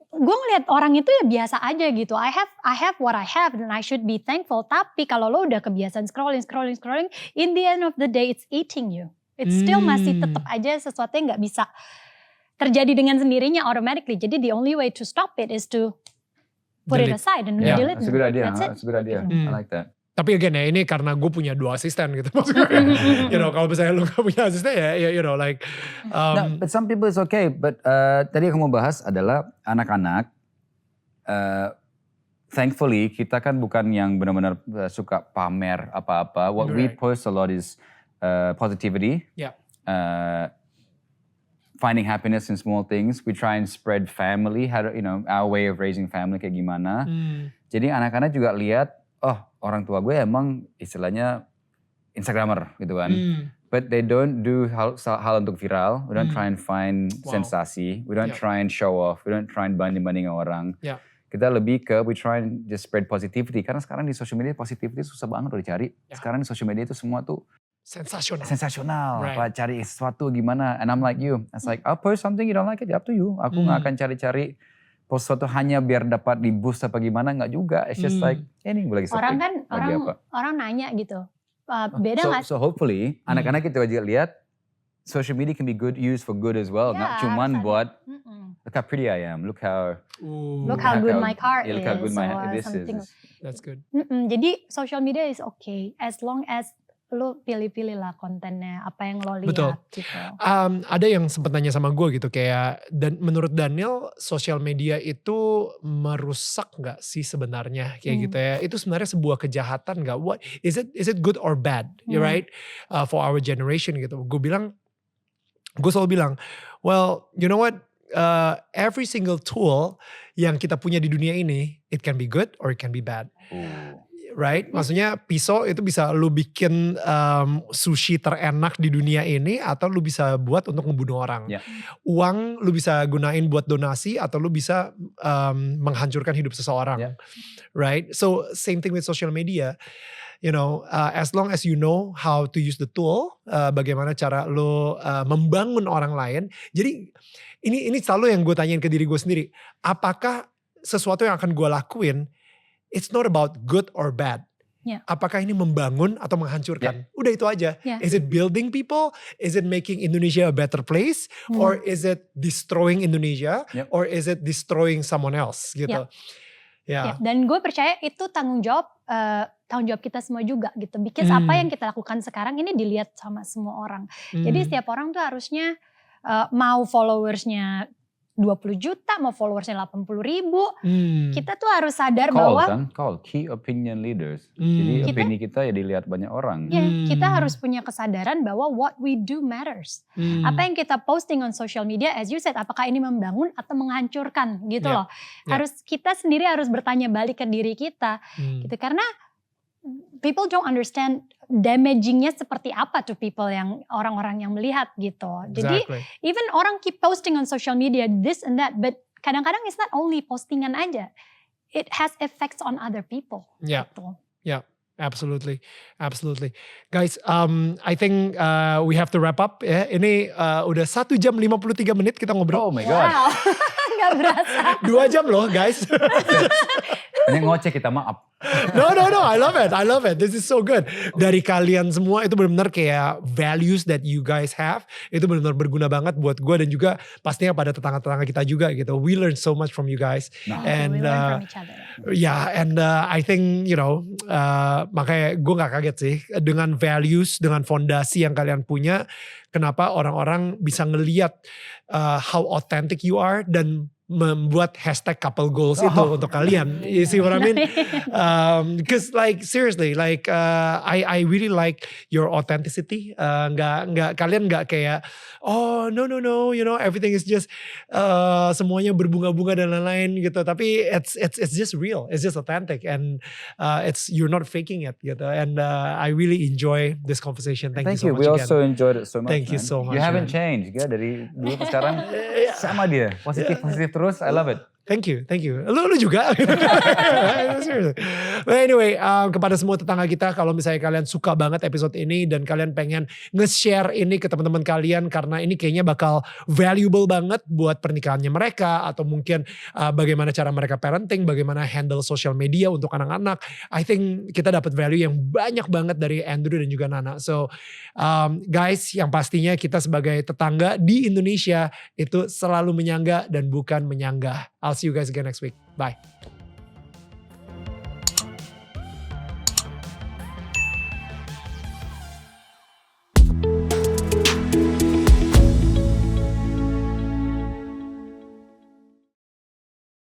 gue ngeliat orang itu ya biasa aja gitu. I have what I have and I should be thankful. Tapi kalau lo udah kebiasaan scrolling, in the end of the day it's eating you. It's still masih tetap aja sesuatu yang gak bisa terjadi dengan sendirinya automatically. Jadi the only way to stop it is to put it aside and delete it. That's a good idea. That's a good idea. I like that. Tapi again ya ini karena gue punya 2 asisten gitu. Maksudnya you know kalau misalnya lu gak punya asisten ya you know like. No, but some people is okay. But tadi yang kamu bahas adalah anak-anak. Thankfully kita kan bukan yang benar-benar suka pamer apa-apa. What we post a lot is positivity. Yeah. Finding happiness in small things. We try and spread family, our way of raising family kayak gimana. Jadi anak-anak juga lihat, oh orang tua gue emang istilahnya Instagramer gitu kan. But they don't do hal untuk viral. We don't try and find sensasi. We don't try and show off. We don't try and banding-banding orang. Yeah. Kita lebih ke we try and just spread positivity. Karena sekarang di social media positivity susah banget loh dicari. Sekarang di social media itu semua tuh sensasional. Apa cari sesuatu gimana. And I'm like you. It's like I'll post something you don't like it, up to you. Aku gak akan cari-cari post sesuatu hanya biar dapat di boost apa gimana, nggak juga. It's just like ini gue lagi orang kan orang nanya gitu. Beda nggak? So hopefully anak-anak kita juga lihat social media can be used for good as well. Not cuman buat look how pretty I am, look how good my car is. Look how good this is. That's good. Jadi social media is okay as long as lo pilih-pilih lah kontennya, apa yang lo lihat. Betul. Gitu. Ada yang sempat nanya sama gue gitu kayak, dan menurut Daniel sosial media itu merusak nggak sih sebenarnya kayak gitu ya? Itu sebenarnya sebuah kejahatan nggak? What is it good or bad? Right? For our generation gitu. Gue selalu bilang, well, you know what? Every single tool yang kita punya di dunia ini, it can be good or it can be bad. Right? Maksudnya pisau itu bisa lu bikin sushi terenak di dunia ini atau lu bisa buat untuk ngebunuh orang. Uang lu bisa gunain buat donasi atau lu bisa menghancurkan hidup seseorang. Right? So same thing with social media. You know, as long as you know how to use the tool, bagaimana cara lu membangun orang lain. Jadi ini selalu yang gue tanyain ke diri gue sendiri. Apakah sesuatu yang akan gue lakuin it's not about good or bad. Apakah ini membangun atau menghancurkan? Udah itu aja. Is it building people? Is it making Indonesia a better place? Or is it destroying Indonesia? Or is it destroying someone else? Gitu. Dan gue percaya itu tanggung jawab kita semua juga gitu. Because apa yang kita lakukan sekarang ini dilihat sama semua orang. Jadi setiap orang tuh harusnya mau followersnya 20 juta, mau followersnya 80.000. Kita tuh harus sadar bahwa key opinion leaders. Jadi opini kita ya dilihat banyak orang. Kita harus punya kesadaran bahwa what we do matters. Apa yang kita posting on social media, as you said, apakah ini membangun atau menghancurkan gitu loh. Kita sendiri harus bertanya balik ke diri kita. Gitu karena people don't understand damagingnya seperti apa tuh people yang orang-orang yang melihat gitu. Jadi even orang keep posting on social media this and that, but kadang-kadang it's not only postingan aja, it has effects on other people. Gitu. Absolutely. Guys, I think we have to wrap up ya. Ini udah 1 jam 53 menit kita ngobrol. Oh my god. Wow. Gak berasa. 2 jam loh guys. Ini ngoceh kita, maaf. No, I love it. This is so good. Dari kalian semua itu benar-benar kayak values that you guys have. Itu benar-benar berguna banget buat gue dan juga pastinya pada tetangga-tetangga kita juga gitu. We learn so much from you guys. We learn from each other. Yeah, and I think makanya gue gak kaget sih dengan values, dengan fondasi yang kalian punya, kenapa orang-orang bisa ngeliat how authentic you are dan membuat hashtag couple goals itu untuk kalian. You see what I mean? Because like seriously, like I really like your authenticity. Kalian nggak kayak no, everything is just semuanya berbunga-bunga dan lain-lain gitu. Tapi it's just real, it's just authentic, and you're not faking it gitu. And I really enjoy this conversation. Thank you so much. We also enjoyed it so much. Thank you so much. You haven't changed, ya dari dulu ke sekarang sama dia, positif terus. I love it. Thank you. Lu juga. But anyway, kepada semua tetangga kita, kalau misalnya kalian suka banget episode ini dan kalian pengen nge-share ini ke teman-teman kalian karena ini kayaknya bakal valuable banget buat pernikahannya mereka atau mungkin bagaimana cara mereka parenting, bagaimana handle social media untuk anak-anak. I think kita dapat value yang banyak banget dari Andrew dan juga Nana. So guys, yang pastinya kita sebagai tetangga di Indonesia itu selalu menyangga dan bukan menyanggah. I'll see you guys again next week. Bye.